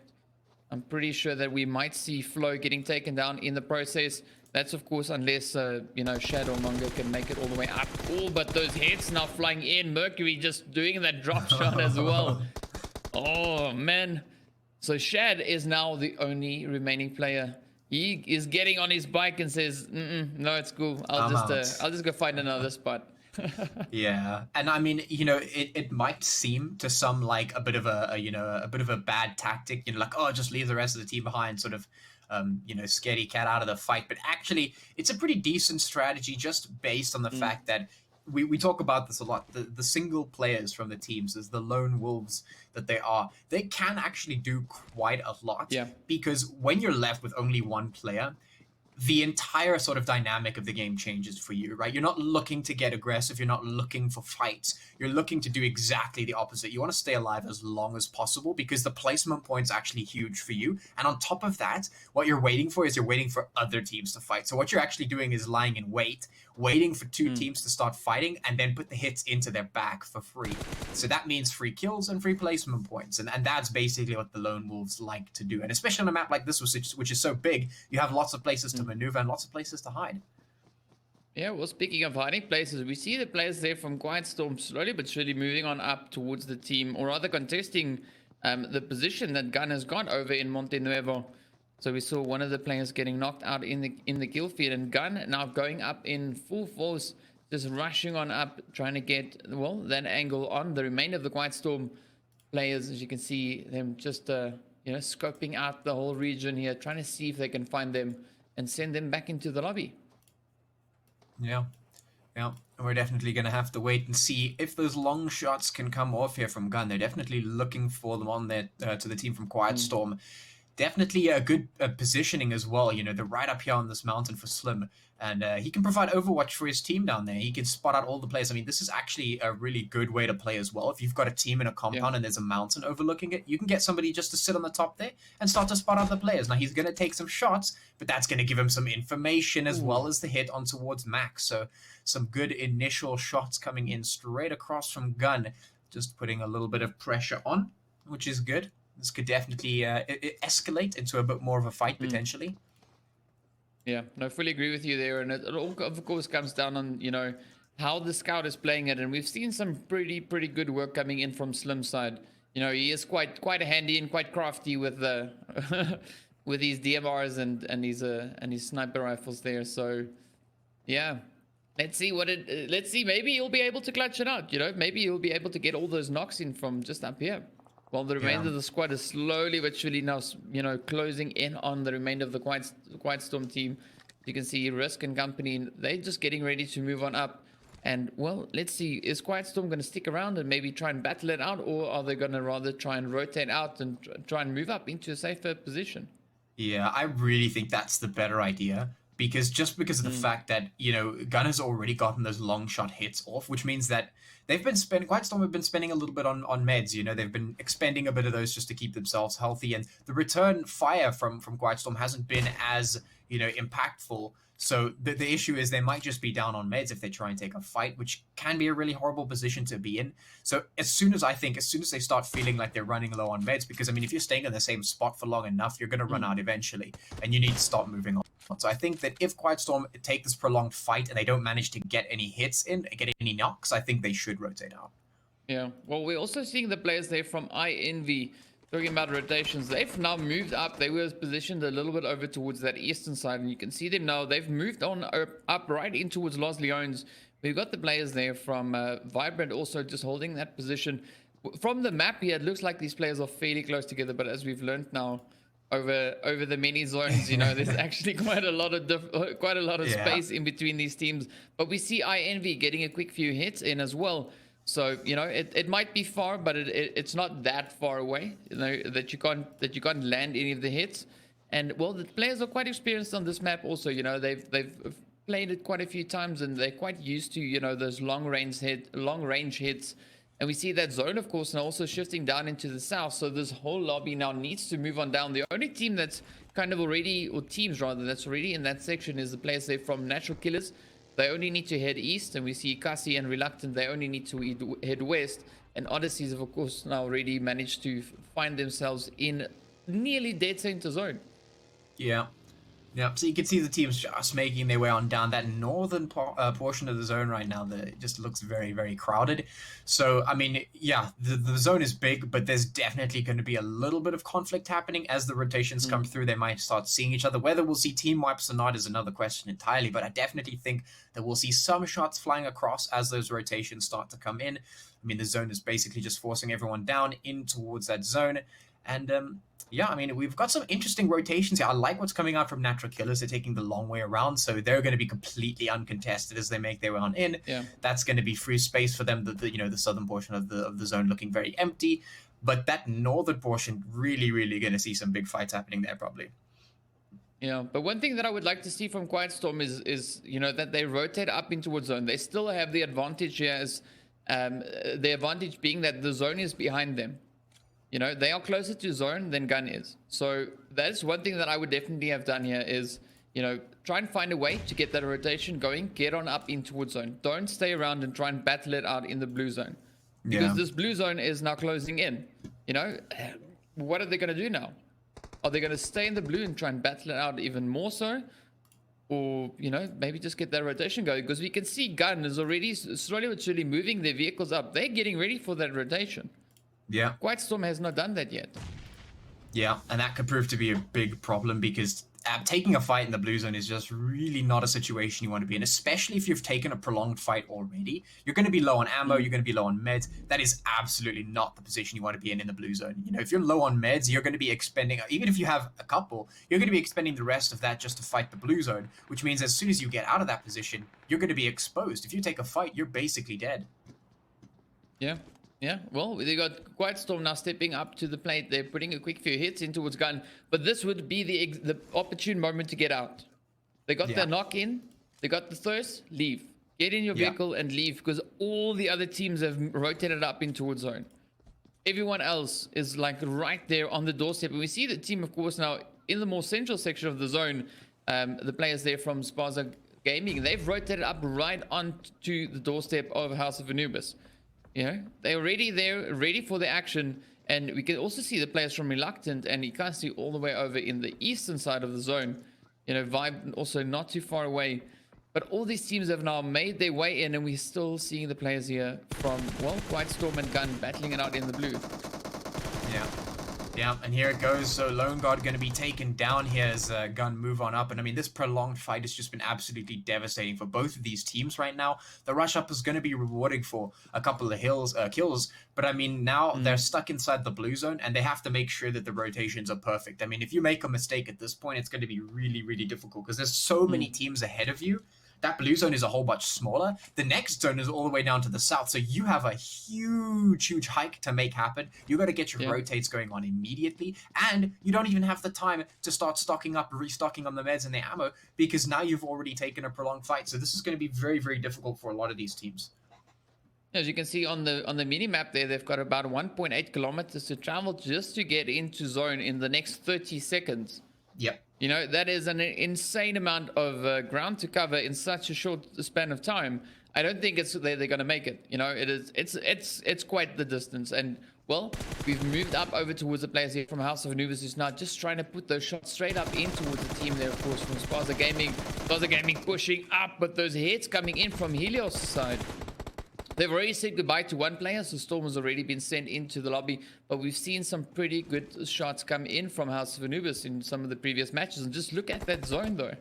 F: I'm pretty sure that we might see Flo getting taken down in the process. That's of course unless you know, Shad or Manga can make it all the way up. Oh, but those hits now flying in. Mercury just doing that drop shot as well. Oh man. So Shad is now the only remaining player. He is getting on his bike and says, no, it's cool. I'll just go find another spot.
G: Yeah, and I mean, you know, it might seem to some like a bit of a bad tactic, you know, like, oh, just leave the rest of the team behind, sort of, you know, scaredy cat out of the fight. But actually, it's a pretty decent strategy just based on the fact that we talk about this a lot. The single players from the teams, as the lone wolves that they are, they can actually do quite a lot.
F: Yeah.
G: Because when you're left with only one player, the entire sort of dynamic of the game changes for you, right? You're not looking to get aggressive. You're not looking for fights. You're looking to do exactly the opposite. You want to stay alive as long as possible because the placement point's actually huge for you. And on top of that, what you're waiting for is you're waiting for other teams to fight. So what you're actually doing is lying in wait, waiting for two teams to start fighting and then put the hits into their back for free. So that means free kills and free placement points. And that's basically what the Lone Wolves like to do. And especially on a map like this, which is so big, you have lots of places to maneuver and lots of places to hide.
F: Yeah, well, speaking of hiding places, we see the players there from Quiet Storm slowly but surely moving on up towards the team, or rather contesting the position that Gun has got over in Monte Nuevo. So we saw one of the players getting knocked out in the kill feed, and Gun now going up in full force, just rushing on up, trying to get, well, that angle on the remainder of the Quiet Storm players. As you can see them just you know, scoping out the whole region here, trying to see if they can find them and send them back into the lobby.
G: Yeah. We're definitely going to have to wait and see if those long shots can come off here from Gun. They're definitely looking for them on there to the team from Quiet Storm. Definitely a good positioning as well. You know, they're right up here on this mountain for Slim. And he can provide overwatch for his team down there. He can spot out all the players. I mean, this is actually a really good way to play as well. If you've got a team in a compound and there's a mountain overlooking it, you can get somebody just to sit on the top there and start to spot out the players. Now, he's going to take some shots, but that's going to give him some information as well as the hit on towards Max. So some good initial shots coming in straight across from Gun, just putting a little bit of pressure on, which is good. This could definitely escalate into a bit more of a fight potentially.
F: Yeah, no, fully agree with you there. And it all, of course, comes down on, you know, how the scout is playing it. And we've seen some pretty good work coming in from Slim's side. You know, he is quite handy and quite crafty with the with his DMRs and his sniper rifles there. So, yeah, let's see let's see. Maybe he'll be able to clutch it out. You know, maybe he'll be able to get all those knocks in from just up here. While the remainder of the squad is slowly but surely now, you know, closing in on the remainder of the Quiet Storm team. You can see Risk and company, they're just getting ready to move on up. And, well, let's see, is Quiet Storm going to stick around and maybe try and battle it out? Or are they going to rather try and rotate out and try and move up into a safer position? Yeah,
G: I really think that's the better idea. Because of the fact that, you know, Gun has already gotten those long shot hits off, which means that they've been Quiet Storm have been spending a little bit on meds. You know, they've been expending a bit of those just to keep themselves healthy, and the return fire from Quiet Storm hasn't been as, you know, impactful. So the issue is they might just be down on meds if they try and take a fight, which can be a really horrible position to be in. So as soon as they start feeling like they're running low on meds, because I mean, if you're staying in the same spot for long enough, you're going to run out eventually, and you need to start moving on. So I think that if Quiet Storm take this prolonged fight and they don't manage to get any hits in, get any knocks, I think they should rotate out.
F: Yeah, well, we're also seeing the players there from INV talking about rotations. They've now moved up. They were positioned a little bit over towards that eastern side, and you can see them now. They've moved on up right in towards Los Leones. We've got the players there from Vibrant also just holding that position. From the map here, it looks like these players are fairly close together, but as we've learned now, over the many zones, you know, there's actually quite a lot of space in between these teams. But we see INV getting a quick few hits in as well. So, you know, it might be far, but it's not that far away, you know, that you can't land any of the hits. And, well, the players are quite experienced on this map also. You know, they've played it quite a few times, and they're quite used to, you know, those long range hits. And we see that zone, of course, now also shifting down into the south. So this whole lobby now needs to move on down. The only team that's kind of already, or teams rather, that's already in that section is the players there from Natural Killers. They only need to head east, and we see Kasi and Reluctant, they only need to head west. And Odysseys have, of course, now already managed to find themselves in nearly dead center zone.
G: Yeah. Yeah, so you can see the teams just making their way on down that northern portion of the zone right now. That it just looks very, very crowded. So, I mean, yeah, the zone is big, but there's definitely going to be a little bit of conflict happening as the rotations come through. They might start seeing each other. Whether we'll see team wipes or not is another question entirely, but I definitely think that we'll see some shots flying across as those rotations start to come in. I mean, the zone is basically just forcing everyone down in towards that zone. And, yeah, I mean, we've got some interesting rotations here. I like what's coming out from Natural Killers. They're taking the long way around, so they're going to be completely uncontested as they make their way on in.
F: Yeah.
G: That's going to be free space for them. The southern portion of the zone looking very empty, but that northern portion really going to see some big fights happening there probably.
F: Yeah, but one thing that I would like to see from Quiet Storm is that they rotate up in towards zone. They still have the advantage here, as the advantage being that the zone is behind them. They are closer to zone than Gun is. So that's one thing that I would definitely have done here is, try and find a way to get that rotation going, get on up in towards zone. Don't stay around and try and battle it out in the blue zone. Because this blue zone is now closing in. What are they going to do now? Are they going to stay in the blue and try and battle it out even more so? Or, maybe just get that rotation going? Because we can see Gun is already slowly but surely moving their vehicles up. They're getting ready for that rotation.
G: Yeah.
F: Quiet Storm has not done that yet.
G: Yeah, and that could prove to be a big problem because taking a fight in the blue zone is just really not a situation you want to be in, especially if you've taken a prolonged fight already. You're going to be low on ammo, you're going to be low on meds. That is absolutely not the position you want to be in the blue zone. If you're low on meds, you're going to be expending, even if you have a couple, you're going to be expending the rest of that just to fight the blue zone, which means as soon as you get out of that position, you're going to be exposed. If you take a fight, you're basically dead.
F: Yeah. Yeah, well, they got Quiet Storm now stepping up to the plate. They're putting a quick few hits in towards Gun, but this would be the opportune moment to get out. They got the knock in, they got the thirst, leave. Get in your vehicle and leave, because all the other teams have rotated up in towards zone. Everyone else is like right there on the doorstep. And we see the team, of course, now in the more central section of the zone. The players there from Spaza Gaming, they've rotated up right onto the doorstep of House of Anubis. They're already there, ready for the action. And we can also see the players from Reluctant and Inkosi all the way over in the eastern side of the zone. Vibe also not too far away. But all these teams have now made their way in, and we're still seeing the players here from, well, Quiet Storm and Gun battling it out in the blue.
G: Yeah, and here it goes. So Lone Guard going to be taken down here as Gun move on up. And I mean, this prolonged fight has just been absolutely devastating for both of these teams right now. The rush up is going to be rewarding for a couple of kills. But I mean, now they're stuck inside the blue zone, and they have to make sure that the rotations are perfect. I mean, if you make a mistake at this point, it's going to be really difficult because there's so many teams ahead of you. That blue zone is a whole bunch smaller. The next zone is all the way down to the south. So you have a huge hike to make happen. You got to get your rotates going on immediately. And you don't even have the time to start stocking up, restocking on the meds and the ammo, because now you've already taken a prolonged fight. So this is going to be very difficult for a lot of these teams.
F: As you can see on the mini map there, they've got about 1.8 kilometers to travel just to get into zone in the next 30 seconds.
G: Yep.
F: That is an insane amount of ground to cover in such a short span of time. I don't think they're going to make it. It's quite the distance. And, well, we've moved up over towards the players here from House of Anubis, who's now just trying to put those shots straight up in towards the team there, of course, from Spaza Gaming. Spaza Gaming pushing up, but those hits coming in from Helios' side. They've already said goodbye to one player, so Storm has already been sent into the lobby. But we've seen some pretty good shots come in from House of Anubis in some of the previous matches. And just look at that zone, though.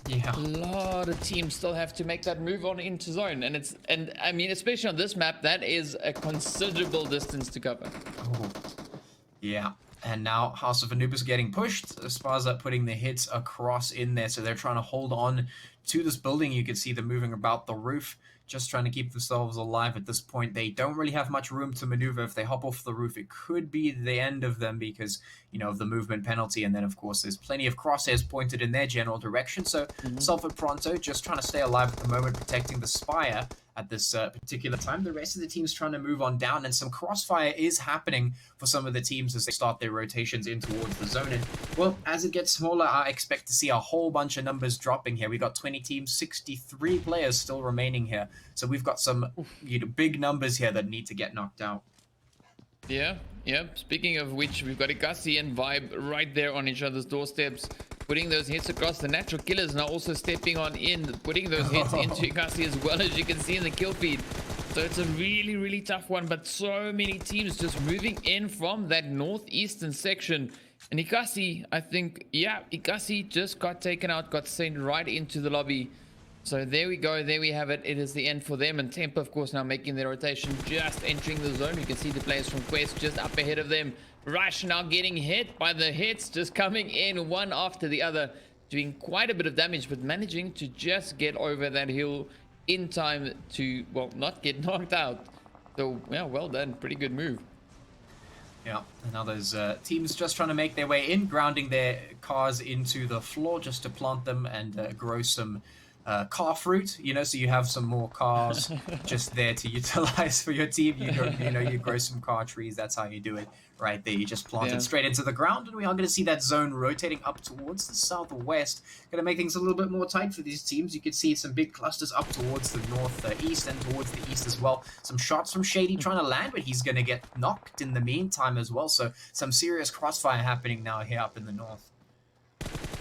G: Yeah.
F: A lot of teams still have to make that move on into zone. And I mean, especially on this map, that is a considerable distance to cover.
G: Oh. Yeah. And now House of Anubis getting pushed. Spaza putting the hits across in there. So they're trying to hold on to this building. You can see them moving about the roof, just trying to keep themselves alive at this point. They don't really have much room to maneuver. If they hop off the roof, it could be the end of them because, of the movement penalty. And then, of course, there's plenty of crosshairs pointed in their general direction. So Sulfur Pronto just trying to stay alive at the moment, protecting the Spire. at this particular time. The rest of the team's trying to move on down, and some crossfire is happening for some of the teams as they start their rotations in towards the zone. And, well, as it gets smaller, I expect to see a whole bunch of numbers dropping here. We got 20 teams, 63 players still remaining here. So we've got some big numbers here that need to get knocked out.
F: Yeah. Speaking of which, we've got Inkosi and Vibe right there on each other's doorsteps, putting those hits across. The natural killers now also stepping on in, putting those hits into Inkosi as well, as you can see in the kill feed. So it's a really, really tough one, but so many teams just moving in from that northeastern section. And Inkosi, I think, yeah, Inkosi just got taken out, got sent right into the lobby. So there we go, there we have it. It is the end for them. And Tempa, of course, now making their rotation, just entering the zone. You can see the players from Quest just up ahead of them. Rush now getting hit by the hits, just coming in one after the other, doing quite a bit of damage, but managing to just get over that hill in time to, well, not get knocked out. So, yeah, well done. Pretty good move.
G: Yeah, and now those teams just trying to make their way in, grounding their cars into the floor just to plant them and grow some car fruit, you know, so you have some more cars just there to utilize for your team. You grow some car trees. That's how you do it right there. You just plant it straight into the ground, and we are going to see that zone rotating up towards the southwest. Going to make things a little bit more tight for these teams. You can see some big clusters up towards the northeast and towards the east as well. Some shots from Shady trying to land, but he's going to get knocked in the meantime as well. So some serious crossfire happening now here up in the north.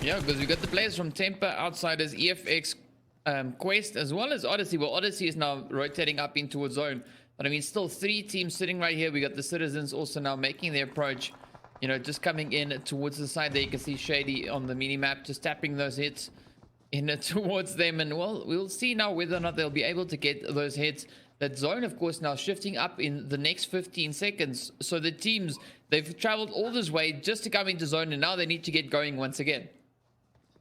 F: Yeah, because we got the players from Tempa, Outsiders, EFX, Quest, as well as Odyssey. Well, Odyssey is now rotating up into a zone, but I mean, still 3 teams sitting right here. We got the Citizens also now making their approach, you know, just coming in towards the side there. You can see Shady on the mini map just tapping those hits in towards them, and well, we'll see now whether or not they'll be able to get those hits. That zone, of course, now shifting up in the next 15 seconds. So the teams, they've traveled all this way just to come into zone, and now they need to get going once again.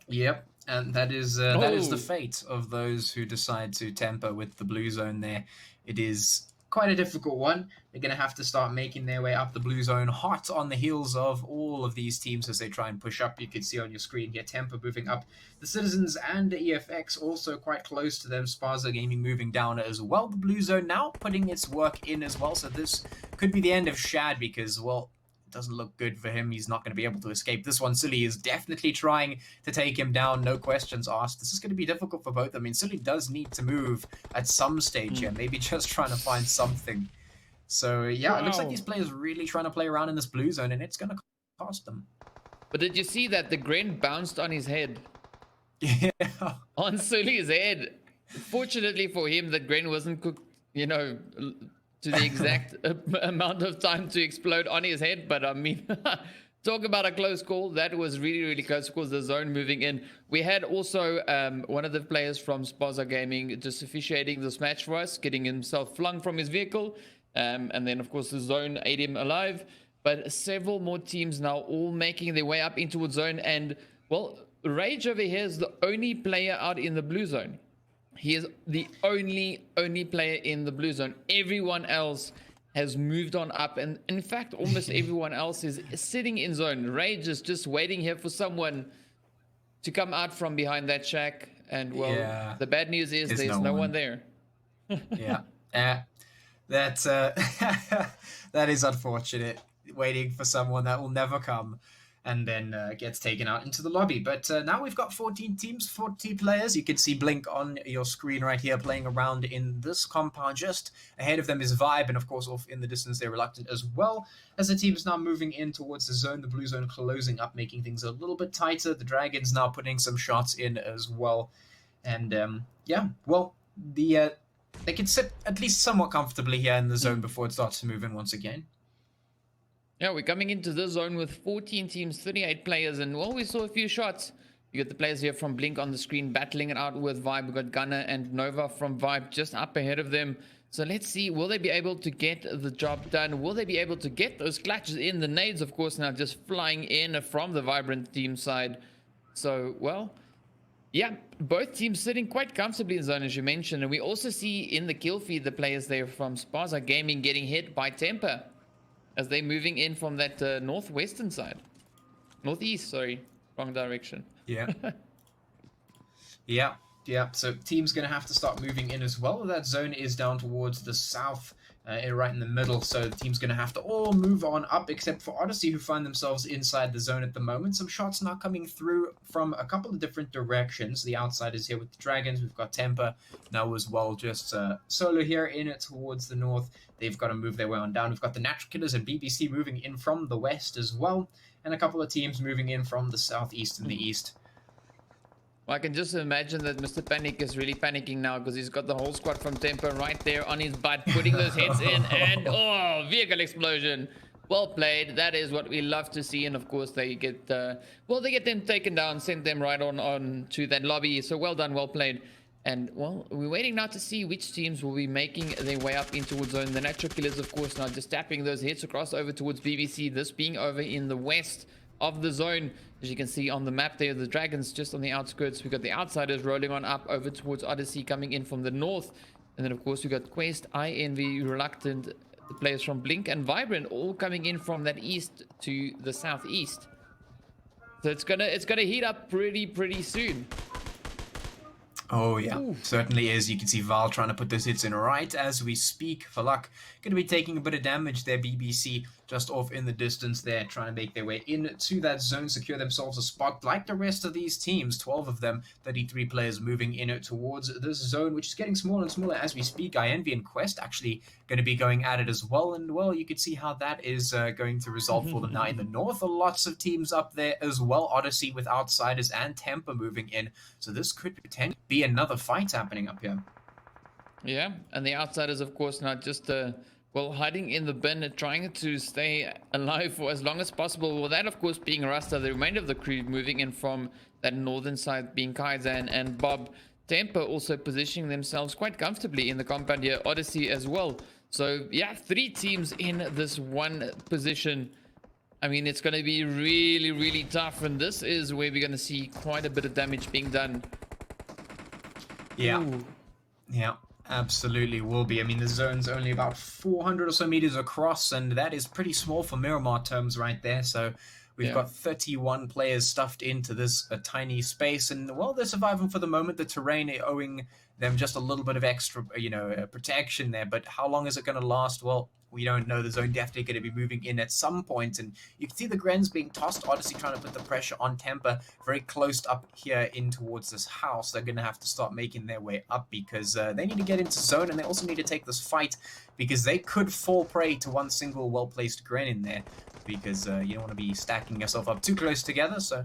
G: Yep. And that is the fate of those who decide to temper with the blue zone there. It is quite a difficult one. They're going to have to start making their way up the blue zone, hot on the heels of all of these teams as they try and push up. You can see on your screen here, Temper moving up. The Citizens and the EFX also quite close to them. Sparza Gaming moving down as well. The blue zone now putting its work in as well. So this could be the end of Shad because, well, doesn't look good for him. He's not going to be able to escape this one. Silly is definitely trying to take him down. No questions asked. This is going to be difficult for both. I mean, Silly does need to move at some stage here. Maybe just trying to find something. So, yeah, It looks like these players really trying to play around in this blue zone, and it's going to cost them.
F: But did you see that the Gren bounced on his head?
G: Yeah.
F: On Sully's head. Fortunately for him, that Gren wasn't cooked, you know, to the exact amount of time to explode on his head. But I mean, talk about a close call. That was really, really close because the zone moving in. We had also one of the players from Sparza Gaming just officiating this match for us, getting himself flung from his vehicle. And then, of course, the zone ate him alive. But several more teams now all making their way up into a zone. And, well, Rage over here is the only player out in the blue zone. He is the only player in the blue zone. Everyone else has moved on up, and in fact, almost everyone else is sitting in zone. Rage is just waiting here for someone to come out from behind that shack. And well, the bad news is there's no one there.
G: Yeah, that that is unfortunate. Waiting for someone that will never come. And then gets taken out into the lobby. But now we've got 14 teams, 40 players. You can see Blink on your screen right here playing around in this compound. Just ahead of them is Vibe, and of course off in the distance they're Reluctant as well. As the team is now moving in towards the zone, the blue zone closing up, making things a little bit tighter. The Dragons now putting some shots in as well. And yeah, well, they can sit at least somewhat comfortably here in the zone before it starts to move in once again.
F: Yeah, we're coming into this zone with 14 teams, 38 players, and well, we saw a few shots. You got the players here from Blink on the screen battling it out with Vibe. We've got Gunner and Nova from Vibe just up ahead of them. So let's see, will they be able to get the job done? Will they be able to get those clutches in? The nades, of course, now just flying in from the Vibrant team side. So, well, yeah, both teams sitting quite comfortably in zone, as you mentioned. And we also see in the kill feed the players there from Sparza Gaming getting hit by Temper as they're moving in from that northwestern side. Northeast, sorry. Wrong direction.
G: Yeah. Yeah. Yeah, so team's going to have to start moving in as well. That zone is down towards the south, right in the middle, so the team's going to have to all move on up, except for Odyssey, who find themselves inside the zone at the moment. Some shots now coming through from a couple of different directions. The outsiders here with the Dragons. We've got Temper now as well, just solo here in it towards the north. They've got to move their way on down. We've got the Natural Killers and BBC moving in from the west as well, and a couple of teams moving in from the southeast and the east.
F: Well, I can just imagine that Mr. Panic is really panicking now because he's got the whole squad from Temper right there on his butt, putting those heads in, and oh, vehicle explosion. Well played. That is what we love to see, and of course they get they get them taken down, send them right on to that lobby. So well done, well played. And well, we're waiting now to see which teams will be making their way up in towards zone. The Natural Killers, of course, now just tapping those hits across over towards BBC. This being over in the west of the zone. As you can see on the map there, the Dragons just on the outskirts. We've got the Outsiders rolling on up over towards Odyssey coming in from the north. And then, of course, we've got Quest, INV, Reluctant, the players from Blink and Vibrant all coming in from that east to the southeast. So it's gonna heat up pretty soon.
G: Oh yeah,
F: Ooh.
G: certainly is. You can see Val trying to put those hits in right as we speak. For luck, going to be taking a bit of damage there. BBC just off in the distance there, trying to make their way into that zone, secure themselves a spot like the rest of these teams. 12 of them, 33 players moving in towards this zone, which is getting smaller and smaller as we speak. INV and Quest actually going to be going at it as well. And well, you can see how that is going to resolve for them now. In the north, lots of teams up there as well. Odyssey with Outsiders and Temper moving in. So this could potentially be another fight happening up here.
F: Yeah, and the Outsiders, of course, not just hiding in the bin, trying to stay alive for as long as possible. Well, that, of course, being Rasta, the remainder of the crew moving in from that northern side, being Kaiser and Bob. Temper also positioning themselves quite comfortably in the compound here. Odyssey as well. So, yeah, 3 teams in this one position. I mean, it's going to be really tough, and this is where we're going to see quite a bit of damage being done.
G: Yeah.
F: Ooh.
G: Yeah. Absolutely will be. I mean, the zone's only about 400 or so meters across, and that is pretty small for Miramar terms right there. So we've got 31 players stuffed into this tiny space, and well, they're surviving for the moment. The terrain owing them just a little bit of extra, protection there. But how long is it going to last? Well, we don't know. The zone definitely going to be moving in at some point, and you can see the Grens being tossed. Odyssey trying to put the pressure on Temper very close up here in towards this house. They're going to have to start making their way up because they need to get into zone, and they also need to take this fight because they could fall prey to one single well-placed Gren in there because you don't want to be stacking yourself up too close together. So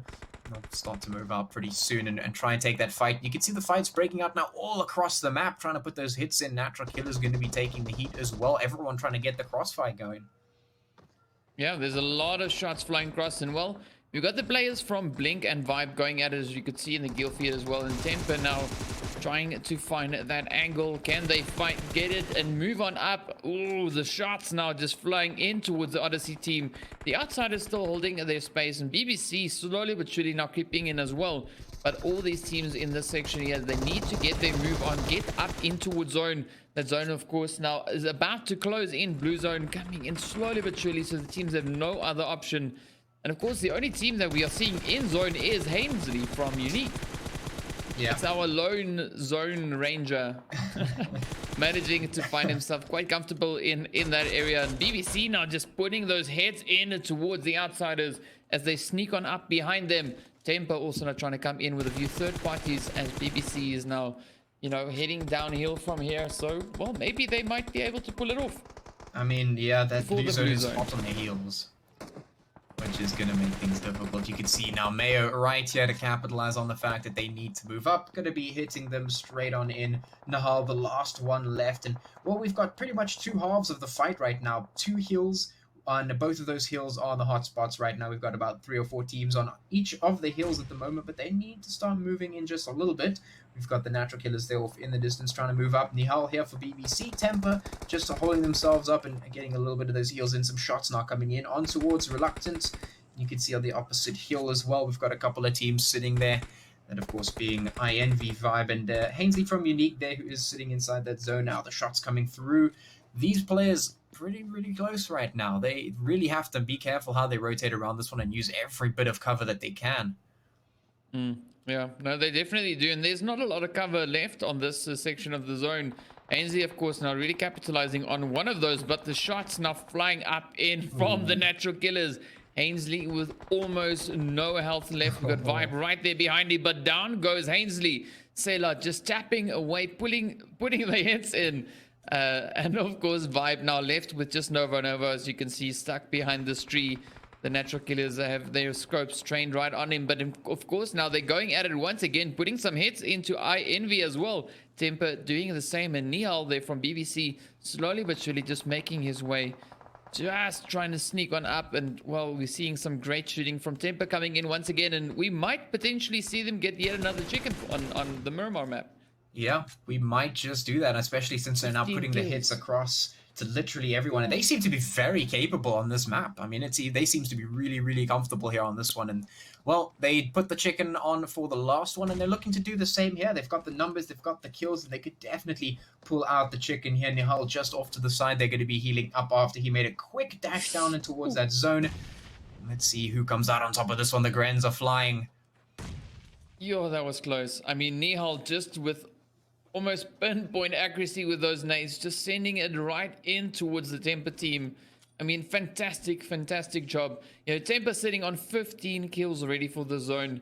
G: they'll start to move out pretty soon and try and take that fight. You can see the fights breaking out now all across the map, trying to put those hits in. Natural Killer's going to be taking the heat as well. Everyone trying to get the crossfire going.
F: Yeah, there's a lot of shots flying across, and well, we've got the players from Blink and Vibe going at it, as you could see in the guild feed as well. And Temper now trying to find that angle. Can they fight, get it, and move on up? Ooh, the shots now just flying in towards the Odyssey team. The Outsiders still holding their space, and BBC slowly but surely now creeping in as well. But all these teams in this section here, they need to get their move on, get up in towards zone. That zone, of course, now is about to close in. Blue zone coming in slowly but surely, so the teams have no other option. And of course, the only team that we are seeing in zone is Hainsley from Unique.
G: Yeah.
F: It's our lone zone ranger managing to find himself quite comfortable in that area. And BBC now just putting those heads in towards the Outsiders as they sneak on up behind them. Temper also now trying to come in with a few third parties as BBC is now, heading downhill from here. So, well, maybe they might be able to pull it off.
G: I mean, yeah, that blue zone is
F: zone.
G: hot on the heels, which is going to make things difficult. You can see now Mayo right here to capitalize on the fact that they need to move up. Going to be hitting them straight on in. Nahal, the last one left. And, well, we've got pretty much 2 halves of the fight right now. 2 heals. On both of those hills are the hot spots right now. We've got about 3 or 4 teams on each of the hills at the moment, but they need to start moving in just a little bit. We've got the Natural Killers there off in the distance trying to move up. Nihal here for BBC. Temper just holding themselves up and getting a little bit of those heals in. Some shots now coming in on towards Reluctant. You can see on the opposite hill as well, we've got a couple of teams sitting there. And of course being INV Vibe and Hainsley from Unique there, who is sitting inside that zone now. The shots coming through. These players pretty close right now. They really have to be careful how they rotate around this one and use every bit of cover that they can.
F: Yeah, no, they definitely do. And there's not a lot of cover left on this section of the zone. Ainsley, of course, now really capitalizing on one of those, but the shots now flying up in from the natural killers. Ainsley with almost no health left. We've got Vibe right there behind him, but down goes Ainsley. Sailor just tapping away, putting the hits in. And of course, Vibe now left with just Nova, as you can see, stuck behind this tree. The natural killers have their scopes trained right on him, but of course now they're going at it once again, putting some hits into Envy as well. Temper doing the same, and Nihal there from BBC slowly but surely just making his way, just trying to sneak on up. And well, we're seeing some great shooting from Temper coming in once again, and we might potentially see them get yet another chicken on the Murmur map.
G: Yeah, we might just do that, especially since they're now putting the hits across to literally everyone, and they seem to be very capable on this map. I mean, they seem to be really, really comfortable here on this one, and well, they put the chicken on for the last one, and they're looking to do the same here. They've got the numbers, they've got the kills, and they could definitely pull out the chicken here. Nihal just off to the side. They're going to be healing up after he made a quick dash down and towards that zone. Let's see who comes out on top of this one. The Grens are flying.
F: Yo, that was close. I mean, Nihal just with almost pinpoint accuracy with those nades, just sending it right in towards the Temper team. I mean, fantastic job. You know, Temper sitting on 15 kills already for the zone,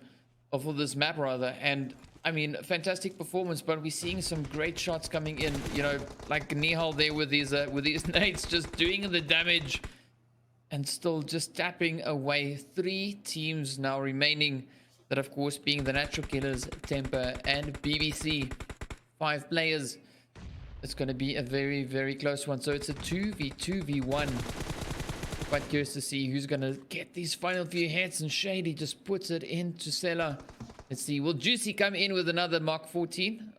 F: or for this map rather. And I mean, fantastic performance, but we're seeing some great shots coming in. You know, like Nihal there with these nades, just doing the damage and still just tapping away. 3 teams now remaining. That, of course, being the Natural Killers, Temper, and BBC. 5 players. It's going to be a very close one. So it's a 2v1. Quite curious to see who's going to get these final few hits. And Shady just puts it into Sela. Let's see. Will Juicy come in with another Mark 14?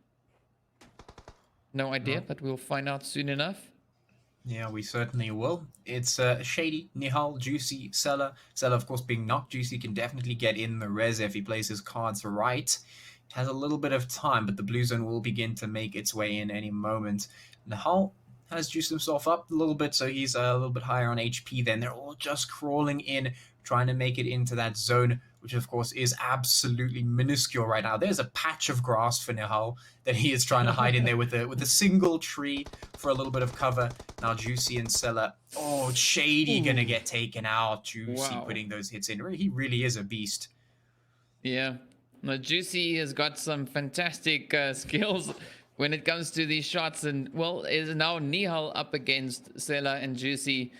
F: No idea, but we'll find out soon enough.
G: Yeah, we certainly will. It's Shady, Nihal, Juicy, Sela. Sela, of course, being knocked. Juicy can definitely get in the res if he plays his cards right. It has a little bit of time, but the blue zone will begin to make its way in any moment. Nihal has juiced himself up a little bit, so he's a little bit higher on HP then. They're all just crawling in, trying to make it into that zone, which of course is absolutely minuscule right now. There's a patch of grass for Nihal that he is trying to hide in there with a single tree for a little bit of cover. Now Juicy and Sela. Oh, Shady gonna get taken out. Juicy putting those hits in. He really is a beast.
F: Yeah. Now, Juicy has got some fantastic skills when it comes to these shots, and well, is now Nihal up against Sela and Juicy.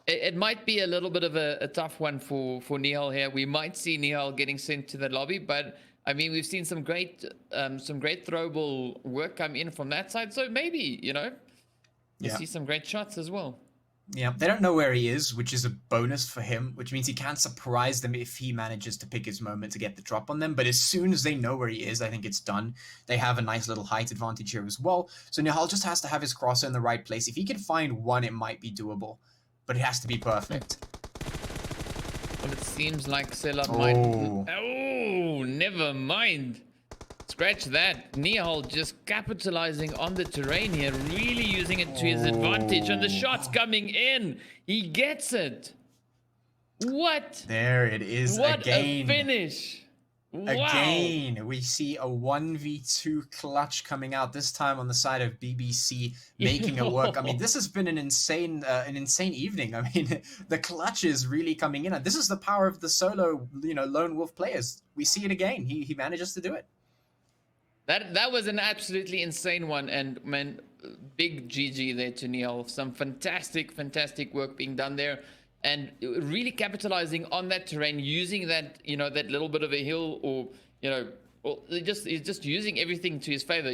F: It might be a little bit of a tough one for Nihal here. We might see Nihal getting sent to the lobby, but I mean, we've seen some great throwable work come in from that side, so maybe, you know, we'll see some great shots as well.
G: Yeah, they don't know where he is, which is a bonus for him, which means he can't surprise them if he manages to pick his moment to get the drop on them. But as soon as they know where he is, I think it's done. They have a nice little height advantage here as well. So Nihal just has to have his crosser in the right place. If he can find one, it might be doable, but it has to be perfect.
F: Well, it seems like Sela might... Oh, never mind. Scratch that. Nihal just capitalizing on the terrain here, really using it to his advantage, and the shot's coming in. He gets it. What?
G: There it is.
F: What
G: again.
F: A finish. Wow.
G: Again, we see a 1v2 clutch coming out, this time on the side of BBC, making it work. I mean, this has been an insane evening. I mean, the clutch is really coming in. And this is the power of the solo, lone wolf players. We see it again. He manages to do it.
F: That was an absolutely insane one, and man, big GG there to Nihal. Some fantastic work being done there, and really capitalizing on that terrain, using that that little bit of a hill, or just using everything to his favor.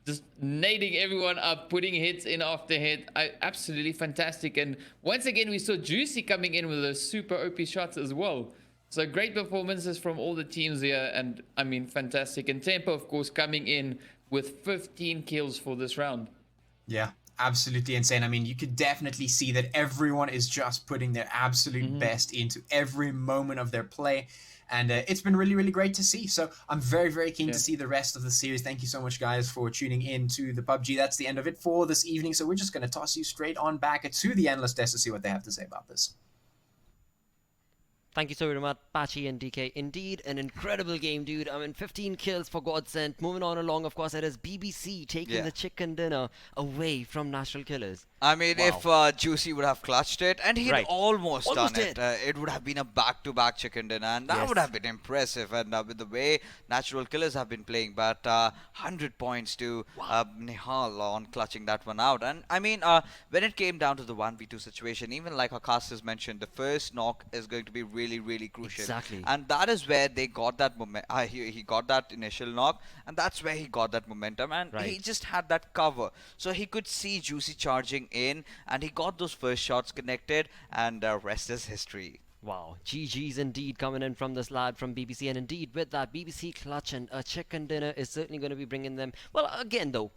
F: Just nading everyone up, putting hits in after hit. Absolutely fantastic. And once again, we saw Juicy coming in with those super OP shots as well. So great performances from all the teams here, and I mean, fantastic. And Tempo, of course, coming in with 15 kills for this round.
G: Yeah, absolutely insane. I mean, you could definitely see that everyone is just putting their absolute best into every moment of their play. And it's been really great to see. So I'm very keen to see the rest of the series. Thank you so much, guys, for tuning in to the PUBG. That's the end of it for this evening. So we're just going to toss you straight on back to the analyst desk to see what they have to say about this.
A: Thank you so very much, Pachi and DK. Indeed, an incredible game, dude. I mean, 15 kills for Godsent. Moving on along, of course, it is BBC taking the chicken dinner away from Natural Killers.
E: I mean,
A: Wow.
E: if Juicy would have clutched it, and he'd
A: Right.
E: almost
A: Almost
E: done it,
A: did.
E: it would have been a back-to-back chicken dinner, and that
A: Yes.
E: would have been impressive. And with the way Natural Killers have been playing, but 100 points to Nihal on clutching that one out. And I mean, when it came down to the 1v2 situation, even like our casters mentioned, the first knock is going to be really, really crucial.
A: Exactly.
E: And that is where they got that moment. He got that initial knock, and that's where he got that momentum, and he
A: Right.
E: just had that cover, so he could see Juicy charging in, and he got those first shots connected, and rest is history.
A: Wow, GG's indeed coming in from this lad from BBC, and indeed with that BBC clutch and a chicken dinner is certainly going to be bringing them. Well, again though,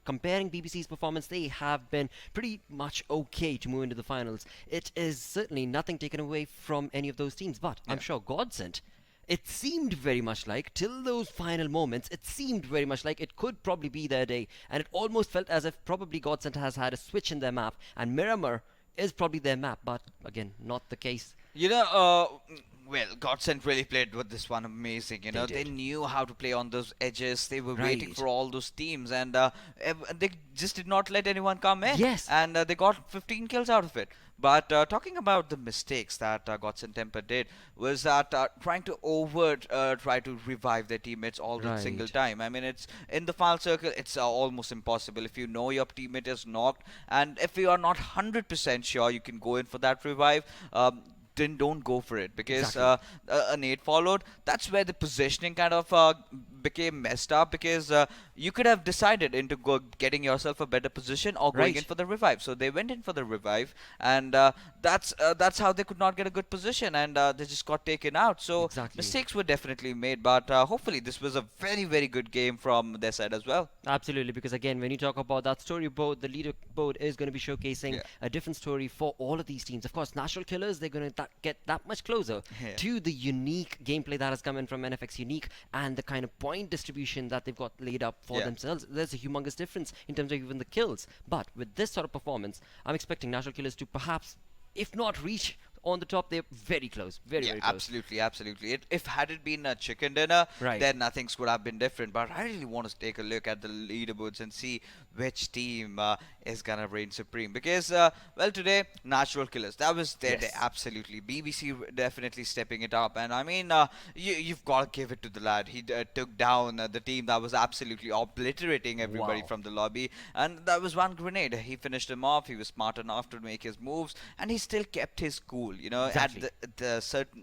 A: comparing BBC's performance, they have been pretty much okay to move into the finals. It is certainly nothing taken away from any of those teams, but I'm sure Godsent. It seemed very much like, till those final moments, it seemed very much like it could probably be their day, and it almost felt as if probably Godsent has had a switch in their map, and Miramar is probably their map, but again, not the case.
E: You know, well, Godsent really played with this one amazing. You know, they
A: did.
E: knew how to play on those edges. They were waiting
A: Right.
E: for all those teams, and they just did not let anyone come in.
A: Yes.
E: And they got 15 kills out of it. But talking about the mistakes that Godsent Temper did was that trying to try to revive their teammates all the single
A: Right.
E: time. I mean, it's in the final circle, it's almost impossible. If you know your teammate is knocked, and if you are not 100% sure you can go in for that revive, then don't go for it, because a nade followed. That's where the positioning kind of became messed up, because you could have decided into getting yourself a better position or going
A: Right.
E: in for the revive. So they went in for the revive, and that's how they could not get a good position, and they just got taken out. So
A: Exactly.
E: mistakes were definitely made, but hopefully this was a very, very good game from their side as well.
A: Absolutely, because again, when you talk about that storyboard, the leaderboard is going to be showcasing a different story for all of these teams. Of course, Natural Killers, they're going to get that much closer to the unique gameplay that has come in from NFX Unique, and the kind of point distribution that they've got laid up for themselves. There's a humongous difference in terms of even the kills. But with this sort of performance, I'm expecting Natural Killers to perhaps, if not reach on the top, they're very close. Very, very close.
E: Absolutely, absolutely. If had it been a chicken dinner,
A: Right.
E: then nothing would have been different. But I really want to take a look at the leaderboards and see which team is gonna reign supreme. Because well, today Natural Killers, that was their day. Absolutely, BBC definitely stepping it up. And I mean, you've got to give it to the lad. He took down the team that was absolutely obliterating everybody
A: Wow.
E: from the lobby, and that was one grenade. He finished him off. He was smart enough to make his moves, and he still kept his cool. You know,
A: Exactly.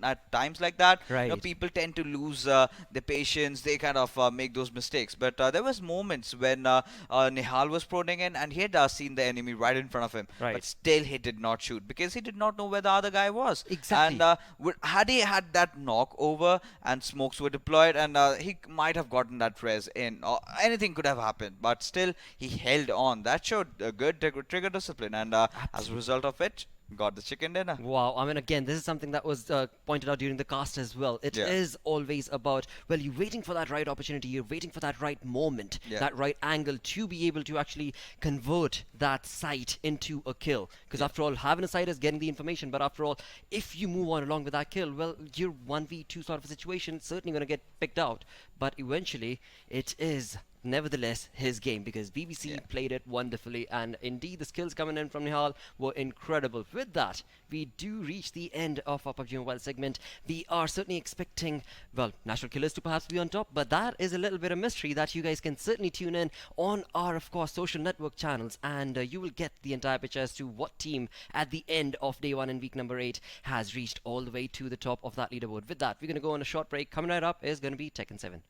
E: at times like that, you know,
A: Right.
E: people tend to lose their patience. They kind of make those mistakes. But there was moments when Nihal was proning in, and he had seen the enemy right in front of him,
A: Right.
E: but still he did not shoot, because he did not know where the other guy was.
A: Exactly.
E: And had he had that knock over and smokes were deployed, and he might have gotten that res in, or anything could have happened. But still, he held on. That showed a good trigger discipline, and as a result of it, got the chicken dinner.
A: Wow, I mean, again, this is something that was pointed out during the cast as well. It is always about, well, you're waiting for that right opportunity, you're waiting for that right moment, that right angle to be able to actually convert that sight into a kill. Because after all, having a sight is getting the information, but after all, if you move on along with that kill, well, your 1v2 sort of a situation is certainly going to get picked out. But eventually, it is nevertheless his game, because BBC played it wonderfully, and indeed the skills coming in from Nihal were incredible. With that, we do reach the end of our PUBG Mobile segment. We are certainly expecting, well, Natural Killers to perhaps be on top, but that is a little bit of mystery that you guys can certainly tune in on our, of course, social network channels, and you will get the entire picture as to what team at the end of day 1 in week number 8 has reached all the way to the top of that leaderboard. With that, we're going to go on a short break. Coming right up is going to be Tekken 7.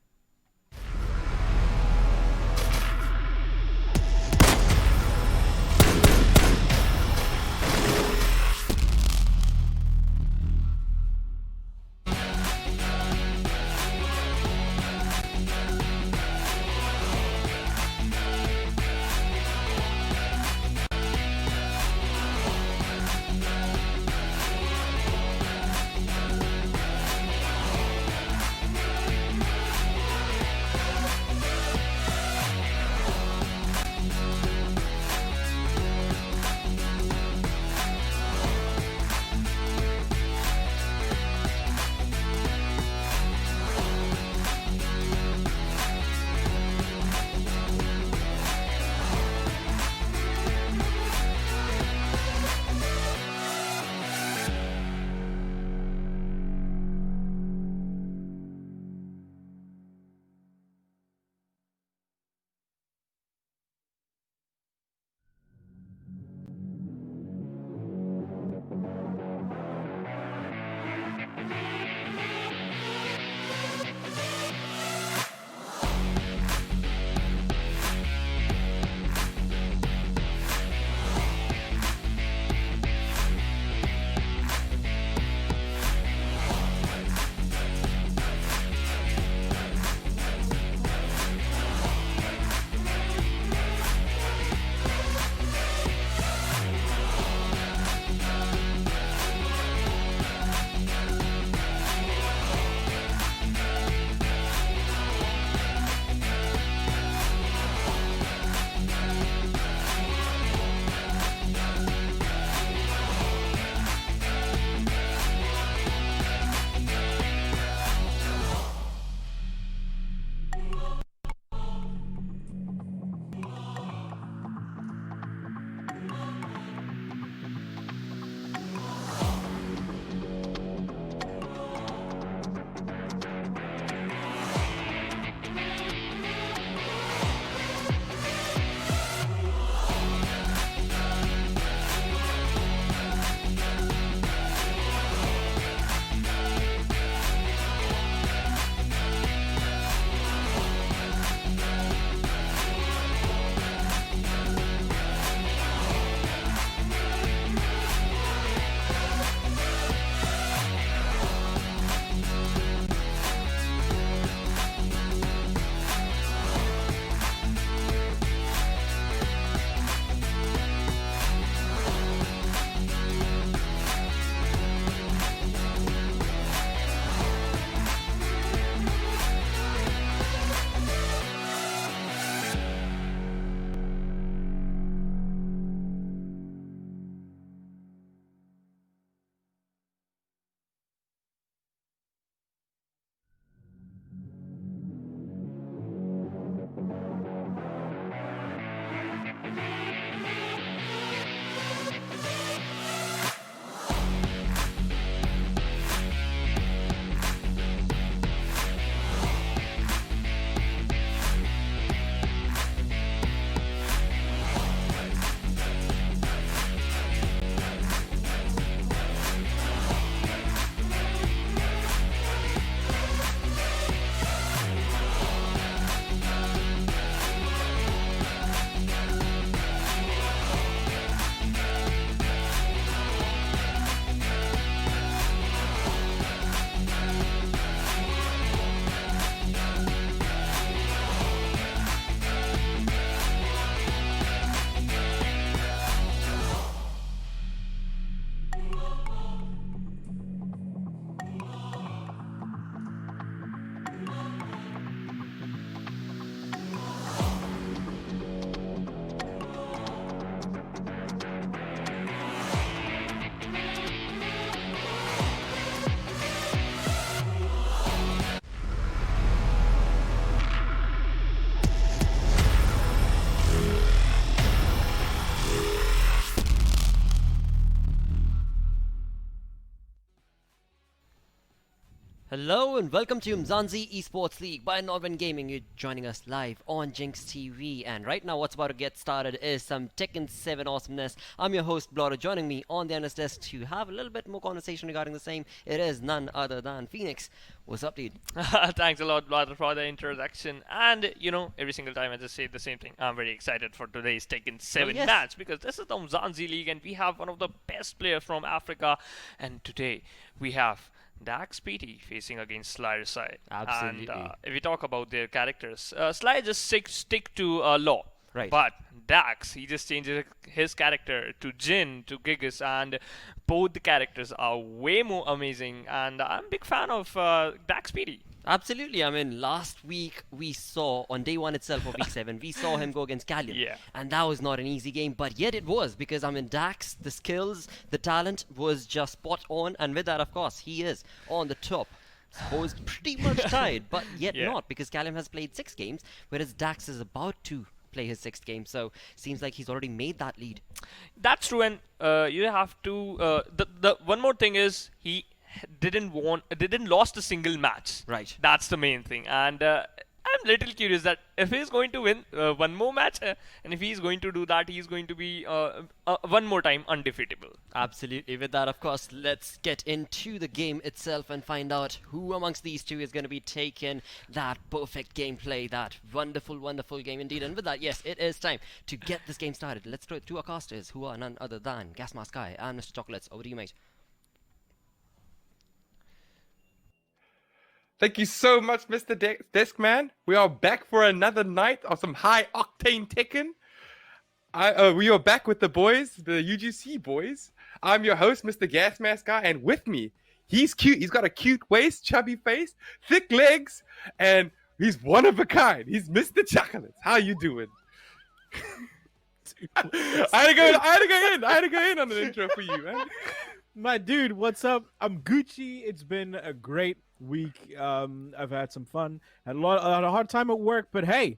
A: Hello and welcome to Umzansi Esports League by Nodwin Gaming. You're joining us live on Jinx TV, and right now what's about to get started is some Tekken 7 awesomeness. I'm your host Blotto. Joining me on the honest desk to have a little bit more conversation regarding the same, it is none other than Phoenix. What's up, dude?
B: Thanks a lot, Blotto, for the introduction. And you know, every single time I just say the same thing. I'm very excited for today's Tekken 7
A: yes.
B: match because this is the Umzansi League and we have one of the best players from Africa. And today we have DaXpt facing against SlyRsi.
A: Absolutely.
B: And if we talk about their characters, Sly just stick to law.
A: Right.
B: But Dax, he just changes his character to Jin, to Gigas, and both the characters are way more amazing. And I'm a big fan of DaXpt.
A: Absolutely. I mean, last week we saw, on day one itself of week 7, we saw him go against Gallion.
B: Yeah.
A: And that was not an easy game, but yet it was, because, I mean, Dax, the skills, the talent was just spot on, and with that, of course, he is on the top. Was pretty much tied, but yet
B: Yeah.
A: not, because Gallion has played 6 games, whereas Dax is about to play his 6th game, so seems like he's already made that lead.
B: That's true, and you have to. The one more thing is he didn't lost a single match.
A: Right.
B: That's the main thing, and I'm little curious that if he's going to win one more match, and if he's going to do that, he's going to be one more time undefeatable.
A: Absolutely. With that, of course, let's get into the game itself and find out who amongst these two is going to be taking that perfect gameplay, that wonderful, wonderful game indeed. And with that, yes, it is time to get this game started. Let's throw it to our casters, who are none other than Gasmask Guy and Mr. Chocolates. Over to you, mate.
H: Thank you so much, Mr. Deskman. We are back for another night of some high-octane Tekken. We are back with the boys, the UGC boys. I'm your host, Mr. Gas Mask Guy, and with me, he's cute. He's got a cute waist, chubby face, thick legs, and he's one of a kind. He's Mr. Chocolates. How you doing? I had to go in on an intro for you, man.
I: My dude, what's up? I'm Gucci. It's been a great week. I've had some fun. Had a hard time at work, but hey,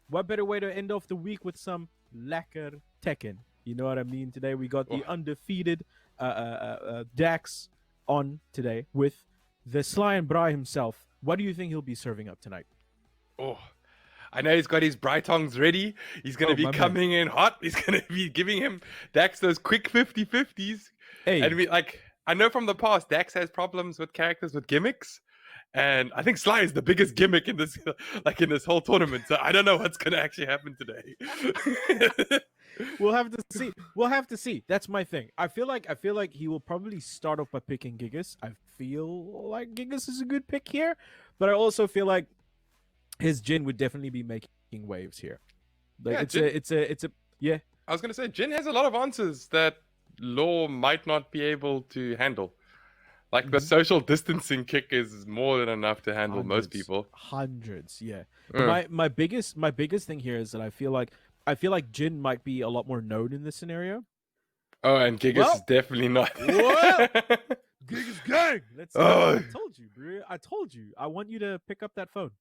I: what better way to end off the week with some lekker Tekken? You know what I mean? Today we got the undefeated Dax on today with the Sly and Bry himself. What do you think he'll be serving up tonight?
H: Oh, I know he's got his Brightongs ready. He's going to be coming in hot. He's going to be giving him Dax those quick 50-50s.
I: Hey.
H: And I know from the past, Dax has problems with characters with gimmicks. And I think Sly is the biggest gimmick in this, in this whole tournament. So I don't know what's going to actually happen today.
I: We'll have to see. We'll have to see. That's my thing. I feel like he will probably start off by picking Gigas. I feel like Gigas is a good pick here, but I also feel like his Jin would definitely be making waves here. Like
H: yeah,
I: it's a yeah.
H: I was going to say, Jin has a lot of answers that Law might not be able to handle. Like the social distancing kick is more than enough to handle most people.
I: Hundreds, yeah. But my biggest thing here is that I feel like Jin might be a lot more known in this scenario.
H: Oh, and Gigas is definitely not.
I: Gigas gang. I told you, bro. I told you. I want you to pick up that phone.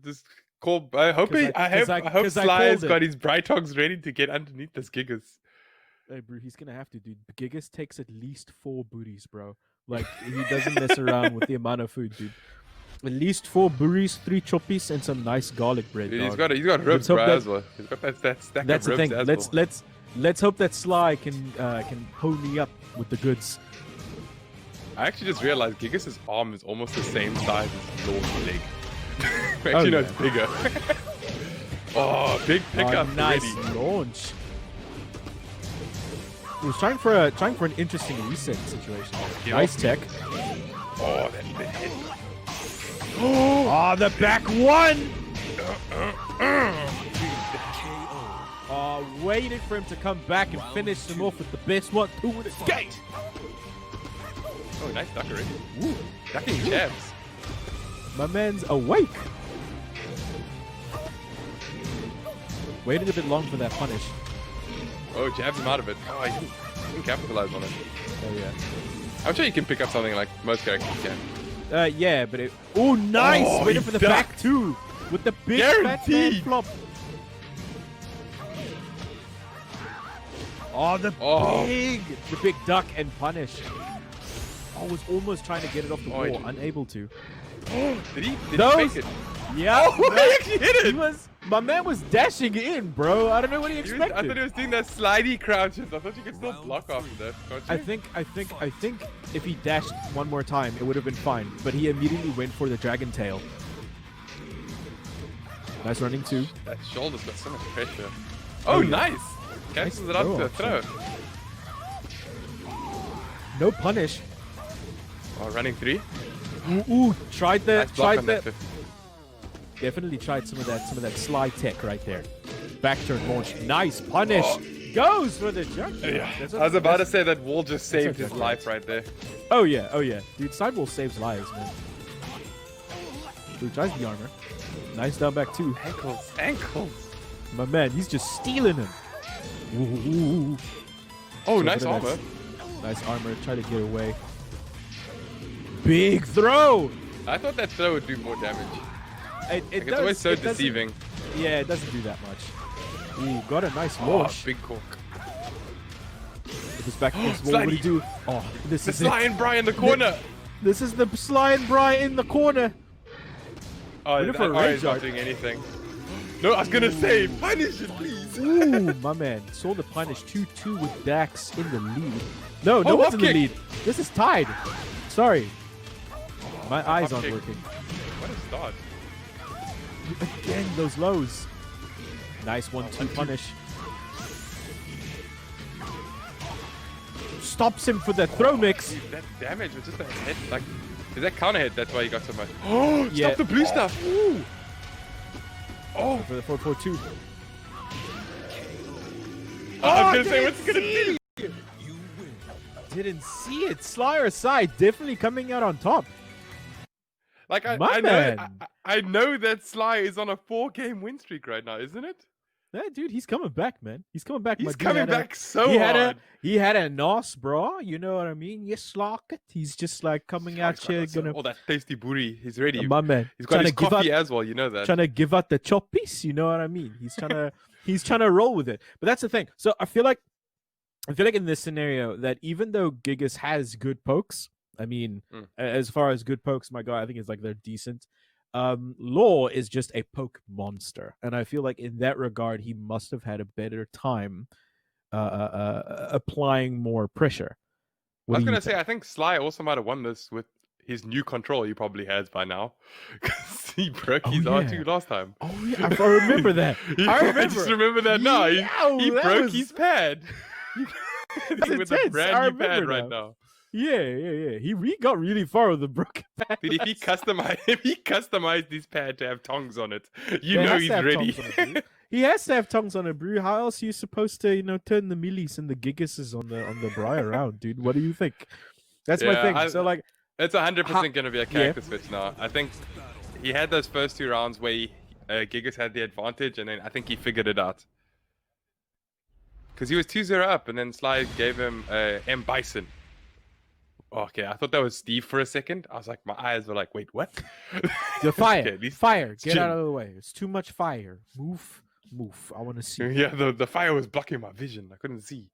H: Just call. I hope Sly's got his Brightongs ready to get underneath this Gigas.
I: Hey, bro, he's gonna have to, dude. Gigas takes at least 4 booties, bro. Like, he doesn't mess around with the amount of food, dude. At least 4 burries, 3 choppies, and some nice garlic bread.
H: Dude, he's got ribs, bro, as well. He's got that stack
I: that's
H: of ribs
I: the thing.
H: as well.
I: Let's hope that Sly can pony up with the goods.
H: I actually just realized Gigas' arm is almost the same size as Lord's leg. Actually, no, it's bigger. Oh, big pickup.
I: Nice
H: already.
I: Launch. He was trying for an interesting reset situation. Nice tech.
H: Oh, that hit.
I: Oh, the back one! Waited for him to come back and finish him off with the best 1-2 with a gate.
H: Oh, nice duck already. Ooh, ducking jabs.
I: My man's awake. Waited a bit long for that punish.
H: Oh, jabs him out of it. Oh, he didn't capitalize on it.
I: Oh, yeah.
H: I'm sure you can pick up something like most characters can.
I: Yeah, but it... Oh, nice!
H: Oh,
I: Waited for the
H: ducked.
I: back two. With the big fat man
H: Guaranteed.
I: flop. Oh, the big duck and punish. Oh, was almost trying to get it off the wall, unable to.
H: Did he
I: Those-
H: fake it?
I: Yeah,
H: Oh, he actually hit it!
I: My man was dashing in, bro. I don't know what he
H: I
I: expected.
H: thought he was doing that slidey crouches. I thought you could still block after that. Can't you?
I: I think if he dashed one more time, it would have been fine. But he immediately went for the dragon tail. Nice running too.
H: That shoulder's got so much pressure. Oh, nice! Cancels it out to a throw.
I: No punish.
H: Oh, running 3.
I: Ooh, tried the
H: Nice block
I: tried
H: on
I: the
H: that 50.
I: definitely tried some of that sly tech right there. Back turn launch. Nice punish. Goes for the jump.
H: Yeah. I was about to say that wall just saved his
I: okay.
H: life right there.
I: Oh yeah, oh yeah. Dude, sidewall saves lives, man. Dude, tries the armor. Nice down back too.
H: Ankles.
I: My man, he's just stealing him. Ooh.
H: Oh,
I: So
H: nice
I: for the
H: armor.
I: Nice armor. Try to get away. Big throw.
H: I thought that throw would do more damage.
I: It
H: It's
I: does,
H: always so
I: it doesn't-
H: deceiving.
I: Yeah, it doesn't do that much. Ooh, got a nice
H: Oh,
I: launch.
H: big cork.
I: If it's back against the wall, what do you do? Oh, this
H: The
I: is
H: Sly and Bry in the corner.
I: This is the Sly and Bry in the corner.
H: Oh,
I: Waiting
H: that
I: for a
H: Bry
I: range
H: is not
I: art.
H: doing anything. No, I was gonna say, punish it, please.
I: Ooh, my man. Saw the punish 2-2 with Dax in the lead. No, no
H: Oh,
I: one's
H: up
I: in the
H: kick.
I: lead. This is tied. Sorry. My eyes
H: Up
I: aren't
H: kick.
I: working.
H: What a start.
I: Again, those lows. Nice 1-2 punish. Stops him for the throw mix.
H: Dude, that damage was just a hit. Like, is that counter hit? That's why you got so much. Oh,
I: Yeah.
H: stop the blue stuff.
I: Ooh.
H: Oh,
I: For the 4-4-2.
H: I was gonna say, what's it gonna do?
I: Didn't see it. SlyRsi definitely coming out on top.
H: Like,
I: My
H: I know,
I: man.
H: I know that Sly is on a 4-game win streak right now, isn't it?
I: Yeah, dude, he's coming back, man. He's coming back.
H: He's
I: My dude
H: coming
I: had a-
H: back so
I: he had
H: hard.
I: he had a nos, bro. You know what I mean? Yes, lock it. He's just like coming out here, gonna.
H: Oh, that tasty booty. He's ready.
I: My man,
H: He's got
I: trying
H: his
I: to give
H: coffee
I: out,
H: as well. You know that.
I: trying to give out the choppies. You know what I mean? He's trying to he's trying to roll with it. But that's the thing. So I feel like in this scenario that even though Gigas has good pokes, I mean, as far as good pokes, my God, I think it's like they're decent. Law is just a poke monster, and I feel like in that regard, he must have had a better time applying more pressure.
H: I was gonna say, I think Sly also might have won this with his new control he probably has by now, because he broke his R2 last time.
I: Oh yeah, I remember that. I remember.
H: I just remember that now. He
I: that
H: broke
I: was-
H: his pad.
I: That's
H: with a
I: intense.
H: brand
I: I
H: new pad
I: remember
H: right
I: now.
H: now.
I: Yeah. He got really far with the broken pad.
H: Dude, if he customized this pad to have tongs on it, you
I: He
H: know
I: has
H: he's
I: to have
H: ready.
I: tongs on it, bro. He has to have tongues on it, bro. How else are you supposed to, turn the millies and the gigases on the Bri around, dude? What do you think? That's my
H: Yeah,
I: thing. So like,
H: It's 100% going to be a character switch now. I think he had those first 2 rounds where Gigas had the advantage, and then I think he figured it out. Because he was 2-0 up, and then Sly gave him M. Bison. Okay, I thought that was Steve for a second. I was like, my eyes were like, wait, what?
I: the fire,
H: Okay, at least
I: fire,
H: it's
I: get
H: Jin.
I: out of the way. It's too much fire. Move. I want to see.
H: Yeah, the fire was blocking my vision. I couldn't see.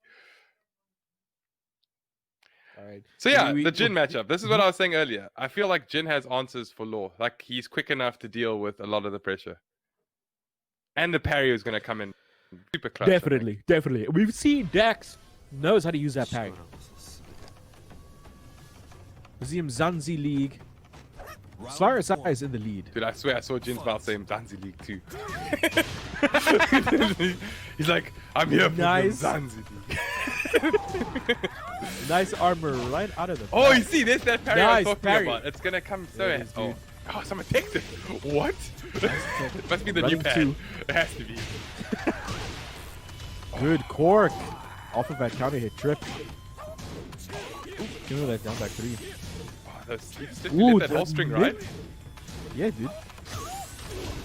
I: All right.
H: So yeah,
I: we-
H: the Jin matchup. This is what I was saying earlier. I feel like Jin has answers for Law. Like, he's quick enough to deal with a lot of the pressure. And the parry is going to come in super clutch. I think.
I: Definitely. We've seen Dax knows how to use that parry. The UMZANSI League. SlyRsi is in the lead.
H: Dude, I swear I saw Jin's mouth say Umzansi League too. He's like, I'm here for
I: Nice.
H: the Umzansi League.
I: Nice armor right out of the.
H: Oh,
I: back.
H: you see, there's that parry I
I: Nice
H: was talking
I: parry.
H: about. It's going to come so...
I: There it is, dude.
H: Oh, someone takes it. What? It must be the new
I: Running
H: pad.
I: two.
H: It has to be.
I: Good cork. Off of that counter hit trip. Give me that down back 3.
H: You did that whole string, right?
I: Yeah, dude.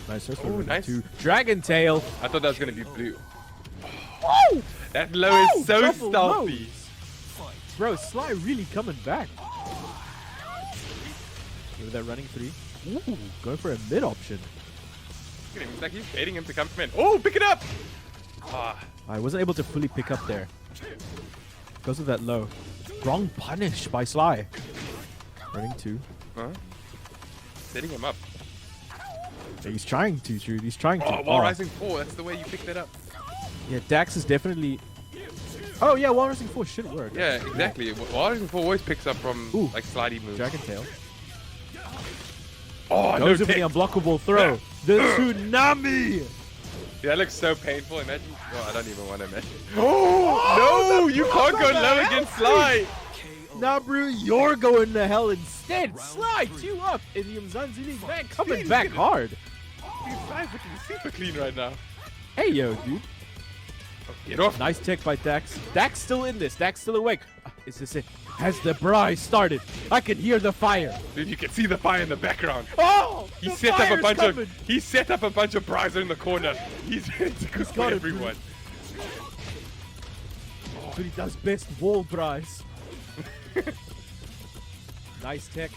I: Nice first one.
H: nice.
I: 2. Dragon tail.
H: I thought that was going to be blue.
I: Oh!
H: That low is so
I: double
H: stealthy.
I: Bro, Sly really coming back. With that running 3. Ooh, going for a mid option.
H: Look at him. It's like he's baiting him to come in. Oh, pick it up! Ah,
I: I wasn't able to fully pick up there. Goes with that low. Wrong punish by Sly. Running 2.
H: Huh? Setting him up.
I: He's trying to shoot. He's trying to.
H: Oh, wall rising 4. That's the way you pick that up.
I: Yeah, Dax is definitely. Oh yeah, wall rising 4 should work.
H: Yeah, exactly. Wall rising 4 always picks up from like slidey moves.
I: Dragon tail.
H: Oh,
I: Those
H: no
I: are the
H: tech.
I: unblockable throw. The tsunami.
H: Yeah, that looks so painful. Imagine. Oh, I don't even want to imagine. Oh, no! You can't go low against Sly.
I: Nah, bro, you're going to hell instead. Slide 2 up in the UMZANSI League. Man, coming back hard.
H: Sly's looking super clean right now.
I: Hey, yo, dude.
H: Get off.
I: Nice tech by Dax. Dax still in this. Dax still awake. Is this it? Has the bride started? I can hear the fire.
H: Dude, you can see the fire in the background.
I: Oh!
H: He
I: the
H: set up a
I: fire's
H: bunch
I: coming.
H: of. He set up a bunch of bras in the corner. He's ready to cook for
I: got it,
H: everyone.
I: But he does best wall bries. Nice tech.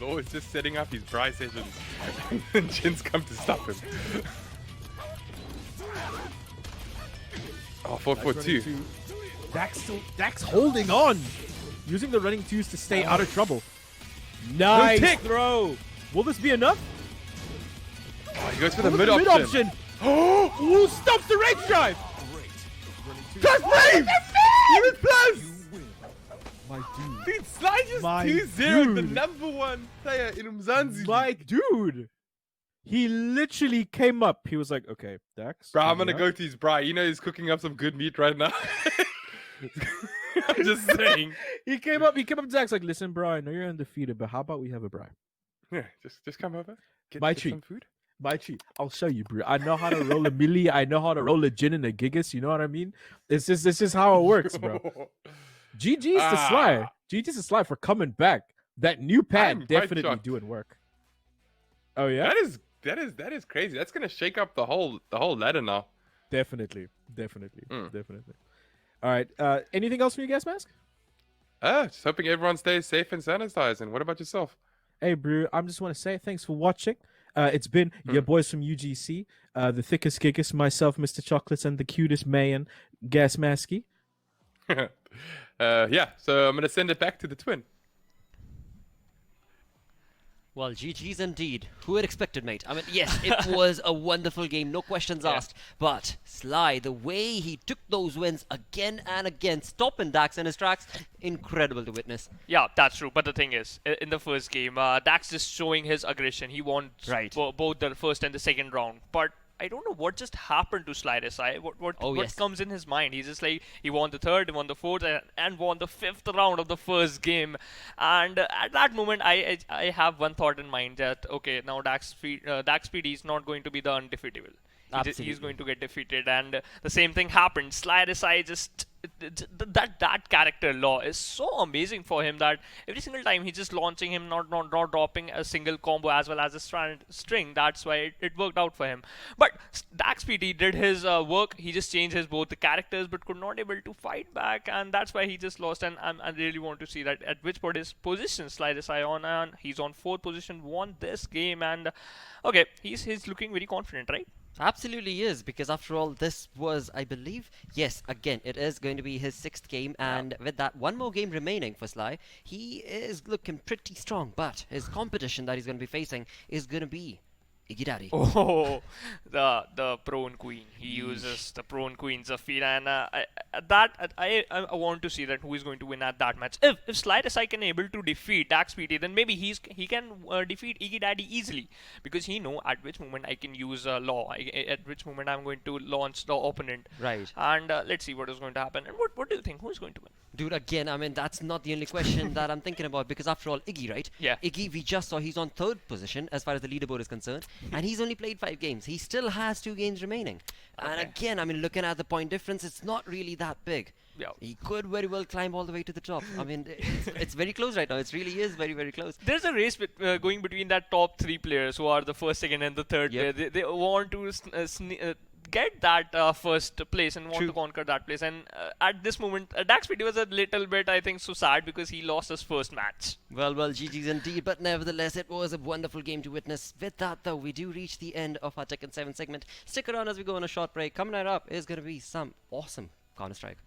H: Law is just setting up his bra sessions. And Jin's come to stop him. Oh, 4-4-2.
I: Dax holding on. Using the running 2s to stay out of trouble. Nice
H: tech.
I: throw. Will this be enough?
H: Oh, he goes for the
I: Look
H: mid
I: at
H: option.
I: Oh! Ooh, stops the rage drive.
H: Plus brave! Even plus!
I: My dude.
H: Dude, Sly just
I: My
H: 2-0, the
I: dude.
H: #1 player in UMZANSI.
I: My dude. He literally came up. He was like, okay, Dax.
H: Bro, I'm
I: coming
H: gonna
I: up.
H: go to his bra. You know he's cooking up some good meat right now. I'm just saying.
I: He came up to Dax like, listen, bro, I know you're undefeated, but how about we have a bri?
H: Yeah, just come over. Get
I: My treat.
H: some food.
I: My cheat. I'll show you, bro. I know how to roll a milli. I know how to roll a gin and a gigas. You know what I mean? This is how it works, bro. GG's to Sly. GG's to Sly for coming back. That new pad
H: I'm quite
I: definitely
H: shocked.
I: doing work. Oh yeah,
H: That is crazy. That's gonna shake up the whole ladder now.
I: definitely. All right. Anything else from you, Gas Mask?
H: Just hoping everyone stays safe and sanitized. And what about yourself?
I: Hey, bro. I just want to say thanks for watching. It's been your boys from UGC, the thickest, giggest, myself, Mr. Chocolates, and the cutest man, Gas Masky.
H: Yeah, so I'm gonna send it back to the twin.
A: Well, GG's indeed. Who had expected, mate? I mean, yes, it was a wonderful game, no questions asked. But Sly, the way he took those wins again and again, stopping Dax in his tracks, incredible to witness.
B: Yeah, that's true. But the thing is, in the first game, Dax is showing his aggression. He won both the first and the second round. But I don't know what just happened to SlyRsi. What comes in his mind? He's just like, he won the third, won the fourth, and won the fifth round of the first game. And at that moment, I have one thought in mind that, okay, now DaXpt is not going to be the undefeatable. He's going to get defeated, and the same thing happened. SlyRsi just that character law is so amazing for him that every single time he's just launching him, not dropping a single combo as well as a string. That's why it worked out for him. But DaXpt did his work. He just changed his both the characters, but could not able to fight back, and that's why he just lost. And I really want to see that at which position SlyRsi on, and he's on 4th position, won this game, and okay, he's looking very confident, right?
A: Absolutely is, because after all, this was, I believe, yes, again, it is going to be his 6th game, and with that one more game remaining for Sly, he is looking pretty strong, but his competition that he's going to be facing is going to be Iggy Daddy.
B: Oh, the prone queen. He uses the prone queen's feet, and I want to see that who is going to win at that match. If SlyRsi can able to defeat DaXpt, then maybe he can defeat Iggy Daddy easily, because he know at which moment I can use law, at which moment I'm going to launch the opponent.
A: Right.
B: And let's see what is going to happen. And what do you think? Who is going to win?
A: Dude, again, I mean, that's not the only question that I'm thinking about, because after all, Iggy, right?
B: Yeah.
A: Iggy, we just saw he's on 3rd position as far as the leaderboard is concerned, and he's only played 5 games. He still has 2 games remaining. Okay. And again, I mean, looking at the point difference, it's not really that big.
B: Yeah.
A: He could very well climb all the way to the top. I mean, it's very close right now. It really is very, very close.
B: There's a race going between that top 3 players who are the 1st, 2nd, and the 3rd player. They want to get that 1st place and want to conquer that place. And at this moment, DaXpt was a little bit, I think, so sad because he lost his 1st match.
A: Well, GG's indeed. But nevertheless, it was a wonderful game to witness. With that, though, we do reach the end of our Tekken 7 segment. Stick around as we go on a short break. Coming right up is going to be some awesome Counter-Strike.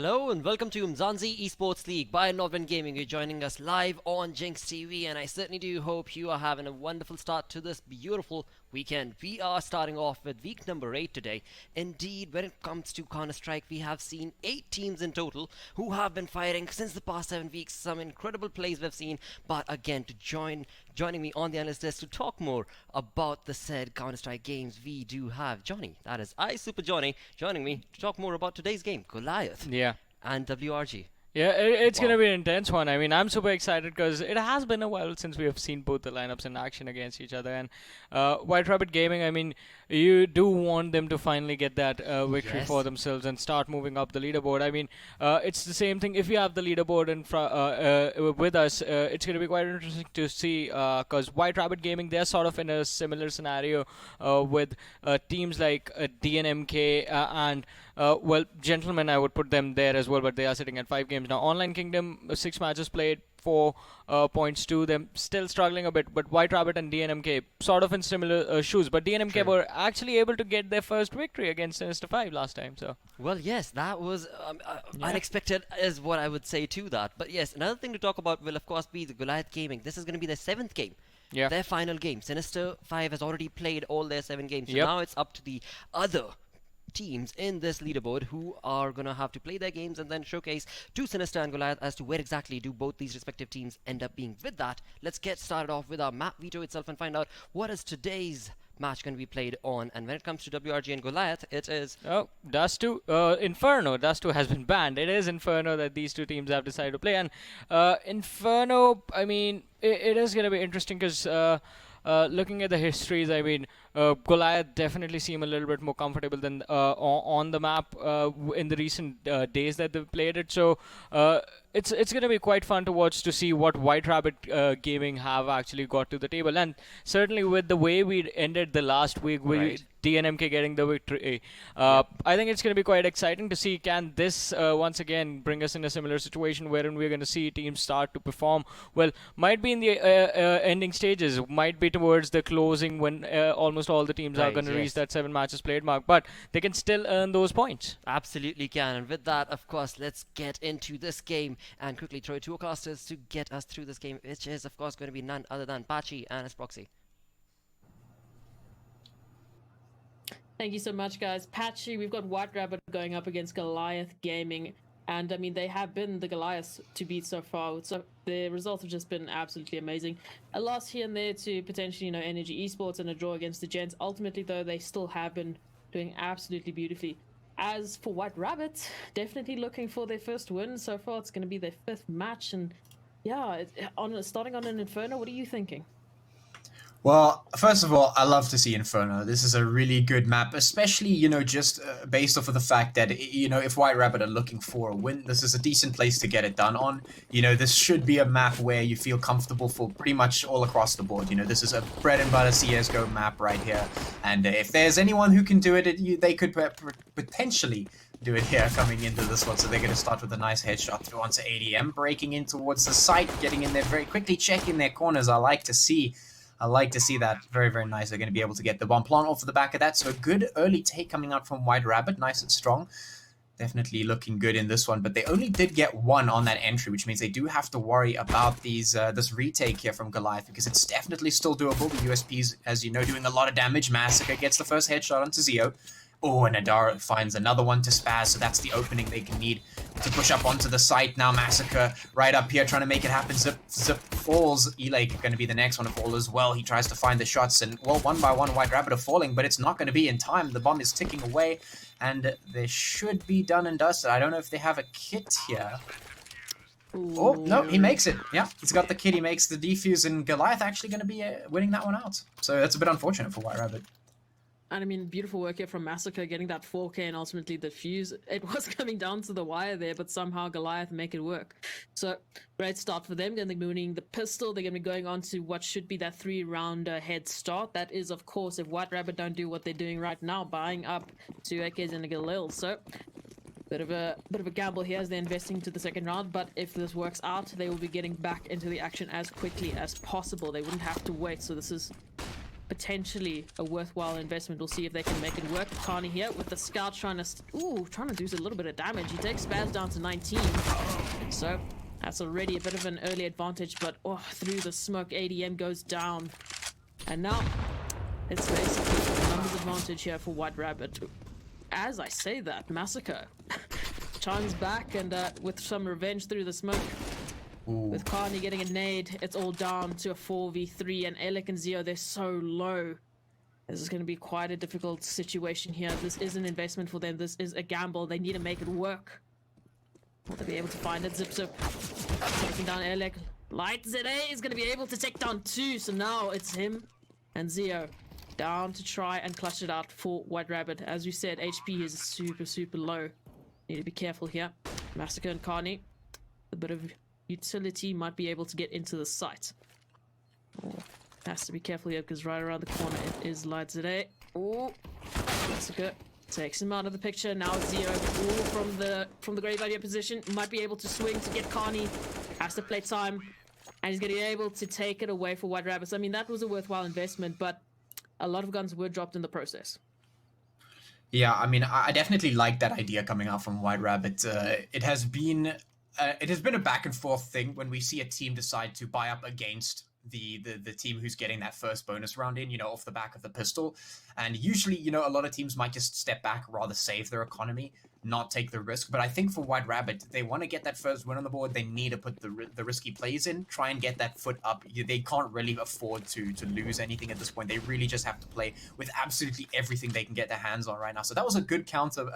A: Hello and welcome to Umzansi Esports League by Nodwin Gaming. You're joining us live on Jinx TV, and I certainly do hope you are having a wonderful start to this beautiful weekend. We are starting off with week number 8 today. Indeed, when it comes to Counter-Strike, we have seen 8 teams in total who have been fighting since the past 7 weeks. Some incredible plays we've seen, but again, to joining me on the analyst desk to talk more about the said Counter-Strike games, we do have Johnny, that is I Super Johnny, joining me to talk more about today's game, Goliath.
B: Yeah.
A: And WRG.
B: Yeah, it's going to be an intense one. I mean, I'm super excited because it has been a while since we have seen both the lineups in action against each other. And White Rabbit Gaming, I mean, you do want them to finally get that victory for themselves and start moving up the leaderboard. I mean, it's the same thing. If you have the leaderboard with us, it's going to be quite interesting to see because White Rabbit Gaming, they're sort of in a similar scenario with teams like DNMK and well, Gentlemen, I would put them there as well, but they are sitting at 5 games now. Online Kingdom, 6 matches played, 4 points to them, still struggling a bit, but White Rabbit and DNMK sort of in similar shoes, but DNMK were actually able to get their first victory against Sinister 5 last time, so.
A: Well, yes, that was unexpected is what I would say to that. But yes, another thing to talk about will of course be the Goliath Gaming. This is going to be their 7th game.
B: Yeah.
A: Their final game. Sinister 5 has already played all their 7 games, so now it's up to the other teams in this leaderboard who are going to have to play their games and then showcase to Sinister and Goliath as to where exactly do both these respective teams end up being. With that, let's get started off with our map veto itself and find out what is today's match going to be played on. And when it comes to WRG and Goliath, it is...
B: Oh, Dust 2, Inferno. Dust 2 has been banned. It is Inferno that these two teams have decided to play. And Inferno, I mean, it is going to be interesting because... looking at the histories, I mean, Goliath definitely seem a little bit more comfortable than on the map in the recent days that they've played it. So it's going to be quite fun to watch to see what White Rabbit Gaming have actually got to the table. And certainly with the way we ended the last week with DNMK getting the victory, I think it's going to be quite exciting to see can this once again bring us in a similar situation wherein we're going to see teams start to perform well. Might be in the ending stages, might be towards the closing when almost all the teams are going to reach that 7 matches played mark, but they can still earn those points.
A: Absolutely can. And with that, of course, let's get into this game and quickly throw it to our casters to get us through this game, which is of course going to be none other than Patchy and his proxy.
J: Thank you so much, guys. Patchy, we've got White Rabbit going up against Goliath Gaming. And, I mean, they have been the Goliaths to beat so far. So the results have just been absolutely amazing. A loss here and there to potentially, you know, Energy Esports and a draw against the Gents. Ultimately, though, they still have been doing absolutely beautifully. As for White Rabbit, definitely looking for their first win. So far, it's going to be their 5th match. And, yeah, starting on an Inferno, what are you thinking?
G: Well, first of all, I love to see Inferno. This is a really good map, especially, you know, just based off of the fact that, you know, if White Rabbit are looking for a win, this is a decent place to get it done on. You know, this should be a map where you feel comfortable for pretty much all across the board. You know, this is a bread and butter CSGO map right here. And if there's anyone who can do it, they could potentially do it here coming into this one. So they're going to start with a nice headshot through onto ADM, breaking in towards the site, getting in there very quickly, checking their corners. I like to see that. Very, very nice. They're going to be able to get the bomb plant off of the back of that. So a good early take coming out from White Rabbit. Nice and strong. Definitely looking good in this one. But they only did get 1 on that entry, which means they do have to worry about this retake here from Goliath, because it's definitely still doable. The USPs, as you know, doing a lot of damage. Massacre gets the first headshot onto Zio. Oh, and Adara finds another one to spaz, so that's the opening they can need to push up onto the site. Now Massacre right up here trying to make it happen. Zip falls. Elake going to be the next one to fall as well. He tries to find the shots, and well, one by one White Rabbit are falling, but it's not going to be in time. The bomb is ticking away, and they should be done and dusted. I don't know if they have a kit here. Oh, no, he makes it. Yeah, he's got the kit. He makes the defuse, and Goliath actually going to be winning that one out. So that's a bit unfortunate for White Rabbit.
J: And I mean, beautiful work here from Massacre, getting that 4K and ultimately the fuse. It was coming down to the wire there, but somehow Goliath make it work. So, great start for them. Going to be winning the pistol. They're going to be going on to what should be that 3-round head start. That is, of course, if White Rabbit don't do what they're doing right now, buying up 2 AKs and a Galil. So, bit of a gamble here as they're investing to the 2nd round, but if this works out, they will be getting back into the action as quickly as possible. They wouldn't have to wait, so this is potentially a worthwhile investment. We'll see if they can make it work. Carney here with the scout trying to do a little bit of damage. He takes Spaz down to 19. So that's already a bit of an early advantage, but through the smoke, ADM goes down. And now it's basically a numbers advantage here for White Rabbit. As I say that, Massacre chimes back and with some revenge through the smoke. Ooh. With Carney getting a nade, it's all down to a 4v3, and Alec and Zio, they're so low. This is going to be quite a difficult situation here. This is an investment for them. This is a gamble. They need to make it work. Will they be able to find it? Zip taking down Alec. Light ZA is going to be able to take down 2, so now it's him and Zio down to try and clutch it out for White Rabbit. As we said, HP is super low. Need to be careful here. Massacre and Carney, a bit of utility, might be able to get into the site. Has to be careful here because right around the corner it is Light ZA. Massacre takes him out of the picture. Now it's Zio from the grave idea position. Might be able to swing to get Carney. Has to play time. And he's going to be able to take it away for White Rabbits. I mean, that was a worthwhile investment, but a lot of guns were dropped in the process.
G: Yeah, I mean, I definitely like that idea coming out from White Rabbit. It has been a back and forth thing when we see a team decide to buy up against the team who's getting that first bonus round in, off the back of the pistol. And usually, a lot of teams might just step back, rather save their economy, not take the risk. But I think for White Rabbit, they want to get that first win on the board. They need to put the risky plays in, try and get that foot up. They can't really afford to lose anything at this point. They really just have to play with absolutely everything they can get their hands on right now. So that was a good counter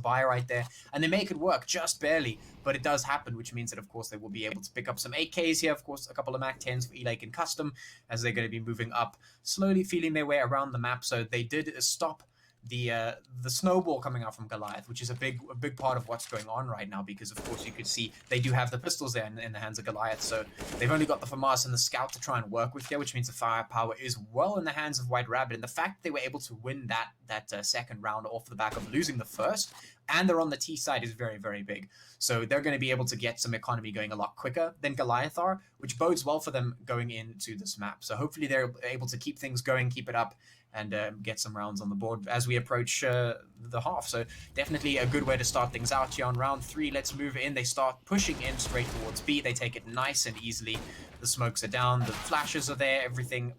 G: buy right there. And they make it work just barely, but it does happen, which means that, of course, they will be able to pick up some 8Ks here. Of course, a couple of Mac 10s for E-Lake and Custom, as they're going to be moving up, slowly feeling their way around the map. So they did stop the snowball coming out from Goliath, which is a big part of what's going on right now, because of course you could see they do have the pistols there in the hands of Goliath, so they've only got the FAMAS and the Scout to try and work with here, which means the firepower is well in the hands of White Rabbit. And the fact they were able to win that second round off the back of losing the first, and they're on the T side, is very, very big. So they're going to be able to get some economy going a lot quicker than Goliath are, which bodes well for them going into this map. So hopefully they're able to keep things going, keep it up, and get some rounds on the board as we approach the half. So definitely a good way to start things out here on round 3. Let's move in. They start pushing in straight towards B. They take it nice and easily. The smokes are down. The flashes are there. Everything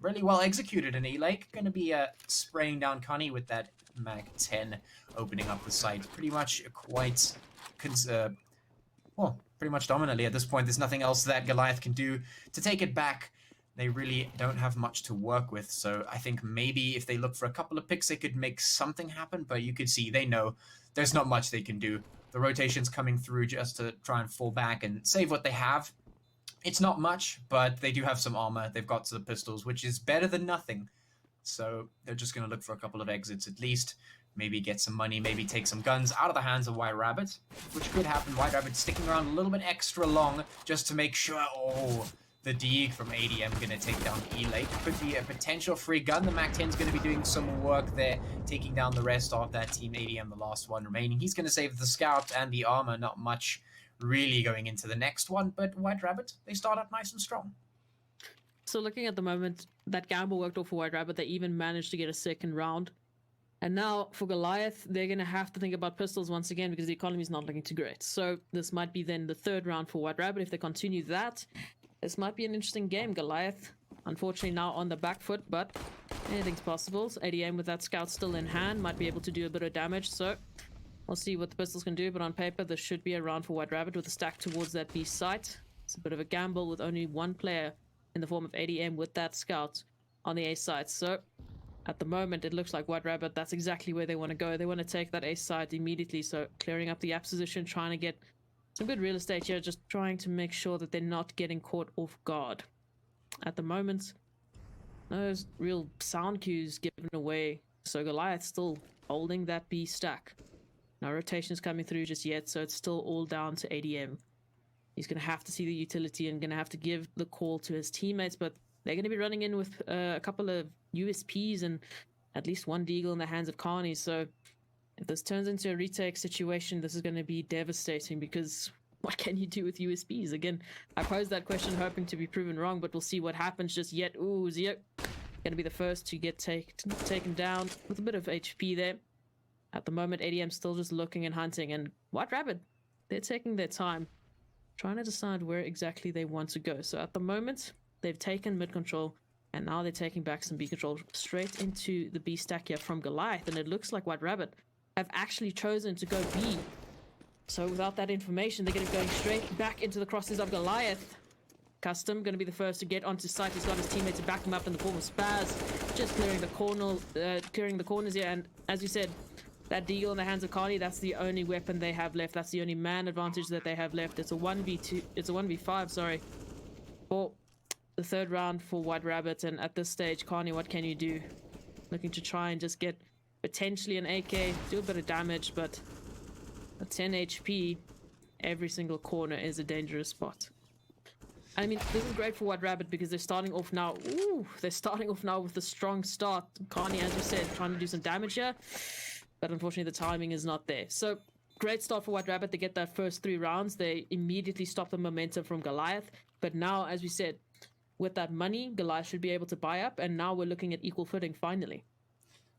G: really well executed. And E-Lake going to be spraying down Connie with that Mag 10, opening up the site pretty much quite... pretty much dominantly at this point. There's nothing else that Goliath can do to take it back. They really don't have much to work with, so I think maybe if they look for a couple of picks, they could make something happen, but you could see they know there's not much they can do. The rotation's coming through just to try and fall back and save what they have. It's not much, but they do have some armor. They've got the pistols, which is better than nothing. So they're just going to look for a couple of exits at least. Maybe get some money, maybe take some guns out of the hands of White Rabbit, which could happen. White Rabbit sticking around a little bit extra long just to make sure... The Deeg from ADM going to take down E-Lake. Could be a potential free gun. The Mac 10 is going to be doing some work there, taking down the rest of that team. ADM, the last one remaining. He's going to save the Scout and the armor. Not much really going into the next one, but White Rabbit, they start out nice and strong.
J: So looking at the moment, that gamble worked off for White Rabbit. They even managed to get a second round. And now for Goliath, they're going to have to think about pistols once again because the economy is not looking too great. So this might be then the third round for White Rabbit. If they continue that, this might be an interesting game. Goliath, unfortunately, now on the back foot, but anything's possible. So ADM with that Scout still in hand might be able to do a bit of damage. So we'll see what the pistols can do. But on paper, there should be a round for White Rabbit with a stack towards that B site. It's a bit of a gamble with only one player in the form of ADM with that Scout on the A site. So at the moment, it looks like White Rabbit, that's exactly where they want to go. They want to take that A site immediately. So clearing up the app position, trying to get some good real estate here, just trying to make sure that they're not getting caught off guard. At the moment, no real sound cues given away, so Goliath still holding that B stack. No rotations coming through just yet, so it's still all down to ADM. He's going to have to see the utility and going to have to give the call to his teammates, but they're going to be running in with a couple of USPs and at least one deagle in the hands of Carney, so if this turns into a retake situation, this is going to be devastating because what can you do with USBs? Again, I posed that question hoping to be proven wrong, but we'll see what happens just yet. Ooh, Zio Going to be the first to get taken down with a bit of HP there. At the moment, ADM still just looking and hunting, and White Rabbit, they're taking their time, trying to decide where exactly they want to go. So at the moment, they've taken mid control, and now they're taking back some B control straight into the B stack here from Goliath, and it looks like White Rabbit have actually chosen to go B. So without that information, they're going to be going straight back into the crosses of Goliath. Custom going to be the first to get onto site. He's got his teammate to back him up in the form of Spaz, just clearing the corners here. And as you said, that deagle in the hands of Carly, that's the only weapon they have left. That's the only man advantage that they have left. It's a 1v2. It's a 1v5. Sorry, for the third round for White Rabbit. And at this stage, Carney, what can you do? Looking to try and just get potentially an AK, do a bit of damage, but at 10 HP, every single corner is a dangerous spot. I mean, this is great for White Rabbit because they're starting off now. Ooh, they're starting off now with a strong start. Carney, as you said, trying to do some damage here, but unfortunately the timing is not there. So great start for White Rabbit. They get that first 3 rounds. They immediately stop the momentum from Goliath. But now, as we said, with that money, Goliath should be able to buy up, and now we're looking at equal footing finally.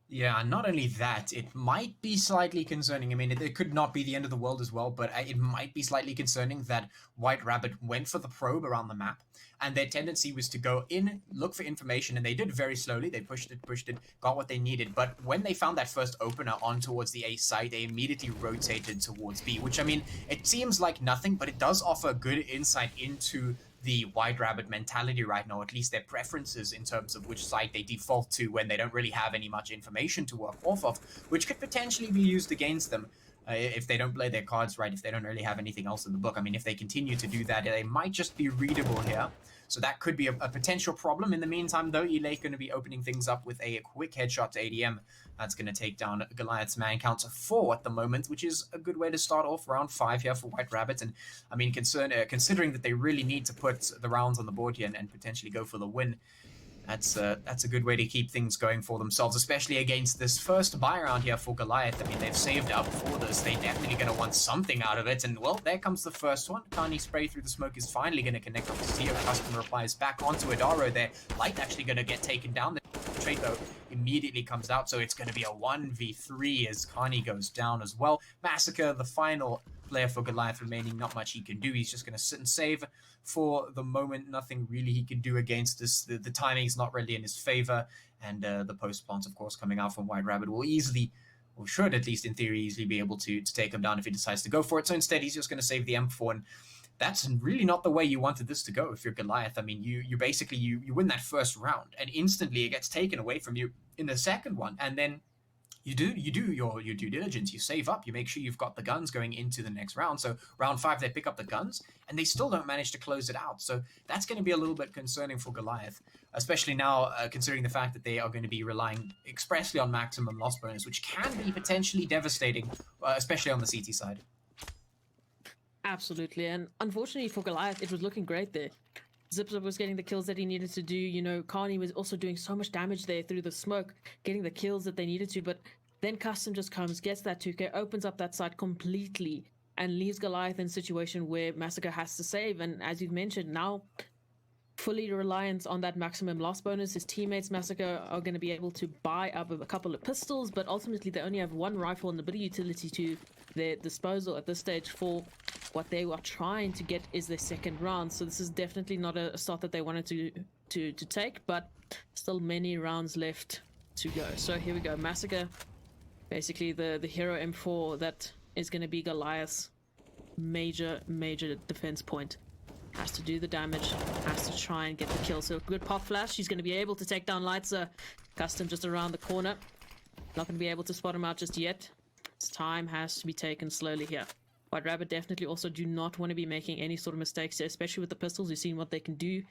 G: Yeah, not only that, it might be slightly concerning. I mean, it could not be the end of the world as well, but it might be slightly concerning that White Rabbit went for the probe around the map, and their tendency was to go in, look for information, and they did very slowly. They pushed it, got what they needed. But when they found that first opener on towards the A side, they immediately rotated towards B, which, I mean, it seems like nothing, but it does offer good insight into the White Rabbit mentality right now, at least their preferences in terms of which side they default to when they don't really have any much information to work off of, which could potentially be used against them if they don't play their cards right, if they don't really have anything else in the book. I mean, if they continue to do that, they might just be readable here. So that could be a potential problem. In the meantime, though, Elate going to be opening things up with a quick headshot to ADM. That's going to take down Goliath's man count to 4 at the moment, which is a good way to start off round 5 here for White Rabbit. And I mean, considering that they really need to put the rounds on the board here and potentially go for the win, that's a good way to keep things going for themselves, especially against this first buy round here for Goliath. I mean, they've saved up for this. They're definitely going to want something out of it. And, well, there comes the first one. Carney spray through the smoke is finally going to connect up to Zio. Custom replies back onto Adaro there. Light actually going to get taken down. The trade, though, immediately comes out, so it's going to be a 1v3 as Carney goes down as well. Massacre, the final player for Goliath remaining, not much he can do. He's just going to sit and save for the moment. Nothing really he can do against this. The timing is not really in his favor, and the post plants, of course, coming out from White Rabbit will easily, or should at least in theory, easily be able to take him down if he decides to go for it. So instead, he's just going to save the M4, and that's really not the way you wanted this to go if you're Goliath. I mean, you basically, you win that first round, and instantly it gets taken away from you in the second one, and then you do your due diligence, you save up, you make sure you've got the guns going into the next round. So round 5, they pick up the guns, and they still don't manage to close it out. So that's going to be a little bit concerning for Goliath, especially now considering the fact that they are going to be relying expressly on maximum loss bonus, which can be potentially devastating, especially on the CT side.
J: Absolutely, and unfortunately for Goliath, it was looking great there. Zipzip was getting the kills that he needed to do. You know, Carney was also doing so much damage there through the smoke, getting the kills that they needed to. But then Custom just comes, gets that 2K, opens up that site completely, and leaves Goliath in a situation where Massacre has to save. And as you've mentioned, now fully reliant on that maximum loss bonus. His teammates, Massacre, are going to be able to buy up a couple of pistols, but ultimately they only have 1 rifle and a bit of utility to their disposal at this stage for what they are trying to get is their second round. So this is definitely not a start that they wanted to take, but still many rounds left to go. So here we go. Massacre, basically the hero M4 that is going to be Goliath's major defense point. Has to do the damage, has to try and get the kill. So good pop flash, he's going to be able to take down Lightser. Custom just around the corner. Not going to be able to spot him out just yet. His time has to be taken slowly here. White Rabbit definitely also do not want to be making any sort of mistakes here, especially with the pistols. You've seen what they can do.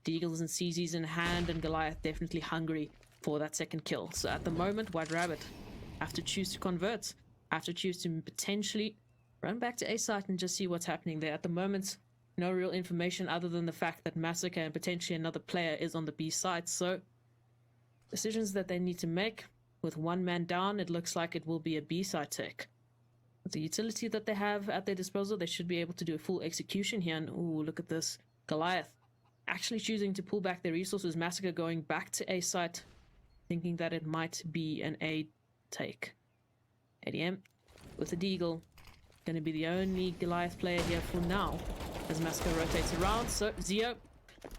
J: Deagles and CZs in hand, and Goliath definitely hungry for that second kill. So at the moment, White Rabbit have to choose to convert, have to choose to potentially run back to A site and just see what's happening there. At the moment, no real information other than the fact that Massacre and potentially another player is on the B side. So decisions that they need to make. With 1 man down, it looks like it will be a B side take. With the utility that they have at their disposal, they should be able to do a full execution here. And ooh, look at this. Goliath actually choosing to pull back their resources. Massacre going back to A site, thinking that it might be an A take. ADM with the Deagle, going to be the only Goliath player here for now as Massacre rotates around. So Zio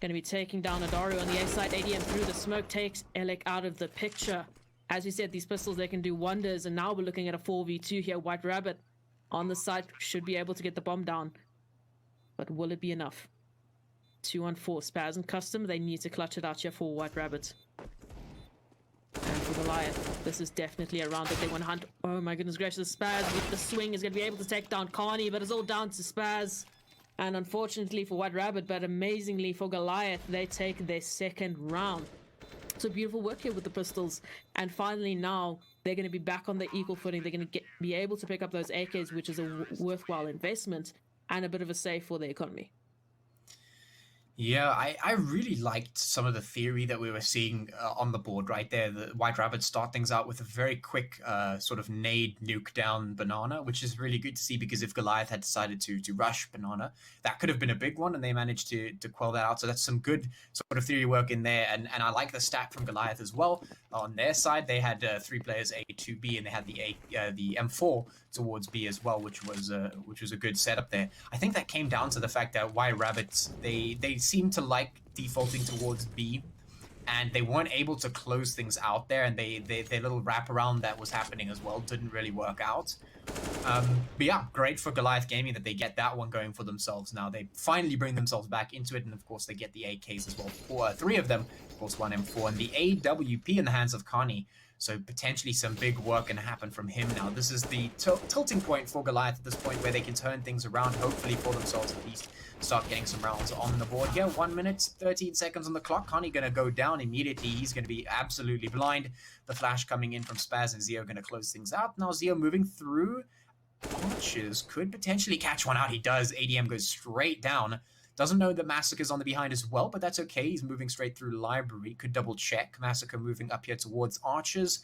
J: going to be taking down Adaru on the A side. ADM through the smoke takes Elec out of the picture. As we said, these pistols, they can do wonders, and now we're looking at a 4v2 here. White Rabbit on the side should be able to get the bomb down, but will it be enough? 2-on-4, Spaz and Custom, they need to clutch it out here for White Rabbit. And for Goliath, this is definitely a round that they want to hunt. Oh my goodness gracious, Spaz with the swing is going to be able to take down Carney, but it's all down to Spaz. And unfortunately for White Rabbit, but amazingly for Goliath, they take their second round. So beautiful work here with the pistols. And finally now, they're going to be back on the equal footing. They're going to be able to pick up those AKs, which is a worthwhile investment and a bit of a save for the economy.
G: Yeah, I really liked some of the theory that we were seeing on the board right there. The White Rabbit start things out with a very quick sort of nade nuke down Banana, which is really good to see, because if Goliath had decided to rush Banana, that could have been a big one, and they managed to quell that out. So that's some good sort of theory work in there, and I like the stat from Goliath as well. On their side, they had 3 players A to B, and they had the M4 towards B as well, which was a good setup there. I think that came down to the fact that White Rabbits, they seem to like defaulting towards B, and they weren't able to close things out there, and their little wraparound that was happening as well didn't really work out. But yeah, great for Goliath Gaming that they get that one going for themselves now. They finally bring themselves back into it, and of course they get the AKs as well. 3 of them, of course, 1 M4, and the AWP in the hands of Kani. So potentially some big work can happen from him now. This is the tilting point for Goliath at this point, where they can turn things around, hopefully for themselves at least. Start getting some rounds on the board here. 1 minute, 13 seconds on the clock. Kani going to go down immediately. He's going to be absolutely blind. The flash coming in from Spaz, and Zio going to close things out. Now Zio moving through. Arches could potentially catch one out. He does. ADM goes straight down. Doesn't know that Massacre's on the behind as well, but that's okay. He's moving straight through Library. Could double check. Massacre moving up here towards Arches.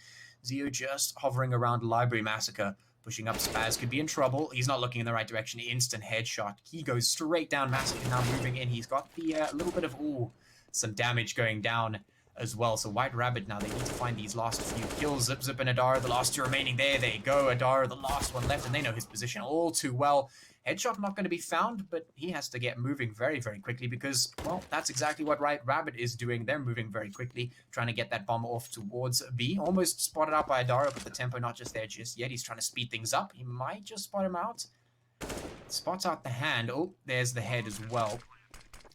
G: Zio just hovering around Library. Massacre pushing up. Spaz could be in trouble. He's not looking in the right direction. Instant headshot. He goes straight down. Massacre now moving in. He's got the little bit of some damage going down as well. So White Rabbit now, they need to find these last few kills. Zip and Adara, the last 2 remaining. There they go. Adara, the last one left, and they know his position all too well. Headshot not going to be found, but he has to get moving very, very quickly, because, well, that's exactly what White Rabbit is doing. They're moving very quickly, trying to get that bomb off towards B. Almost spotted out by Adara, but the tempo not just there just yet. He's trying to speed things up. He might just spot him out. Spots out the hand. Oh, there's the head as well.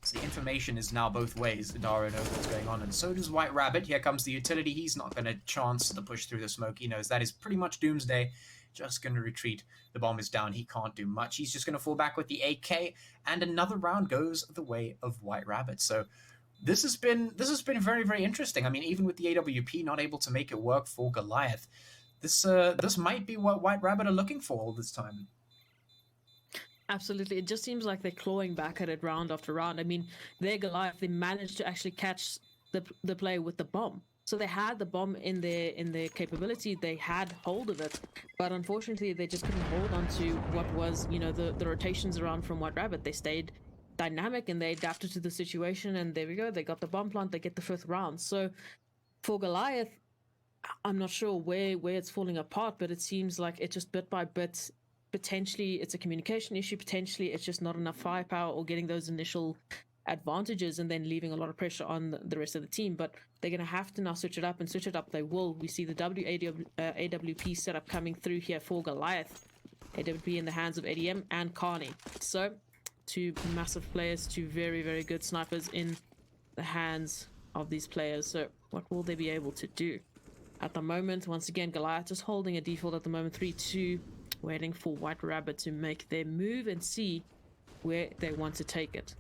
G: So the information is now both ways. Adara knows what's going on, and so does White Rabbit. Here comes the utility. He's not going to chance the push through the smoke. He knows that is pretty much doomsday. Just going to retreat. The bomb is down. He can't do much. He's just going to fall back with the AK, and another round goes the way of White Rabbit. So this has been very, very interesting. I mean, even with the AWP not able to make it work for Goliath, this might be what White Rabbit are looking for all this time.
J: Absolutely. It just seems like they're clawing back at it round after round. I mean, their Goliath, they managed to actually catch the play with the bomb. So they had the bomb in their capability. They had hold of it, but unfortunately they just couldn't hold on to what was, the rotations around from White Rabbit. They stayed dynamic and they adapted to the situation, and there we go. They got the bomb plant. They get the 5th round. So for Goliath, I'm not sure where it's falling apart, but it seems like it just bit by bit. Potentially it's a communication issue. Potentially it's just not enough firepower, or getting those initial advantages and then leaving a lot of pressure on the rest of the team. But they're going to have to now switch it up, and switch it up they will. We see the AWP setup coming through here for Goliath. AWP in the hands of ADM and Carney. So 2 massive players, 2 very, very good snipers in the hands of these players. So what will they be able to do? At the moment, once again, Goliath just holding a default at the moment, 3-2, waiting for White Rabbit to make their move and see where they want to take it.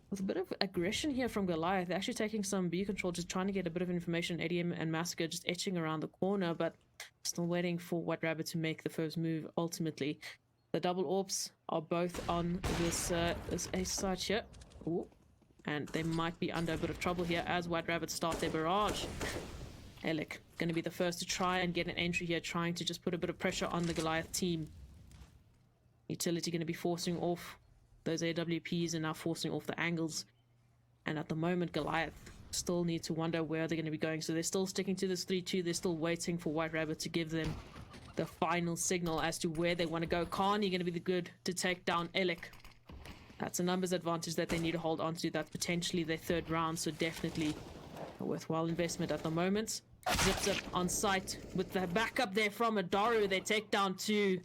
J: With a bit of aggression here from Goliath, they're actually taking some B control, just trying to get a bit of information. ADM and Massacre just etching around the corner, but still waiting for White Rabbit to make the first move ultimately. The double orbs are both on this ace side here. Ooh. And they might be under a bit of trouble here as White Rabbit start their barrage. Elec going to be the first to try and get an entry here, trying to just put a bit of pressure on the Goliath team. Utility going to be forcing off those AWPs and now forcing off the angles And at the moment, Goliath still need to wonder where they're going to be going. So they're still sticking to this 3-2. They're still waiting for White Rabbit to give them the final signal as to where they want to go. Khan, you're going to be the good to take down Elik. That's a numbers advantage that they need to hold on to. That's potentially their third round, so definitely a worthwhile investment at the moment. Zip on site with the backup there from Adaru. They take down 2.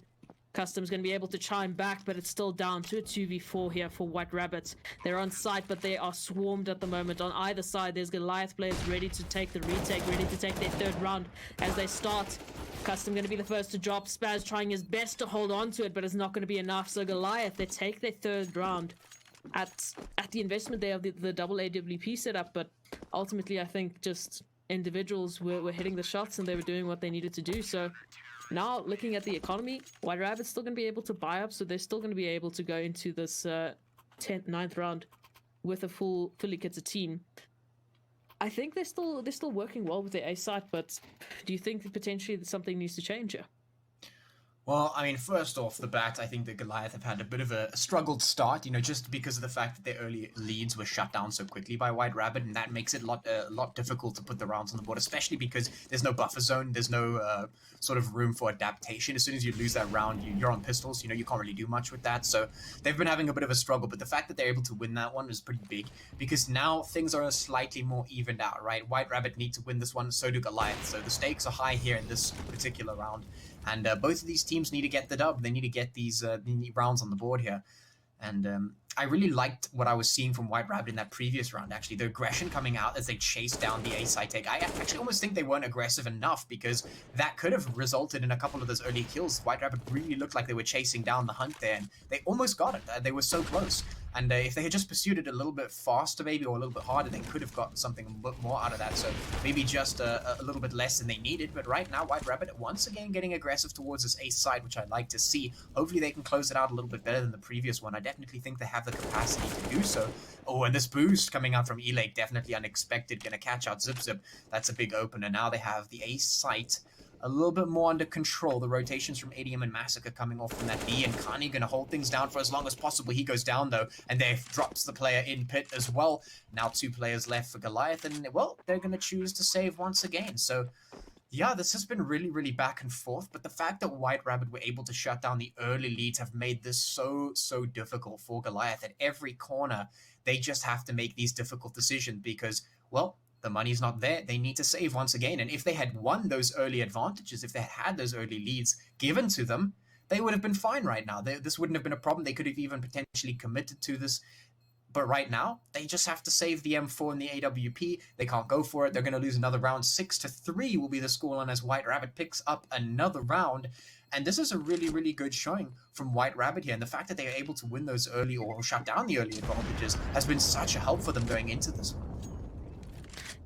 J: Custom's going to be able to chime back, but it's still down to a 2v4 here for White Rabbits. They're on site, but they are swarmed at the moment. On either side, there's Goliath players ready to take the retake, ready to take their third round as they start. Custom going to be the first to drop. Spaz trying his best to hold on to it, but it's not going to be enough. So Goliath, they take their third round at the investment there of the double AWP setup, but ultimately I think just individuals were hitting the shots and they were doing what they needed to do. So now looking at the economy, White Rabbit's still going to be able to buy up, so they're still going to be able to go into this 9th round with a fully kitted team. I think they're still working well with their A site, but do you think that potentially something needs to change here?
G: Well, I mean, first off the bat, I think that Goliath have had a bit of a struggled start, you know, just because of the fact that their early leads were shut down so quickly by White Rabbit, and that makes it a lot difficult to put the rounds on the board, especially because there's no buffer zone, there's no sort of room for adaptation. As soon as you lose that round, you're on pistols, you know, you can't really do much with that, so they've been having a bit of a struggle, but the fact that they're able to win that one is pretty big, because now things are slightly more evened out, right? White Rabbit need to win this one, so do Goliath, so the stakes are high here in this particular round. And both of these teams need to get the dub. They need to get these rounds on the board here. And I really liked what I was seeing from White Rabbit in that previous round, actually. The aggression coming out as they chased down the A-side take. I actually almost think they weren't aggressive enough because that could have resulted in a couple of those early kills. White Rabbit really looked like they were chasing down the hunt there, and they almost got it. They were so close. And if they had just pursued it a little bit faster, maybe, or a little bit harder, they could have gotten something a bit more out of that. So maybe just a little bit less than they needed. But right now, White Rabbit, once again, getting aggressive towards this ace side, which I'd like to see. Hopefully, they can close it out a little bit better than the previous one. I definitely think they have the capacity to do so. Oh, and this boost coming out from E-Lake, definitely unexpected. Going to catch out Zip Zip. That's a big opener. Now they have the ace site a little bit more under control. The rotations from ADM and Massacre coming off from that B, and Kani going to hold things down for as long as possible. He goes down, though, and there drops the player in pit as well. Now 2 players left for Goliath, and, well, they're going to choose to save once again. So, yeah, this has been really, really back and forth, but the fact that White Rabbit were able to shut down the early leads have made this so difficult for Goliath. At every corner, they just have to make these difficult decisions because, well, the money's not there. They need to save once again. And if they had won those early advantages, if they had those early leads given to them, they would have been fine right now. This wouldn't have been a problem. They could have even potentially committed to this. But right now, they just have to save the M4 and the AWP. They can't go for it. They're going to lose another round. 6-3 will be the scoreline as White Rabbit picks up another round. And this is a really, really good showing from White Rabbit here. And the fact that they are able to win those early or shut down the early advantages has been such a help for them going into this one.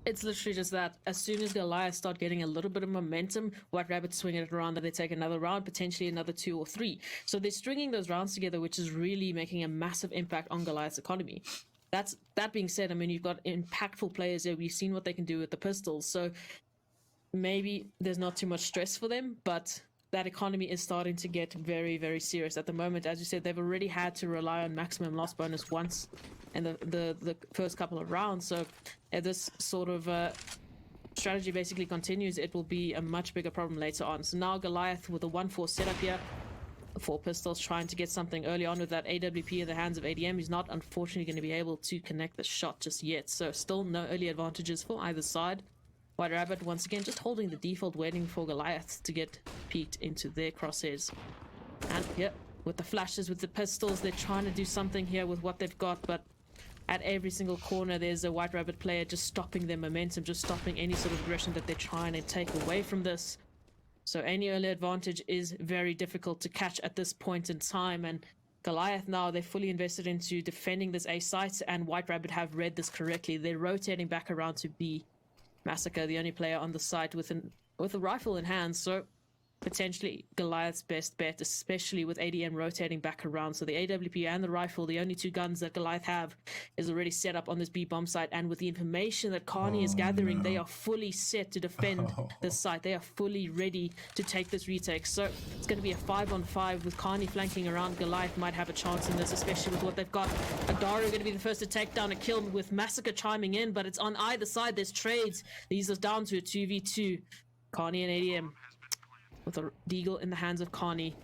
J: It's literally just that as soon as Goliath start getting a little bit of momentum, White Rabbit swing it around and they take another round, potentially another 2 or 3. So they're stringing those rounds together, which is really making a massive impact on Goliath's economy. That being said, I mean, you've got impactful players here. We've seen what they can do with the pistols. So maybe there's not too much stress for them, but that economy is starting to get very, very serious at the moment. As you said, they've already had to rely on maximum loss bonus once in the first couple of rounds. So if this sort of strategy basically continues, it will be a much bigger problem later on. So now Goliath with a 1-4 setup here, 4 pistols, trying to get something early on with that AWP in the hands of ADM. He's not unfortunately going to be able to connect the shot just yet. So still no early advantages for either side. White Rabbit once again just holding the default, waiting for Goliath to get peeked into their crosshairs. And yep, with the flashes, with the pistols, they're trying to do something here with what they've got, but at every single corner there's a White Rabbit player just stopping their momentum, just stopping any sort of aggression that they're trying to take away from this. So any early advantage is very difficult to catch at this point in time, and Goliath now, they're fully invested into defending this A site, and White Rabbit have read this correctly. They're rotating back around to B. Massacre, the only player on the site with a rifle in hand, so potentially Goliath's best bet, especially with ADM rotating back around. So the AWP and the rifle, the only two guns that Goliath have, is already set up on this B bomb site. And with the information that Carney is gathering, they are fully set to defend this site. They are fully ready to take this retake. So it's going to be a 5-on-5 with Carney flanking around. Goliath might have a chance in this, especially with what they've got. Adara going to be the first to take down a kill with Massacre chiming in, but it's on either side. There's trades. These are down to a 2v2. Carney and ADM with a deagle in the hands of Carney.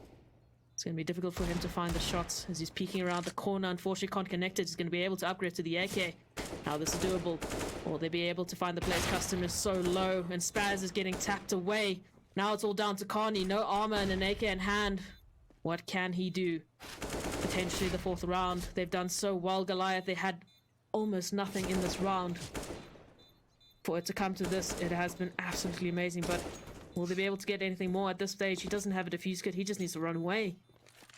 J: It's going to be difficult for him to find the shots as he's peeking around the corner. Unfortunately, can't connect it. He's going to be able to upgrade to the AK. Now this is doable. Will they be able to find the place? Custom is so low, and Spaz is getting tapped away. Now it's all down to Carney. No armor and an AK in hand. What can he do? Potentially the fourth round. They've done so well, Goliath. They had almost nothing in this round. For it to come to this, it has been absolutely amazing, but will they be able to get anything more at this stage? He doesn't have a defuse kit. He just needs to run away.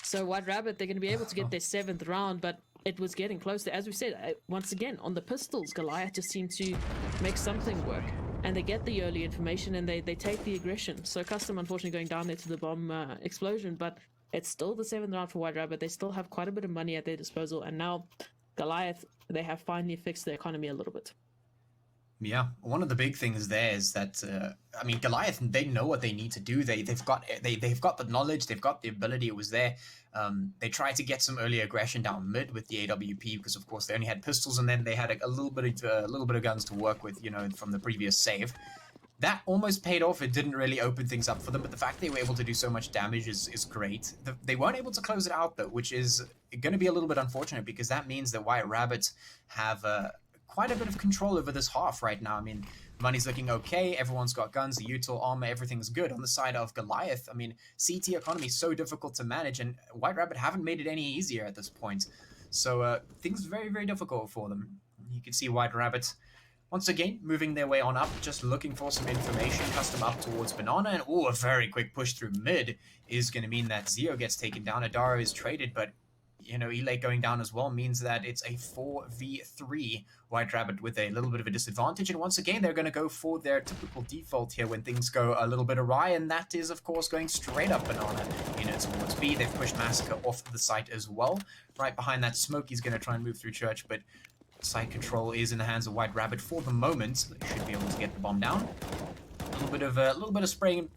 J: So White Rabbit, they're going to be able to get their 7th round, but it was getting closer. As we said, once again, on the pistols, Goliath just seemed to make something work. And they get the early information and they take the aggression. So Custom, unfortunately, going down there to the bomb explosion, but it's still the 7th round for White Rabbit. They still have quite a bit of money at their disposal. And now Goliath, they have finally fixed the economy a little bit.
G: Yeah, one of the big things there is that I mean, Goliath, they know what they need to do. They've got the knowledge, they've got the ability. It was there. They tried to get some early aggression down mid with the AWP because, of course, they only had pistols, and then they had a little bit of guns to work with, you know, from the previous save. That almost paid off. It didn't really open things up for them, but the fact they were able to do so much damage is great. They weren't able to close it out though, which is going to be a little bit unfortunate because that means that White Rabbits have quite a bit of control over this half right now. I mean, money's looking okay. Everyone's got guns, the util, armor, everything's good. On the side of Goliath, I mean, CT economy is so difficult to manage, and White Rabbit haven't made it any easier at this point. So things very, very difficult for them. You can see White Rabbit once again moving their way on up, just looking for some information. Custom up towards Banana, and a very quick push through mid is going to mean that Zio gets taken down. Adara is traded, but you know, Elate going down as well means that it's a 4v3. White Rabbit with a little bit of a disadvantage, and once again they're going to go for their typical default here when things go a little bit awry, and that is of course going straight up Banana, you know, towards B. They've pushed Massacre off the site as well. Right behind that smoke, he's going to try and move through Church, but site control is in the hands of White Rabbit for the moment. They should be able to get the bomb down. A little bit of spraying,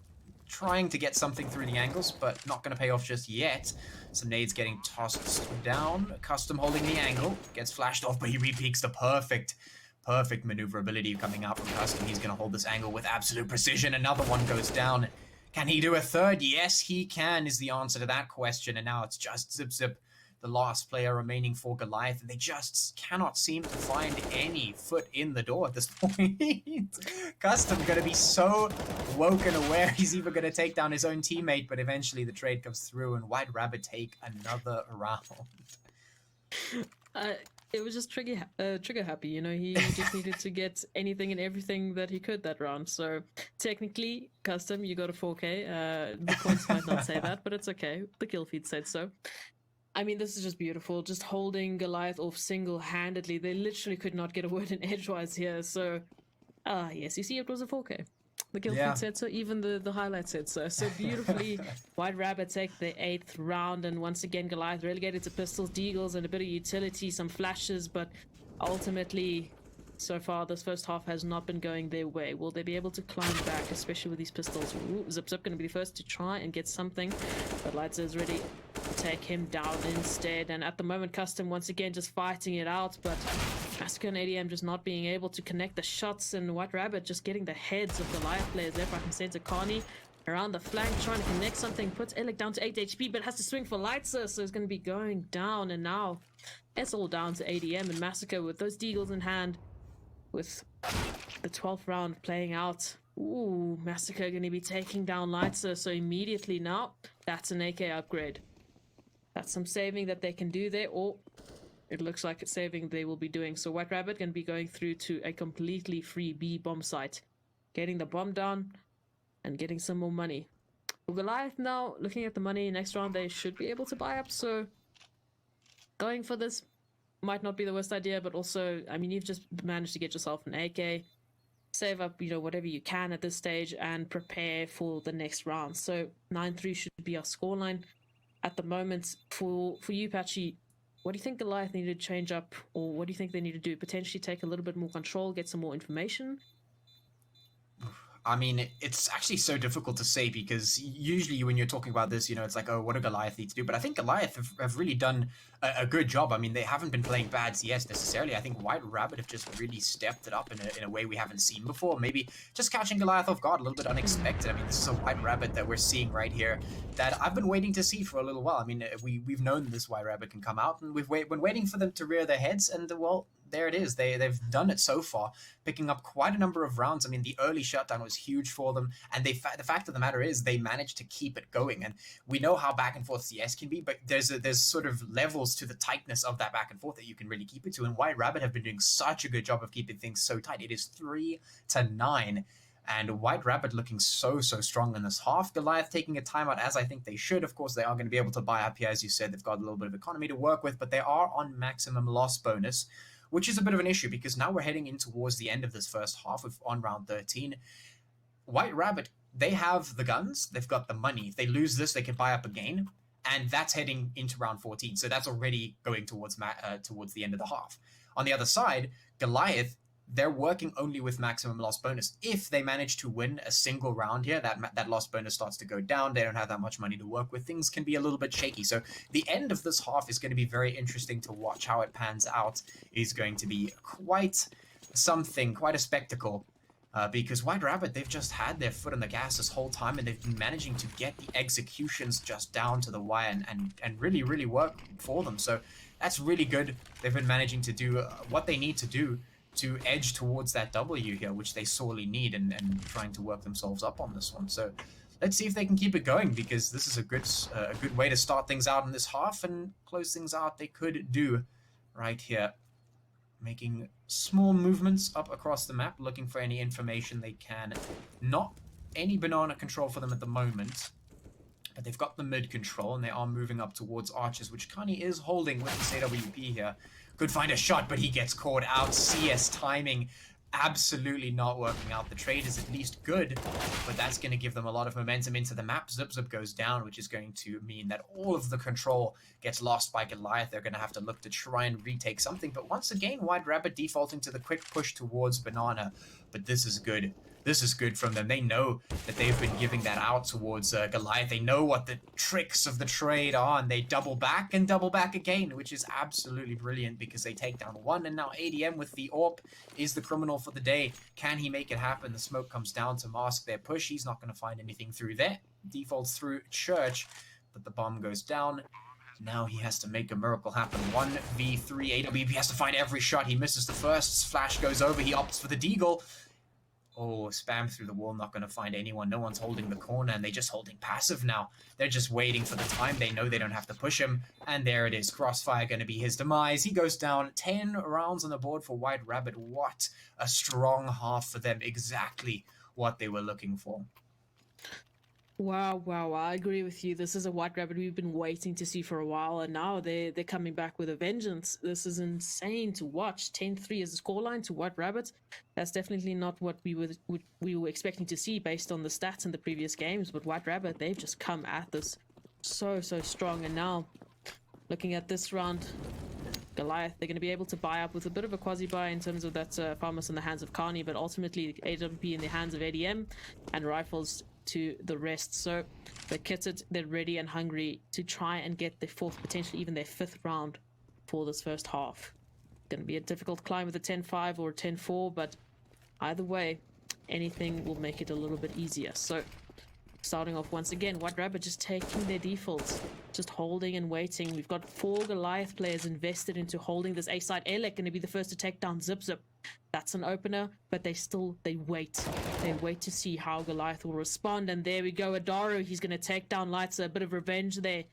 G: trying to get something through the angles, but not going to pay off just yet. Some nades getting tossed down. Custom holding the angle, gets flashed off, but he repeaks the perfect maneuverability coming out from Custom. He's going to hold this angle with absolute precision. Another one goes down. Can he do a third? Yes, he can, is the answer to that question. And now it's just Zip, the last player remaining for Goliath, and they just cannot seem to find any foot in the door at this point. Custom going to be so woke and aware he's either going to take down his own teammate, but eventually the trade comes through and White Rabbit take another round.
J: It was just trigger happy, you know. He just needed to get anything and everything that he could that round. So technically, Custom, you got a 4K. The points might not say that, but it's okay. The kill feed said so. I mean, this is just beautiful. Just holding Goliath off single-handedly. They literally could not get a word in edgewise here. So, yes, you see, it was a 4K. The kill feed said so. Even the highlight said so. So beautifully, White Rabbit take the 8th round. And once again, Goliath relegated to pistols, deagles, and a bit of utility, some flashes. But ultimately, so far, this first half has not been going their way. Will they be able to climb back, especially with these pistols? Ooh, Zip going to be the first to try and get something. But Lights is ready to take him down instead. And at the moment, Custom once again just fighting it out. But Massacre and ADM just not being able to connect the shots. And White Rabbit just getting the heads of Goliath players left, right, and center. Carney around the flank, trying to connect something. Puts Elec down to 8 HP, but has to swing for Lightser, so it's going to be going down. And now it's all down to ADM and Massacre with those deagles in hand. With the 12th round playing out. Ooh, Massacre going to be taking down Lightser, so immediately now, that's an AK upgrade. That's some saving that they can do there, or it looks like it's saving they will be doing. So White Rabbit going to be going through to a completely free B bomb site. Getting the bomb down and getting some more money. For Goliath now, looking at the money, next round they should be able to buy up, so going for this might not be the worst idea, but also, I mean, you've just managed to get yourself an AK. save up, whatever you can at this stage and prepare for the next round. So 9-3 should be our scoreline at the moment. For you, Patchy, what do you think Goliath needed to change up, or what do you think they need to do? Potentially take a little bit more control, get some more information?
G: I mean, it's actually so difficult to say because usually when you're talking about this, it's like, oh, what do Goliath need to do? But I think Goliath have really done a good job. I mean, they haven't been playing bad CS necessarily. I think White Rabbit have just really stepped it up in a way we haven't seen before. Maybe just catching Goliath off guard, a little bit unexpected. I mean, this is a White Rabbit that we're seeing right here that I've been waiting to see for a little while. I mean, we've known this White Rabbit can come out, and we've been waiting for them to rear their heads, and well, there it is. They've done it so far, picking up quite a number of rounds. I mean, the early shutdown was huge for them, and the fact of the matter is they managed to keep it going. And we know how back and forth CS can be, but there's sort of levels to the tightness of that back and forth that you can really keep it to. And White Rabbit have been doing such a good job of keeping things so tight. It is 3-9. And White Rabbit looking so strong in this half. Goliath taking a timeout, as I think they should. Of course, they are going to be able to buy up here, as you said. They've got a little bit of economy to work with, but they are on maximum loss bonus, which is a bit of an issue because now we're heading in towards the end of this first half on round 13. White Rabbit, they have the guns, they've got the money. If they lose this, they can buy up again, and that's heading into round 14. So that's already going towards the end of the half. On the other side, Goliath, they're working only with maximum loss bonus. If they manage to win a single round here, that loss bonus starts to go down. They don't have that much money to work with. Things can be a little bit shaky. So the end of this half is going to be very interesting to watch. How it pans out is going to be quite something, quite a spectacle. Because White Rabbit, they've just had their foot on the gas this whole time, and they've been managing to get the executions just down to the wire and really work for them. So that's really good. They've been managing to do what they need to do to edge towards that W here, which they sorely need, and trying to work themselves up on this one. So let's see if they can keep it going, because this is a good way to start things out in this half and close things out. They could do right here, making small movements up across the map, looking for any information they can. Not any banana control for them at the moment, but they've got the mid control, and they are moving up towards Archers, which Kani is holding with this AWP here. Could find a shot, but he gets caught out. CS timing absolutely not working out. The trade is at least good, but that's going to give them a lot of momentum into the map. Zip goes down, which is going to mean that all of the control gets lost by Goliath. They're going to have to look to try and retake something, but once again, White Rabbit defaulting to the quick push towards Banana. But this is good. This is good from them. They know that they've been giving that out towards Goliath. They know what the tricks of the trade are, and they double back and double back again, which is absolutely brilliant because they take down one, and now ADM with the AWP is the criminal for the day. Can he make it happen? The smoke comes down to mask their push. He's not going to find anything through there. Defaults through Church, but the bomb goes down. Now he has to make a miracle happen. 1v3 AWP has to find every shot. He misses the first. Flash goes over. He opts for the deagle. Oh, spam through the wall, not going to find anyone. No one's holding the corner, and they're just holding passive now. They're just waiting for the time. They know they don't have to push him, and there it is. Crossfire going to be his demise. He goes down. 10 rounds on the board for White Rabbit. What a strong half for them. Exactly what they were looking for.
J: Wow, I agree with you. This is a White Rabbit we've been waiting to see for a while, and now they're coming back with a vengeance. This is insane to watch. 10-3 is the scoreline to White Rabbit. That's definitely not what we were expecting to see based on the stats in the previous games, but White Rabbit, they've just come at this so strong. And now, looking at this round, Goliath, they're going to be able to buy up with a bit of a quasi-buy in terms of that Farmus in the hands of Carney, but ultimately AWP in the hands of ADM, and rifles to the rest. So they're kitted, they're ready and hungry to try and get their fourth, potentially even their fifth round for this first half. Going to be a difficult climb with a 10-5 or a 10-4, but either way, anything will make it a little bit easier. So starting off once again, White Rabbit just taking their defaults, just holding and waiting. We've got 4 Goliath players invested into holding this A-side. Elec going to be the first to take down Zip. That's an opener, but they wait. They wait to see how Goliath will respond. And there we go, Adaru, he's going to take down Lights. A bit of revenge there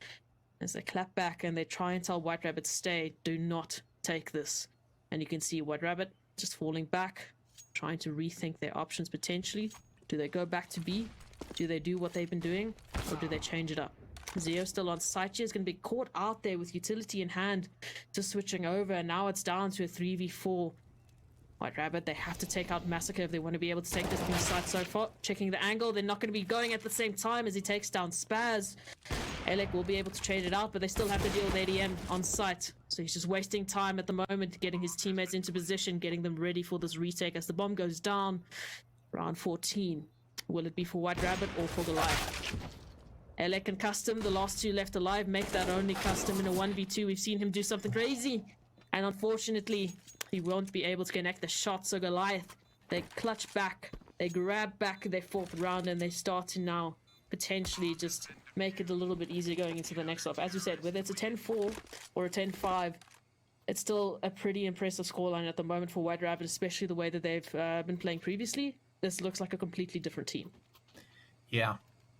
J: as they clap back and they try and tell White Rabbit, stay, do not take this. And you can see White Rabbit just falling back, trying to rethink their options potentially. Do they go back to B? Do they do what they've been doing, or do they change it up? Zeo still on site here, is going to be caught out there with utility in hand, just switching over, and now it's down to a 3v4. White Rabbit, they have to take out Massacre if they want to be able to take this B side so far. Checking the angle, they're not going to be going at the same time as he takes down Spaz. Alec will be able to trade it out, but they still have to deal with ADM on site. So he's just wasting time at the moment, getting his teammates into position, getting them ready for this retake as the bomb goes down. Round 14. Will it be for White Rabbit or for Goliath? Alec and Custom, the last two left alive, make that only Custom in a 1v2. We've seen him do something crazy. And unfortunately, he won't be able to connect the shot. So Goliath, they clutch back, they grab back their fourth round, and they start to now potentially just make it a little bit easier going into the next half. As you said, whether it's a 10-4 or a 10-5, it's still a pretty impressive scoreline at the moment for White Rabbit, especially the way that they've been playing previously. This looks like a completely different team.
G: Yeah,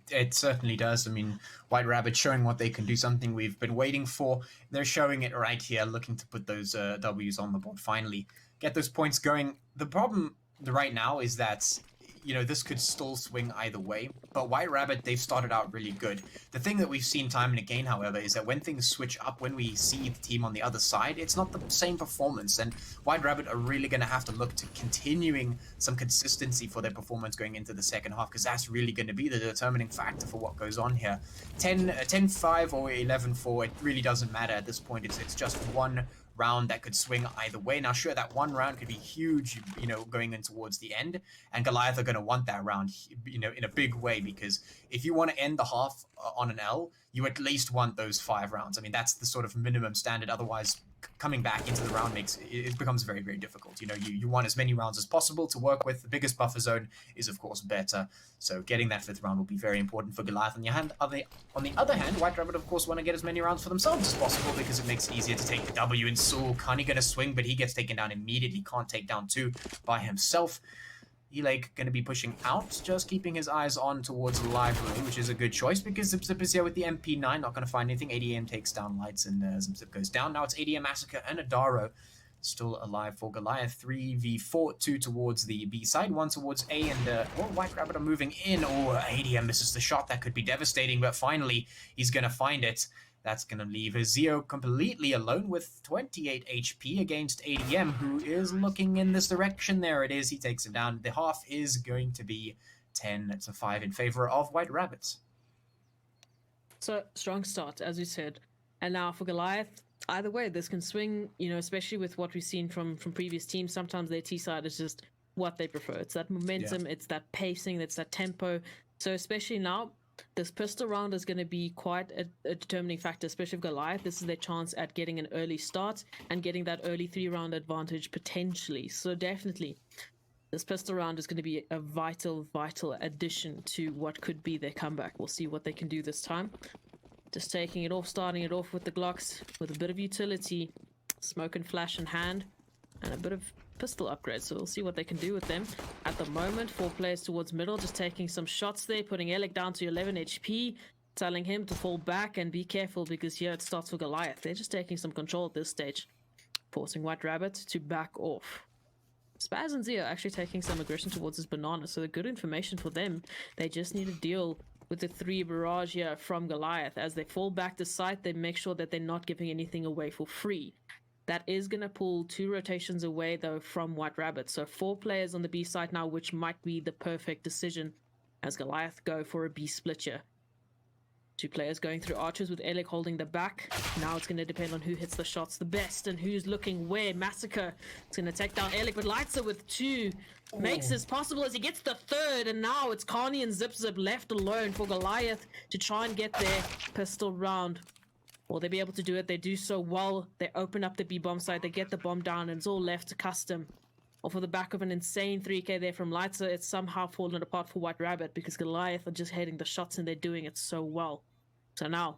G: it certainly does. I mean, White Rabbit showing what they can do, something we've been waiting for. They're showing it right here, looking to put those W's on the board finally. Get those points going. The problem right now is that, you know, this could still swing either way. But White Rabbit, they've started out really good. The thing that we've seen time and again, however, is that when things switch up, when we see the team on the other side, it's not the same performance. And White Rabbit are really going to have to look to continuing some consistency for their performance going into the second half, because that's really going to be the determining factor for what goes on here. 10-5 or 11-4, it really doesn't matter at this point. It's just one round that could swing either way. Now, sure, that one round could be huge, you know, going in towards the end, and Goliath are going to want that round, you know, in a big way, because if you want to end the half on an L, you at least want those 5 rounds. I mean, that's the sort of minimum standard. Otherwise, coming back into the round it becomes very, very difficult. You know, you want as many rounds as possible to work with. The biggest buffer zone is, of course, better. So getting that 5th round will be very important for Goliath. On the other hand, White Rabbit, of course, want to get as many rounds for themselves as possible, because it makes it easier to take the W. And Soul, Kani gonna swing, but he gets taken down immediately. Can't take down 2 by himself. Eleg going to be pushing out, just keeping his eyes on towards the library, which is a good choice because Zip Zip is here with the MP9, not going to find anything. ADM takes down Lights and Zip Zip goes down. Now it's ADM Massacre and Adaro still alive for Goliath. 3v4, 2 towards the B side, 1 towards A, and White Rabbit are moving in. ADM misses the shot. That could be devastating, but finally he's going to find it. That's going to leave Zio completely alone with 28 HP against ADM, who is looking in this direction. There it is. He takes him down. The half is going to be 10-5 in favor of White Rabbits.
J: So, strong start, as you said. And now for Goliath, either way, this can swing, you know, especially with what we've seen from previous teams. Sometimes their T-side is just what they prefer. It's that momentum, it's that pacing, it's that tempo. So, especially now, this pistol round is going to be quite a determining factor, especially with Goliath. This is their chance at getting an early start and getting that early 3-round advantage potentially. So definitely, this pistol round is going to be a vital addition to what could be their comeback. We'll see what they can do this time. Just taking it off, starting it off with the Glocks, with a bit of utility, smoke and flash in hand, and a bit of pistol upgrade, so we'll see what they can do with them. At the moment, 4 players towards middle, just taking some shots there, putting Alec down to 11 HP, telling him to fall back and be careful because here it starts for Goliath. They're just taking some control at this stage, forcing White Rabbit to back off. Spaz and Zio actually taking some aggression towards his banana, so good information for them. They just need to deal with the 3 barrage here from Goliath. As they fall back to site, they make sure that they're not giving anything away for free. That is going to pull 2 rotations away, though, from White Rabbit. So 4 players on the B side now, which might be the perfect decision as Goliath go for a B split here. 2 players going through archers with Alec holding the back. Now it's going to depend on who hits the shots the best and who's looking where. Massacre is going to take down Alec, but Lightser with 2 makes this possible as he gets the 3rd, and now it's Carney and Zip Zip left alone for Goliath to try and get their pistol round. Will they be able to do it? They do so well. They open up the B-bomb side. They get the bomb down, and it's all left to Custom. Off of the back of an insane 3k there from Lightser, it's somehow fallen apart for White Rabbit because Goliath are just hitting the shots, and they're doing it so well. So now,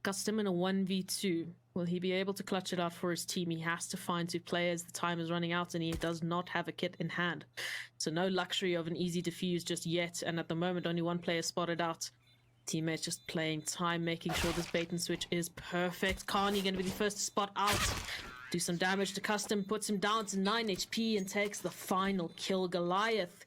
J: Custom in a 1v2. Will he be able to clutch it out for his team? He has to find 2 players. The time is running out, and he does not have a kit in hand. So no luxury of an easy defuse just yet, and at the moment, only 1 player spotted out. Teammates just playing time, making sure this bait and switch is perfect. Carney going to be the first to spot out. Do some damage to Custom, puts him down to 9 HP and takes the final kill. Goliath,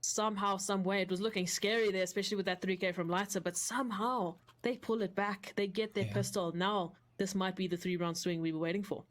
J: somehow, some way, it was looking scary there, especially with that 3k from Lightser, but somehow they pull it back. They get their pistol. Now, this might be the 3-round swing we were waiting for.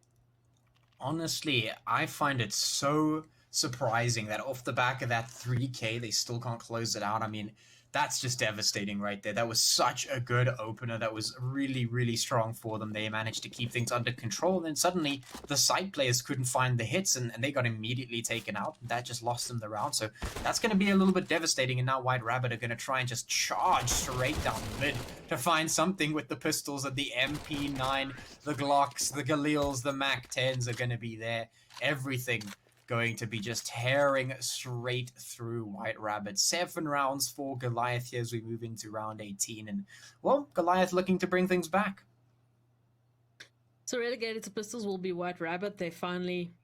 G: honestly, I find it so surprising that off the back of that 3K, they still can't close it out. I mean, that's just devastating right there. That was such a good opener. That was really, really strong for them. They managed to keep things under control. And then suddenly the side players couldn't find the hits and they got immediately taken out. That just lost them the round. So that's going to be a little bit devastating. And now White Rabbit are going to try and just charge straight down the mid to find something with the pistols and the MP9, the Glocks, the Galils, the MAC-10s are going to be there. Everything going to be just tearing straight through White Rabbit. 7 rounds for Goliath here as we move into round 18. And, well, Goliath looking to bring things back.
J: So relegated to pistols will be White Rabbit. They finally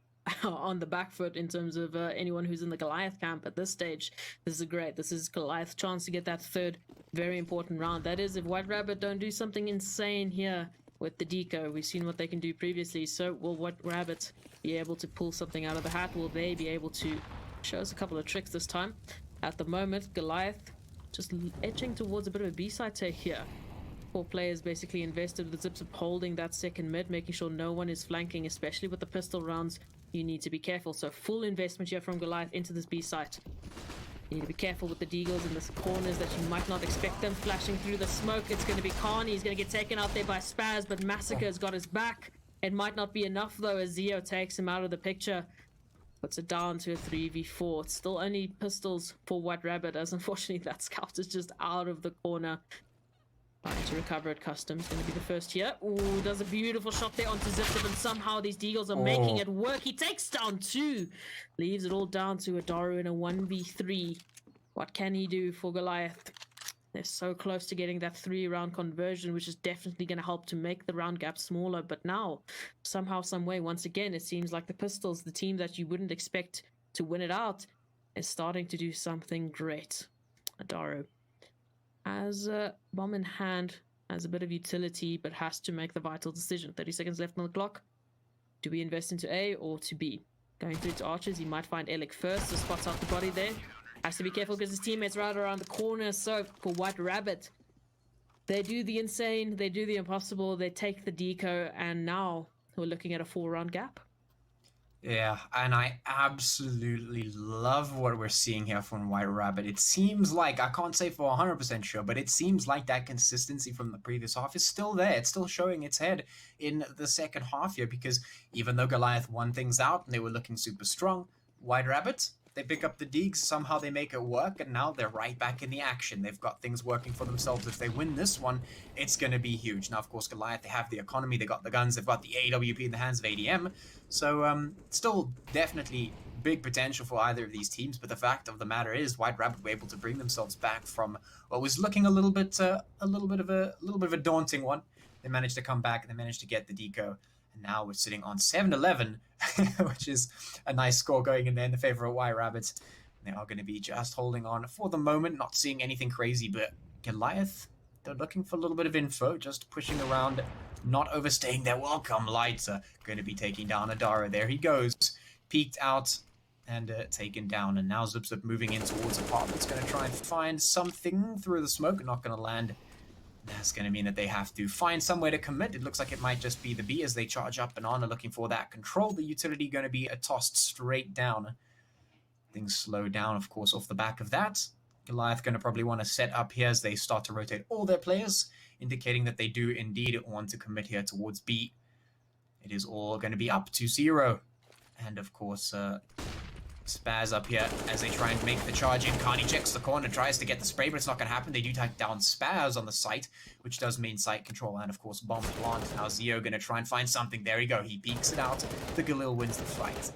J: are on the back foot in terms of anyone who's in the Goliath camp at this stage. This is great. This is Goliath's chance to get that third very important round. That is, if White Rabbit don't do something insane here with the deco. We've seen what they can do previously. So will White Rabbit be able to pull something out of the hat? Will they be able to show us a couple of tricks this time? At the moment, Goliath just edging towards a bit of a B-side take here. 4 players basically invested with ZipZip holding that second mid, making sure no one is flanking, especially with the pistol rounds. You need to be careful. So full investment here from Goliath into this B-site. You need to be careful with the deagles in the corners that you might not expect them flashing through the smoke. It's going to be Carney. He's going to get taken out there by Spaz, but Massacre has got his back. It might not be enough, though, as Zeo takes him out of the picture. Puts it down to a 3v4. It's still only pistols for White Rabbit, as unfortunately that scout is just out of the corner. Trying to recover it. Custom is going to be the first here. Ooh, does a beautiful shot there onto ZipZip, and somehow these deagles are making it work. He takes down 2. Leaves it all down to Adaru in a 1v3. What can he do for Goliath? They're so close to getting that 3-round conversion, which is definitely going to help to make the round gap smaller. But now, somehow, some way, once again, it seems like the Pistols, the team that you wouldn't expect to win it out, is starting to do something great. Adaru has a bomb in hand, has a bit of utility, but has to make the vital decision. 30 seconds left on the clock. Do we invest into A or to B? Going through to Archers, he might find Elik first, so spots out the body there. Has to be careful because his teammate's right around the corner. So for White Rabbit, they do the insane, they do the impossible, they take the deco, and now we're looking at a 4-round gap.
G: Yeah, and I absolutely love what we're seeing here from White Rabbit. It seems like, I can't say for 100% sure, but it seems like that consistency from the previous half is still there. It's still showing its head in the second half here, because even though Goliath won things out and they were looking super strong, White Rabbit, they pick up the deegs, somehow they make it work, and now they're right back in the action. They've got things working for themselves. If they win this one, it's going to be huge. Now, of course, Goliath, they have the economy, they got the guns, they've got the AWP in the hands of ADM. So, still definitely big potential for either of these teams, but the fact of the matter is White Rabbit were able to bring themselves back from what was looking a little bit of a daunting one. They managed to come back and they managed to get the deco. And now we're sitting on 7-11, which is a nice score going in there in the favor of White Rabbits. They are going to be just holding on for the moment, not seeing anything crazy, but Goliath, they're looking for a little bit of info, just pushing around, not overstaying their welcome. Lights are going to be taking down Adara. There he goes, peeked out and taken down. And now ZipZip moving in towards apartments, going to try and find something through the smoke, not going to land. That's going to mean that they have to find somewhere to commit. It looks like it might just be the B as they charge up and on and looking for that control. The utility going to be tossed straight down. Things slow down, of course, off the back of that. Goliath going to probably want to set up here as they start to rotate all their players, indicating that they do indeed want to commit here towards B. It is all going to be up to 0. And, of course, Spaz up here as they try and make the charge in. Carney checks the corner, tries to get the spray, but it's not going to happen. They do take down Spaz on the site, which does mean site control and, of course, bomb plant. Now Zeo going to try and find something. There we go. He peeks it out. The Galil wins the fight.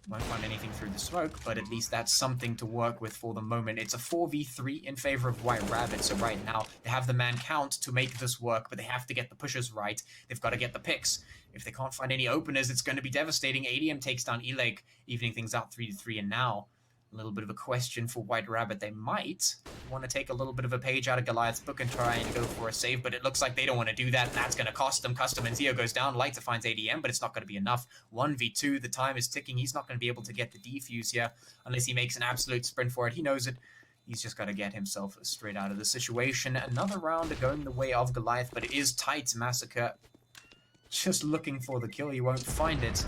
G: Won't find anything through the smoke, but at least that's something to work with for the moment. It's a 4v3 in favor of White Rabbit, so right now they have the man count to make this work, but they have to get the pushes right. They've got to get the picks. If they can't find any openers, it's going to be devastating. ADM takes down Elik, evening things out 3-3, and now a little bit of a question for White Rabbit. They might want to take a little bit of a page out of Goliath's book and try and go for a save, but it looks like they don't want to do that, and that's going to cost them. Custom and Zeo goes down. Lighter finds ADM, but it's not going to be enough. 1v2, the time is ticking. He's not going to be able to get the defuse here unless he makes an absolute sprint for it. He knows it. He's just got to get himself straight out of the situation. Another round going the way of Goliath, but it is tight. Massacre just looking for the kill. He won't find it.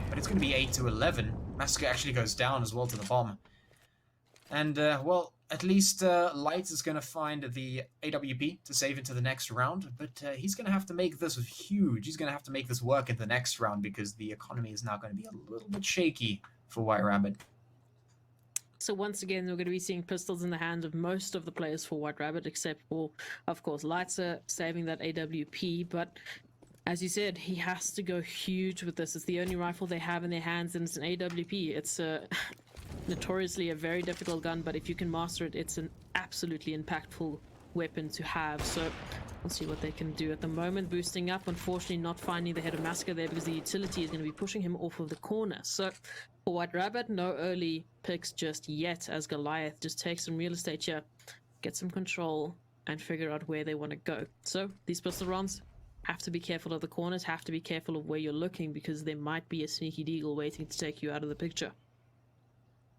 G: But it's going to be 8-11. Massacre actually goes down as well to the bomb. And, well, at least Light is going to find the AWP to save into the next round. But he's going to have to make this huge. He's going to have to make this work in the next round because the economy is now going to be a little bit shaky for White Rabbit.
J: So once again, we're going to be seeing pistols in the hands of most of the players for White Rabbit, except for, of course, Lightser saving that AWP. But as you said, he has to go huge with this. It's the only rifle they have in their hands, and it's an AWP. It's notoriously a very difficult gun, but if you can master it, it's an absolutely impactful weapon to have. So we'll see what they can do. At the moment, boosting up, unfortunately not finding the head of Massacre there because the utility is going to be pushing him off of the corner. So for White Rabbit, no early picks just yet, as Goliath just takes some real estate here, get some control, and figure out where they want to go. So these pistol rounds, have to be careful of the corners, have to be careful of where you're looking, because there might be a sneaky deagle waiting to take you out of the picture.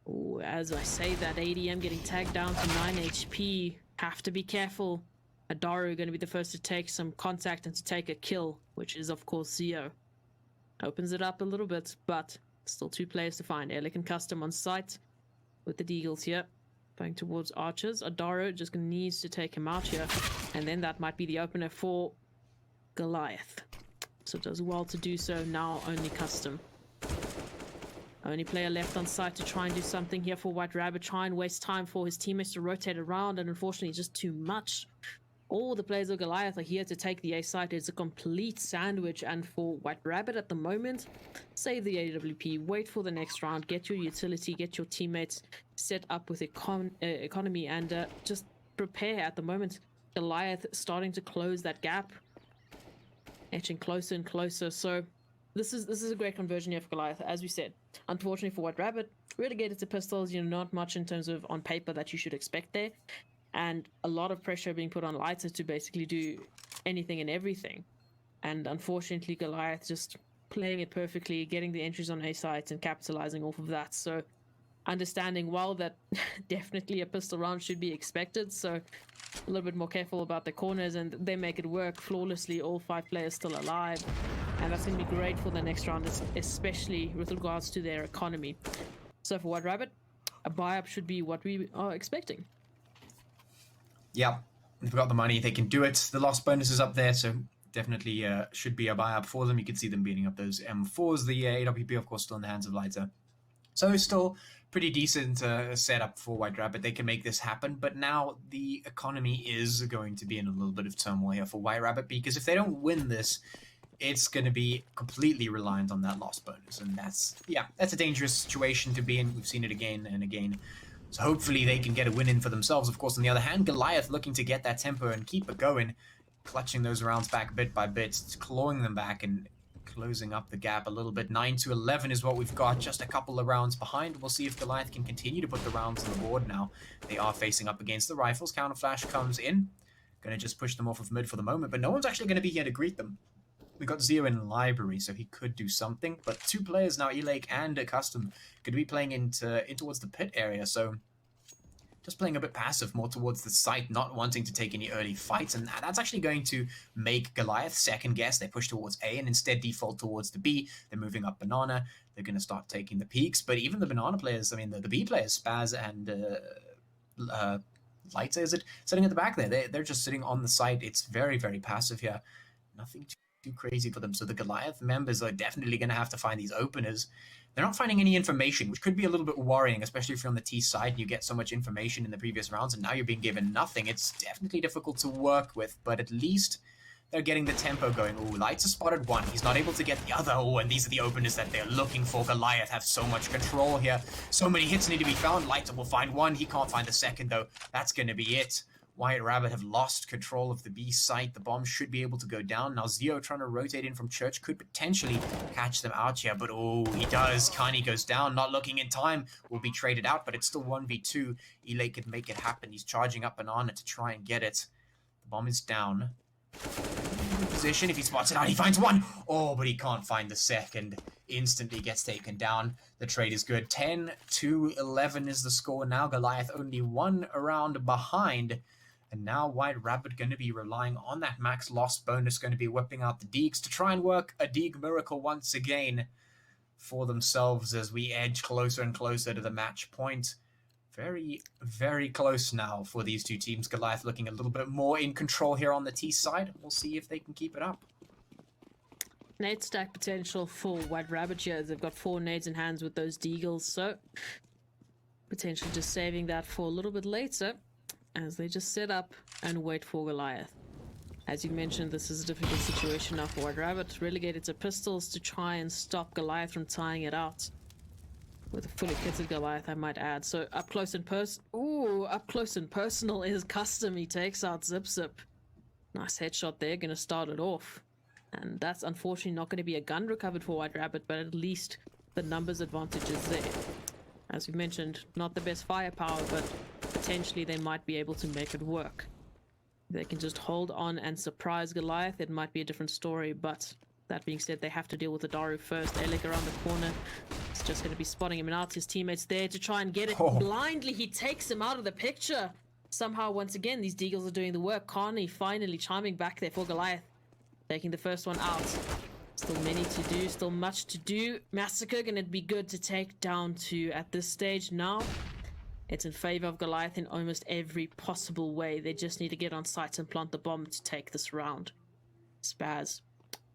J: Ooh, as I say that, ADM getting tagged down to 9 HP. Have to be careful. Adaru going to be the first to take some contact and to take a kill, which is of course Zio. Opens it up a little bit, but still two players to find. Elik and Custom on site with the Deagles here. Going towards Archers. Adaru just needs to take him out here, and then that might be the opener for Goliath. So it does well to do so. Now only Custom. Only player left on site to try and do something here for White Rabbit. Try and waste time for his teammates to rotate around, and unfortunately just too much. All the players of Goliath are here to take the A site. It's a complete sandwich, and for White Rabbit at the moment, save the AWP, wait for the next round, get your utility, get your teammates set up with economy, and just prepare. At the moment, Goliath starting to close that gap, edging closer and closer. So this is a great conversion here for Goliath, as we said. Unfortunately for White Rabbit, relegated to pistols, not much in terms of on paper that you should expect there. And a lot of pressure being put on Lighter to basically do anything and everything. And unfortunately, Goliath just playing it perfectly, getting the entries on A sites and capitalizing off of that. So understanding well that definitely a pistol round should be expected. So a little bit more careful about the corners, and they make it work flawlessly. All 5 players still alive. And that's going to be great for the next round, especially with regards to their economy. So for White Rabbit, a buy-up should be what we are expecting.
G: Yeah, if they've got the money, they can do it. The loss bonus is up there, so definitely should be a buy-up for them. You can see them beating up those M4s. The AWP, of course, still in the hands of Lighter. So still pretty decent setup for White Rabbit. They can make this happen, but now the economy is going to be in a little bit of turmoil here for White Rabbit, because if they don't win this, it's going to be completely reliant on that loss bonus. And that's a dangerous situation to be in. We've seen it again and again. So hopefully they can get a win in for themselves. Of course, on the other hand, Goliath looking to get that tempo and keep it going, clutching those rounds back bit by bit, clawing them back and closing up the gap a little bit. 9-11 is what we've got, just a couple of rounds behind. We'll see if Goliath can continue to put the rounds on the board now. They are facing up against the rifles. Counter Flash comes in. Going to just push them off of mid for the moment, but no one's actually going to be here to greet them. We got Zio in library, so he could do something. But 2 players now, Elake and Custom, going to be playing in towards the pit area. So just playing a bit passive, more towards the site, not wanting to take any early fights. And that's actually going to make Goliath second guess. They push towards A and instead default towards the B. They're moving up Banana. They're going to start taking the peaks. But even the Banana players, I mean, the B players, Spaz and Lighter, is it? Sitting at the back there. They're just sitting on the site. It's very, very passive here. Nothing too crazy for them. So the Goliath members are definitely going to have to find these openers. They're not finding any information, which could be a little bit worrying, especially if you're on the T side and you get so much information in the previous rounds and now you're being given nothing. It's definitely difficult to work with, but at least they're getting the tempo going. Ooh, Lights has spotted one. He's not able to get the other. Oh, and these are the openers that they're looking for. Goliath have so much control here. So many hits need to be found. Lights will find one. He can't find the second, though. That's going to be it. White Rabbit have lost control of the B site. The bomb should be able to go down. Now Zio trying to rotate in from Church could potentially catch them out here, but oh, he does. Kani goes down, not looking in time. Will be traded out, but it's still 1v2. Elay could make it happen. He's charging up Banana to try and get it. The bomb is down. Position, if he spots it out, he finds one. Oh, but he can't find the second. Instantly gets taken down. The trade is good. 10-11 is the score now. Goliath only 1 round behind. And now White Rabbit going to be relying on that max loss bonus, going to be whipping out the Deegs to try and work a Deeg miracle once again for themselves as we edge closer and closer to the match point. Very, very close now for these two teams. Goliath looking a little bit more in control here on the T side. We'll see if they can keep it up.
J: Nade stack potential for White Rabbit here. They've got 4 nades in hands with those Deagles, so potentially just saving that for a little bit later as they just set up and wait for Goliath. As you mentioned, this is a difficult situation now for White Rabbit. Relegated to pistols to try and stop Goliath from tying it out. With a fully kitted Goliath, I might add. So up close and personal is Custom. He takes out Zip Zip. Nice headshot there, gonna start it off. And that's unfortunately not going to be a gun recovered for White Rabbit, but at least the numbers advantage is there. As we mentioned, not the best firepower, but potentially they might be able to make it work. They can just hold on and surprise Goliath. It might be a different story, but that being said, they have to deal with the Daru first. Elik around the corner. He's just going to be spotting him out. His teammates there to try and get it. Blindly, he takes him out of the picture. Somehow, once again, these Deagles are doing the work. Carney finally chiming back there for Goliath. Taking the first one out. Still many to do, still much to do. Massacre gonna be good to take down to at this stage now. It's in favor of Goliath in almost every possible way. They just need to get on site and plant the bomb to take this round. Spaz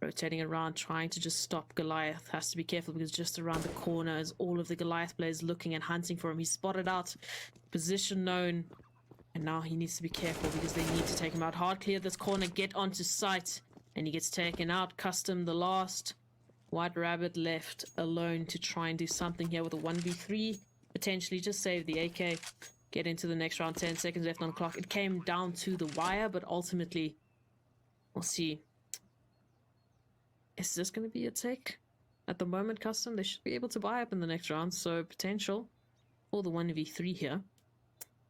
J: rotating around, trying to just stop Goliath. Has to be careful because just around the corner is all of the Goliath players looking and hunting for him. He's spotted out, position known, and now he needs to be careful because they need to take him out. Hard clear this corner, get onto site. And he gets taken out. Custom the last. White Rabbit left alone to try and do something here with a 1v3. Potentially just save the AK. Get into the next round. 10 seconds left on the clock. It came down to the wire, but ultimately, we'll see. Is this going to be a take? At the moment, Custom, they should be able to buy up in the next round. So potential for the 1v3 here.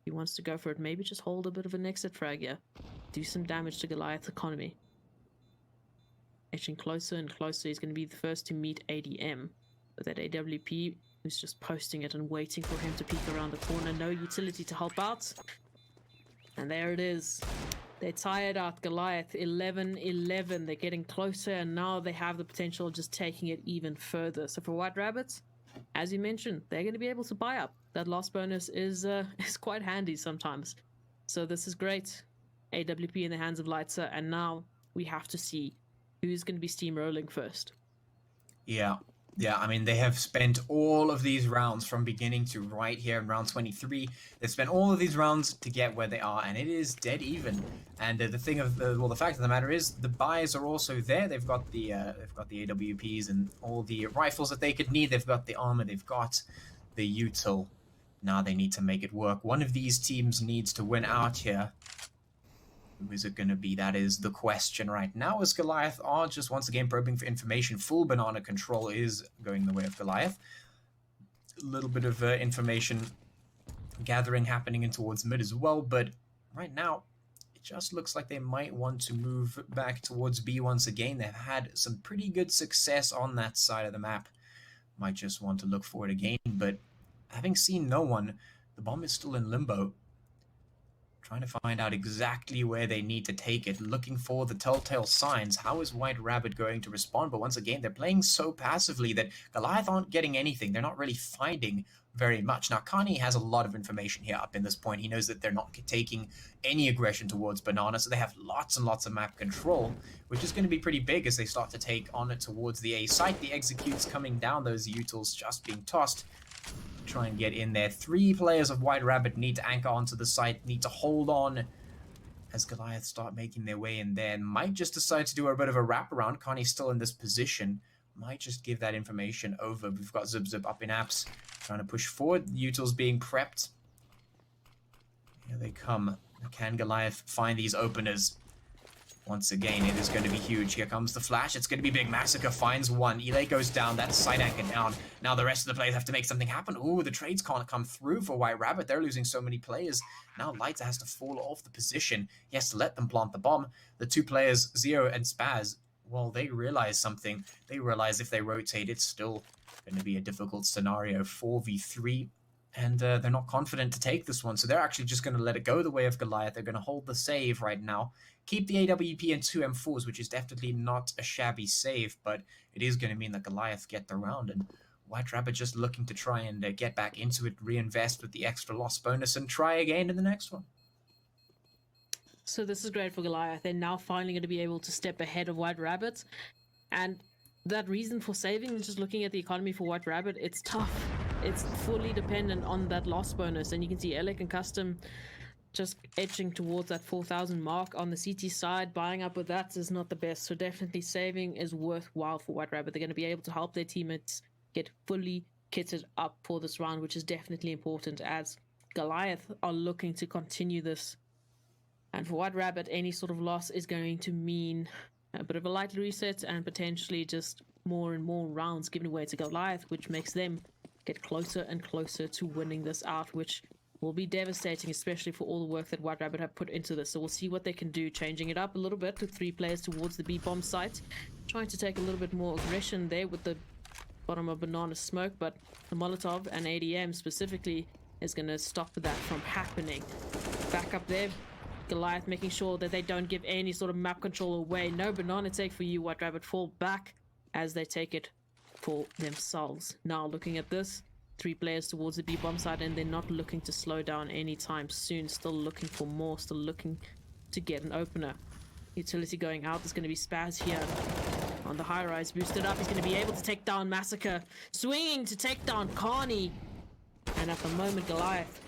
J: He wants to go for it. Maybe just hold a bit of an exit frag here. Do some damage to Goliath's economy. Edging closer and closer. He's going to be the first to meet ADM. But that AWP is just posting it and waiting for him to peek around the corner. No utility to help out. And there it is. They tie it out. Goliath 11-11. They're getting closer and now they have the potential of just taking it even further. So for White Rabbits, as you mentioned, they're going to be able to buy up. That loss bonus is quite handy sometimes. So this is great. AWP in the hands of SlyRsi, and now we have to see who's going to be steamrolling first.
G: Yeah, I mean, they have spent all of these rounds from beginning to right here in round 23. They've spent all of these rounds to get where they are, and it is dead even. And the fact of the matter is, the buys are also there. They've got the AWPs and all the rifles that they could need. They've got the armor. They've got the util. Now they need to make it work. One of these teams needs to win out here. Who is it going to be? That is the question right now, as Goliath are just once again probing for information. Full banana control is going the way of Goliath. A little bit of information gathering happening in towards mid as well, but right now it just looks like they might want to move back towards B once again. They've had some pretty good success on that side of the map. Might just want to look for it again, but having seen no one, the bomb is still in limbo. Trying to find out exactly where they need to take it, looking for the telltale signs. How is White Rabbit going to respond? But once again, they're playing so passively that Goliath aren't getting anything. They're not really finding very much. Now, Kani has a lot of information here up in this point. He knows that they're not taking any aggression towards Banana, so they have lots and lots of map control, which is going to be pretty big as they start to take on it towards the A site. The executes coming down, those utils just being tossed. Try and get in there. 3 players of White Rabbit need to anchor onto the site, need to hold on as Goliath start making their way in there, and might just decide to do a bit of a wraparound. Connie's still in this position. Might just give that information over. We've got Zip Zip up in apps, trying to push forward. Utils being prepped. Here they come. Can Goliath find these openers? Once again, it is going to be huge. Here comes the flash. It's going to be big. Massacre finds one. Elay goes down. That's side anchor down. Now the rest of the players have to make something happen. Ooh, the trades can't come through for White Rabbit. They're losing so many players. Now SlyRsi has to fall off the position. He has to let them plant the bomb. The 2 players, Zero and Spaz, well, they realize something. They realize if they rotate, it's still going to be a difficult scenario. 4v3. and they're not confident to take this one, so they're actually just going to let it go the way of Goliath. They're going to hold the save right now, keep the AWP and 2 M4s, which is definitely not a shabby save, but it is going to mean that Goliath get the round, and White Rabbit just looking to try and get back into it, reinvest with the extra loss bonus, and try again in the next one.
J: So this is great for Goliath. They're now finally going to be able to step ahead of White Rabbit, and that reason for saving, just looking at the economy for White Rabbit, it's tough. It's fully dependent on that loss bonus, and you can see Alec and Custom just edging towards that 4,000 mark on the CT side. Buying up with that is not the best, so definitely saving is worthwhile for White Rabbit. They're going to be able to help their teammates get fully kitted up for this round, which is definitely important, as Goliath are looking to continue this. And for White Rabbit, any sort of loss is going to mean a bit of a light reset and potentially just more and more rounds given away to Goliath, which makes them get closer and closer to winning this out, which will be devastating, especially for all the work that White Rabbit have put into this. So we'll see what they can do, changing it up a little bit with 3 players towards the B bomb site, trying to take a little bit more aggression there with the bottom of Banana Smoke, but the Molotov and ADM specifically is going to stop that from happening. Back up there, Goliath making sure that they don't give any sort of map control away. No banana take for you, White Rabbit. Fall back as they take it for themselves. Now looking at this, 3 players towards the B bomb side, and they're not looking to slow down anytime soon. Still looking for more, still looking to get an opener. Utility going out. There's going to be Spaz here on the high rise, boosted up. He's going to be able to take down Massacre, swinging to take down Carney, and at the moment Goliath,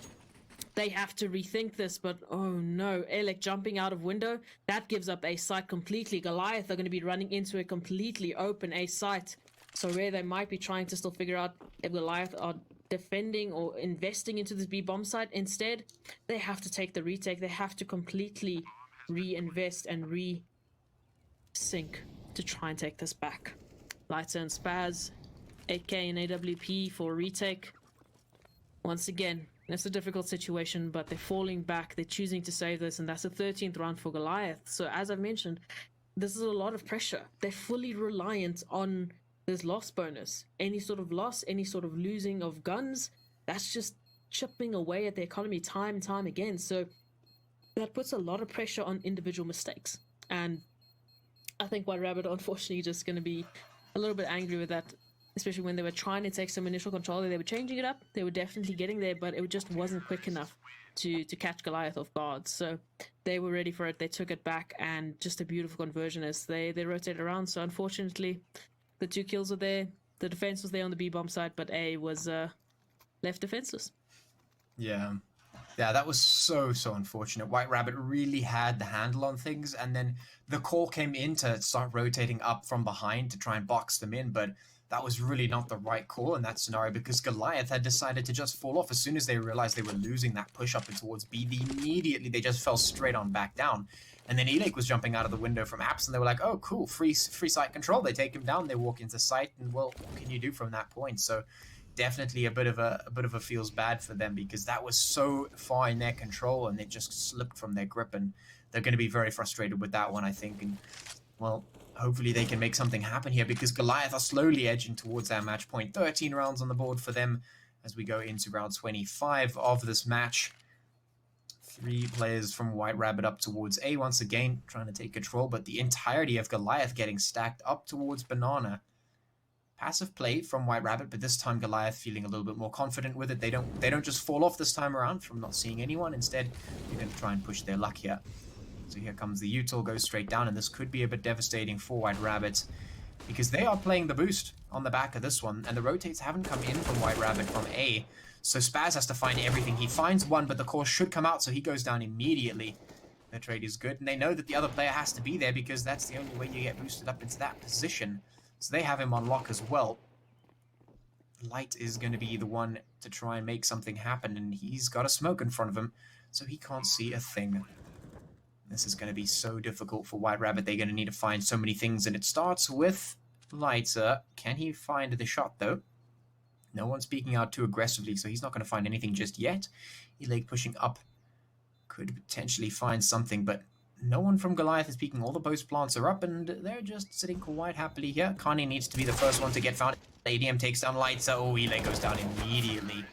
J: they have to rethink this, but oh no, Alec jumping out of window, that gives up A site completely. Goliath are going to be running into a completely open A site, so where they might be trying to still figure out if Goliath are defending or investing into this B bomb site. Instead, they have to take the retake. They have to completely reinvest and re-sync to try and take this back. Lighter and Spaz, 8k and AWP for retake. Once again, it's a difficult situation, but they're falling back. They're choosing to save this, and that's the 13th round for Goliath. So as I've mentioned, this is a lot of pressure. They're fully reliant on this loss bonus. Any sort of loss, any sort of losing of guns, that's just chipping away at the economy time and time again. So that puts a lot of pressure on individual mistakes. And I think White Rabbit are unfortunately just going to be a little bit angry with that, especially when they were trying to take some initial control. They were changing it up. They were definitely getting there, but it just wasn't quick enough to catch Goliath off guard. So they were ready for it. They took it back, and just a beautiful conversion as they rotated around. So unfortunately, the 2 kills were there. The defense was there on the B-bomb side, but A was left defenseless.
G: Yeah, that was so unfortunate. White Rabbit really had the handle on things, and then the call came in to start rotating up from behind to try and box them in, but that was really not the right call in that scenario, because Goliath had decided to just fall off as soon as they realized they were losing that push up towards B. Immediately they just fell straight on back down. And then Elake was jumping out of the window from apps, and they were like, oh cool, free site control. They take him down, they walk into site, and well, what can you do from that point? So definitely a bit of a feels bad for them, because that was so far in their control and it just slipped from their grip, and they're going to be very frustrated with that one, I think. And well, hopefully they can make something happen here, because Goliath are slowly edging towards that match point. 13 rounds on the board for them as we go into round 25 of this match. 3 players from White Rabbit up towards A once again, trying to take control, but the entirety of Goliath getting stacked up towards Banana. Passive play from White Rabbit, but this time Goliath feeling a little bit more confident with it. They don't just fall off this time around from not seeing anyone. Instead, they're going to try and push their luck here. So here comes the util, goes straight down, and this could be a bit devastating for White Rabbit, because they are playing the boost on the back of this one, and the rotates haven't come in from White Rabbit from A. So Spaz has to find everything. He finds one, but the course should come out, so he goes down immediately. Their trade is good, and they know that the other player has to be there, because that's the only way you get boosted up into that position. So they have him on lock as well. Light is going to be the one to try and make something happen, and he's got a smoke in front of him, so he can't see a thing. This is going to be so difficult for White Rabbit. They're going to need to find so many things, and it starts with Lighter. Can he find the shot, though? No one's speaking out too aggressively, so he's not going to find anything just yet. Elake pushing up. Could potentially find something, but no one from Goliath is speaking. All the post plants are up, and they're just sitting quite happily here. Kani needs to be the first one to get found. ADM takes down Lighter. Oh, Elake goes down immediately.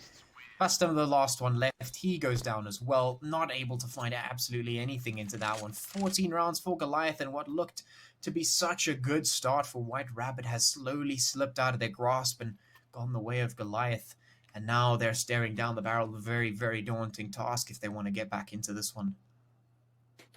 G: Custom, the last one left, he goes down as well. Not able to find absolutely anything into that one. 14 rounds for Goliath, and what looked to be such a good start for White Rabbit has slowly slipped out of their grasp and gone the way of Goliath. And now they're staring down the barrel of a very, very daunting task if they want to get back into this one.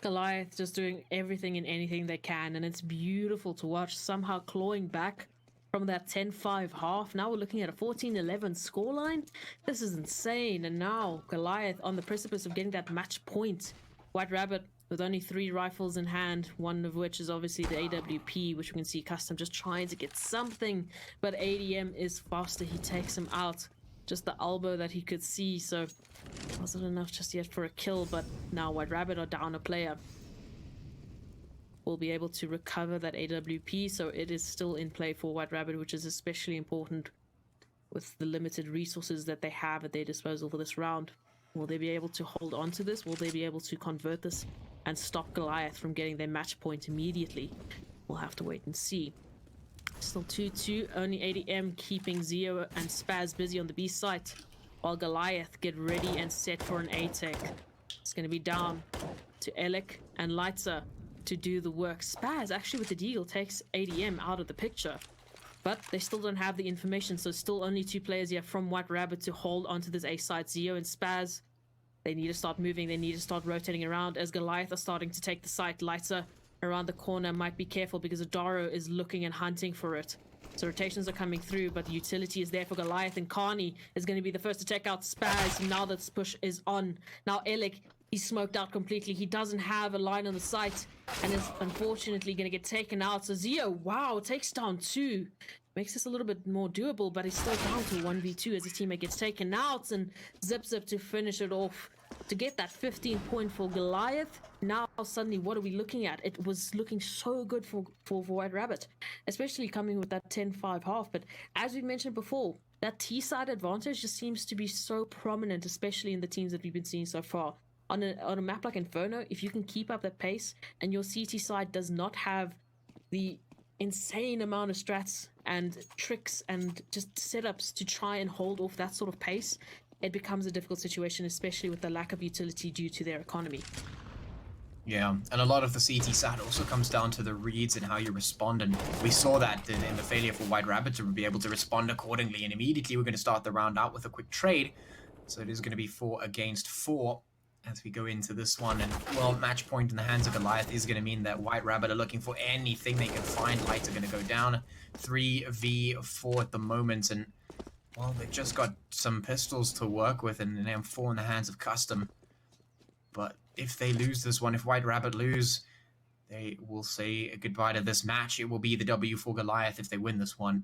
J: Goliath just doing everything and anything they can, and it's beautiful to watch, somehow clawing back from that 10-5 half. Now we're looking at a 14-11 scoreline. This is insane. And now Goliath on the precipice of getting that match point. White Rabbit with only 3 rifles in hand, one of which is obviously the AWP, which we can see Custom just trying to get something, but ADM is faster. He takes him out. Just the elbow that he could see, so wasn't enough just yet for a kill, but now White Rabbit are down a player. Will be able to recover that AWP, so it is still in play for White Rabbit, which is especially important with the limited resources that they have at their disposal for this round. Will they be able to hold on to this? Will they be able to convert this and stop Goliath from getting their match point immediately? We'll have to wait and see. Still 2-2, only ADM keeping Zio and Spaz busy on the B site, while Goliath get ready and set for an A-Tech. It's going to be down to Elec and Lighter to do the work. Spaz actually with the deagle takes ADM out of the picture, but they still don't have the information, so still only 2 players here from White Rabbit to hold onto this A site. Zio and Spaz, they need to start moving, they need to start rotating around as Goliath are starting to take the site. Lighter around the corner might be careful because Adaro is looking and hunting for it. So rotations are coming through, but the utility is there for Goliath, and Carney is going to be the first to take out Spaz now that this push is on. Now Elec, he's smoked out completely. He doesn't have a line on the site and is unfortunately going to get taken out. So Zio, wow, takes down 2. Makes this a little bit more doable, but he's still down to 1v2 as his teammate gets taken out, and Zip to finish it off to get that 15 point for Goliath. Now suddenly what are we looking at? It was looking so good for White Rabbit, especially coming with that 10-5 half, but as we mentioned before, that T-side advantage just seems to be so prominent, especially in the teams that we've been seeing so far. On a map like Inferno, if you can keep up that pace and your CT side does not have the insane amount of strats and tricks and just setups to try and hold off that sort of pace, it becomes a difficult situation, especially with the lack of utility due to their economy.
G: Yeah, and a lot of the CT side also comes down to the reads and how you respond, and we saw that in the failure for White Rabbit to be able to respond accordingly, and immediately we're going to start the round out with a quick trade. So it is going to be 4 against 4 as we go into this one, and well, match point in the hands of Goliath is going to mean that White Rabbit are looking for anything they can find. Lights are going to go down 3v4 at the moment, and well, they've just got some pistols to work with and an M4 in the hands of Custom. But if they lose this one, if White Rabbit lose, they will say goodbye to this match. It will be the W for Goliath if they win this one.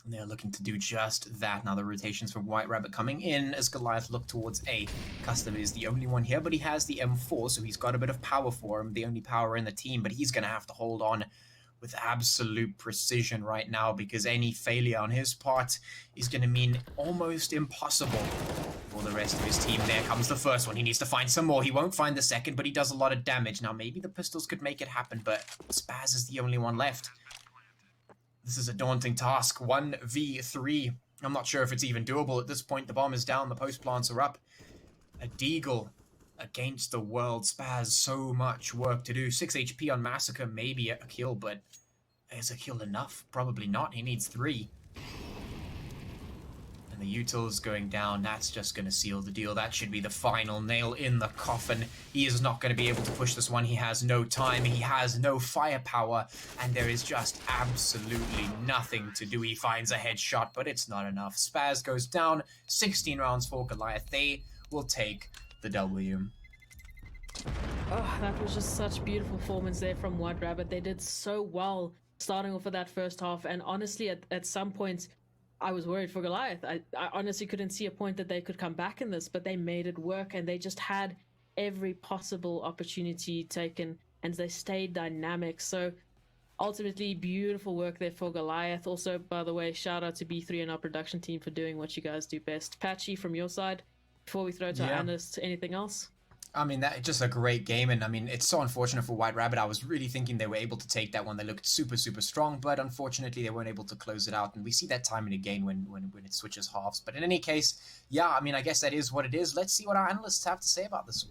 G: And they're looking to do just that. Now the rotations from White Rabbit coming in as Goliath look towards A. Custom is the only one here, but he has the M4, so he's got a bit of power for him, the only power in the team, but he's going to have to hold on with absolute precision right now, because any failure on his part is going to mean almost impossible for the rest of his team. There comes the first one. He needs to find some more. He won't find the second, but he does a lot of damage. Now, maybe the pistols could make it happen, but Spaz is the only one left. This is a daunting task. 1v3. I'm not sure if it's even doable at this point. The bomb is down. The post plants are up. A deagle against the world. Spaz, so much work to do. 6 HP on Massacre, maybe a kill, but is a kill enough? Probably not. He needs 3. And the util is going down. That's just going to seal the deal. That should be the final nail in the coffin. He is not going to be able to push this one. He has no time. He has no firepower. And there is just absolutely nothing to do. He finds a headshot, but it's not enough. Spaz goes down. 16 rounds for Goliath. They will take the W.
J: Oh, that was just such beautiful performance there from White Rabbit. They did so well starting off with that first half, and honestly at some points I was worried for Goliath. I honestly couldn't see a point that they could come back in this, but they made it work, and they just had every possible opportunity taken, and they stayed dynamic. So ultimately, beautiful work there for Goliath. Also, by the way, shout out to B3 and our production team for doing what you guys do best. Patchy, from your side, before we throw to our analysts, anything else?
G: I mean, that just a great game, and I mean, it's so unfortunate for White Rabbit. I was really thinking they were able to take that one. They looked super, super strong, but unfortunately, they weren't able to close it out. And we see that time and again when it switches halves. But in any case, yeah, I mean, I guess that is what it is. Let's see what our analysts have to say about this.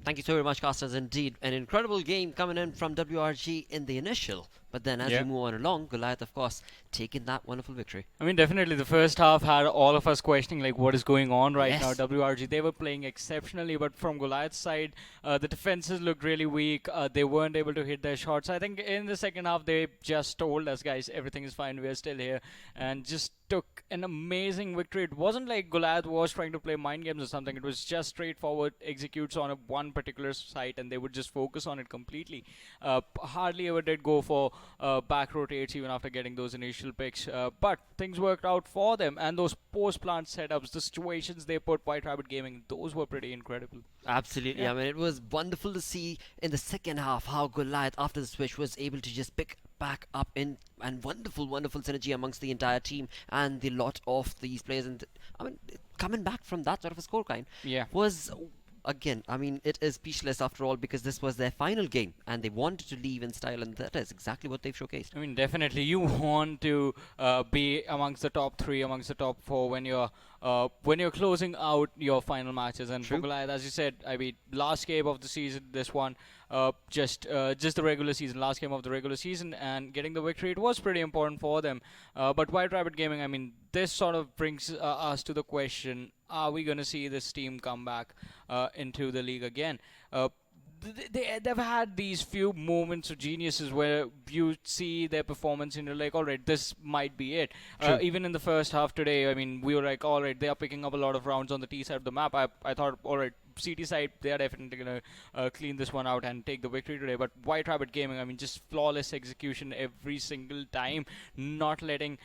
A: Thank you so very much, Casters. Indeed, an incredible game coming in from WRG in the initial. But then as we move on along, Goliath, of course, taking that wonderful victory.
B: I mean, definitely the first half had all of us questioning like what is going on right now. WRG, they were playing exceptionally, but from Goliath's side, the defenses looked really weak. They weren't able to hit their shots. I think in the second half, they just told us, guys, everything is fine, we're still here, and just took an amazing victory. It wasn't like Goliath was trying to play mind games or something. It was just straightforward executes on one particular site, and they would just focus on it completely. Hardly ever did go for back rotates even after getting those initial picks, but things worked out for them, and those post-plant setups, the situations they put White Rabbit Gaming, those were pretty incredible.
A: Absolutely. Yeah. I mean, it was wonderful to see in the second half how Goliath, after the switch, was able to just pick back up in, and wonderful synergy amongst the entire team and the lot of these players. And I mean, coming back from that sort of a scoreline was, again, I mean, it is speechless after all, because this was their final game and they wanted to leave in style, and that is exactly what they've showcased.
B: I mean, definitely you want to be amongst the top 3, amongst the top 4 when you're closing out your final matches. And for Goliath, as you said, I mean, last game of the season, this one, just the regular season, last game of the regular season, and getting the victory, it was pretty important for them. But White Rabbit Gaming, I mean, this sort of brings us to the question, are we going to see this team come back into the league again? They've had these few moments of geniuses where you see their performance and you're like, all right, this might be it. Even in the first half today, I mean, we were like, all right, they are picking up a lot of rounds on the T side of the map. I thought, all right, CT side, they are definitely going to clean this one out and take the victory today. But White Rabbit Gaming, I mean, just flawless execution every single time, not letting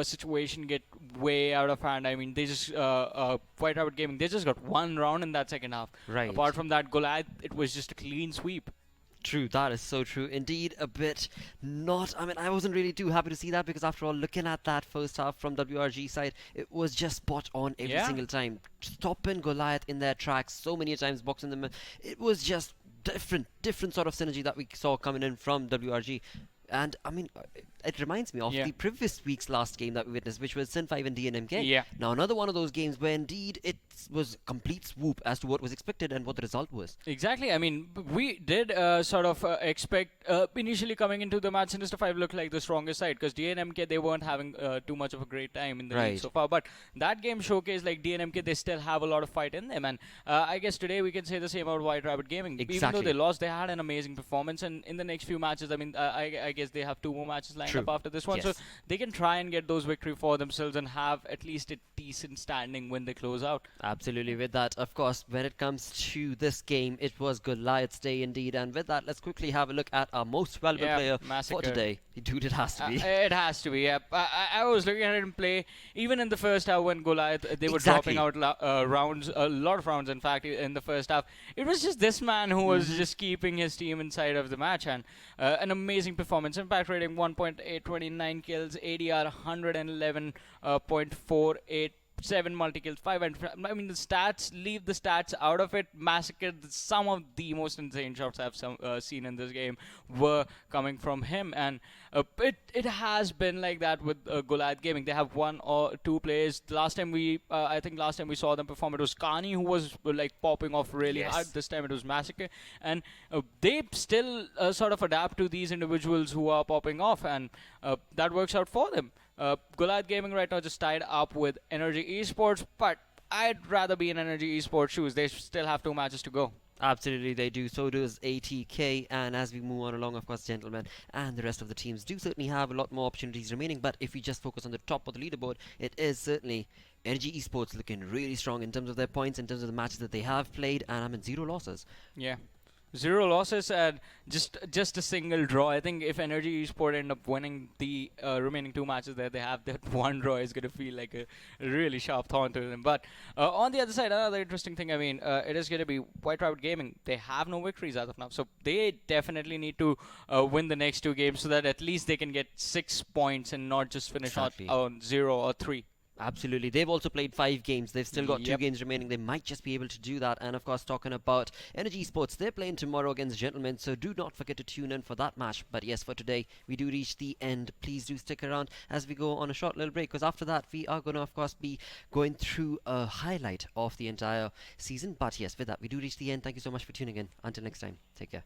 B: situation get way out of hand. I mean, they just, White Rabbit Gaming, they just got one round in that second half.
A: Right.
B: Apart from that, Goliath, it was just a clean sweep.
A: True, that is so true. Indeed, a bit not... I mean, I wasn't really too happy to see that, because after all, looking at that first half from WRG side, it was just spot on every single time. Stopping Goliath in their tracks so many times, boxing them in. It was just different sort of synergy that we saw coming in from WRG. And, I mean, it reminds me of the previous week's last game that we witnessed, which was Sin5 and DNMK.
B: Yeah.
A: Now, another one of those games where indeed it was complete swoop as to what was expected and what the result was.
B: Exactly. I mean, we did sort of expect initially coming into the match, Sinister 5 looked like the strongest side, because DNMK, they weren't having too much of a great time in the league so far. But that game showcased like DNMK, they still have a lot of fight in them. And I guess today we can say the same about White Rabbit Gaming.
A: Exactly.
B: Even though they lost, they had an amazing performance. And in the next few matches, I mean, I guess they have 2 more matches lined up after this one. So they can try and get those victory for themselves and have at least a decent standing when they close out.
A: Absolutely. With that, of course, when it comes to this game, it was Goliath's day indeed. And with that, let's quickly have a look at our most valuable player for today. Dude, it has to be.
B: It has to be, yeah. I was looking at it in play. Even in the first half when Goliath, they were dropping out rounds, a lot of rounds, in fact, in the first half. It was just this man who was just keeping his team inside of the match. And an amazing performance. Impact rating 1.8, 29 kills, ADR 111.48. 7 multi-kills, 5 and I mean the stats, leave the stats out of it, massacred. Some of the most insane shots I've seen in this game were coming from him, and it has been like that with Goliath Gaming. They have 1 or 2 players. Last time I think last time we saw them perform, it was Kani who was like popping off really hard. This time it was Massacre, and they still sort of adapt to these individuals who are popping off, and that works out for them. Goliath Gaming right now just tied up with Energy Esports, but I'd rather be in Energy Esports shoes. They still have 2 matches to go.
A: Absolutely, they do. So does ATK. And as we move on along, of course, gentlemen, and the rest of the teams do certainly have a lot more opportunities remaining. But if we just focus on the top of the leaderboard, it is certainly Energy Esports looking really strong in terms of their points, in terms of the matches that they have played, and I mean 0 losses.
B: Yeah. 0 losses and just a single draw. I think if Energy Esport end up winning the remaining 2 matches that they have, that 1 draw is going to feel like a really sharp thorn to them. But on the other side, another interesting thing, I mean, it is going to be White Rabbit Gaming. They have no victories as of now. So they definitely need to win the next 2 games so that at least they can get 6 points and not just finish on 0 or 3.
A: Absolutely. They've also played 5 games. They've still got 2
E: Yep.
A: games remaining. They might just be able to do that. And of course, talking about Energy Sports, they're playing tomorrow against Gentlemen. So do not forget to tune in for that match. But yes, for today, we do reach the end. Please do stick around as we go on a short little break. Because after that, we are going to, of course, be going through a highlight of the entire season. But yes, with that, we do reach the end. Thank you so much for tuning in. Until next time, take care.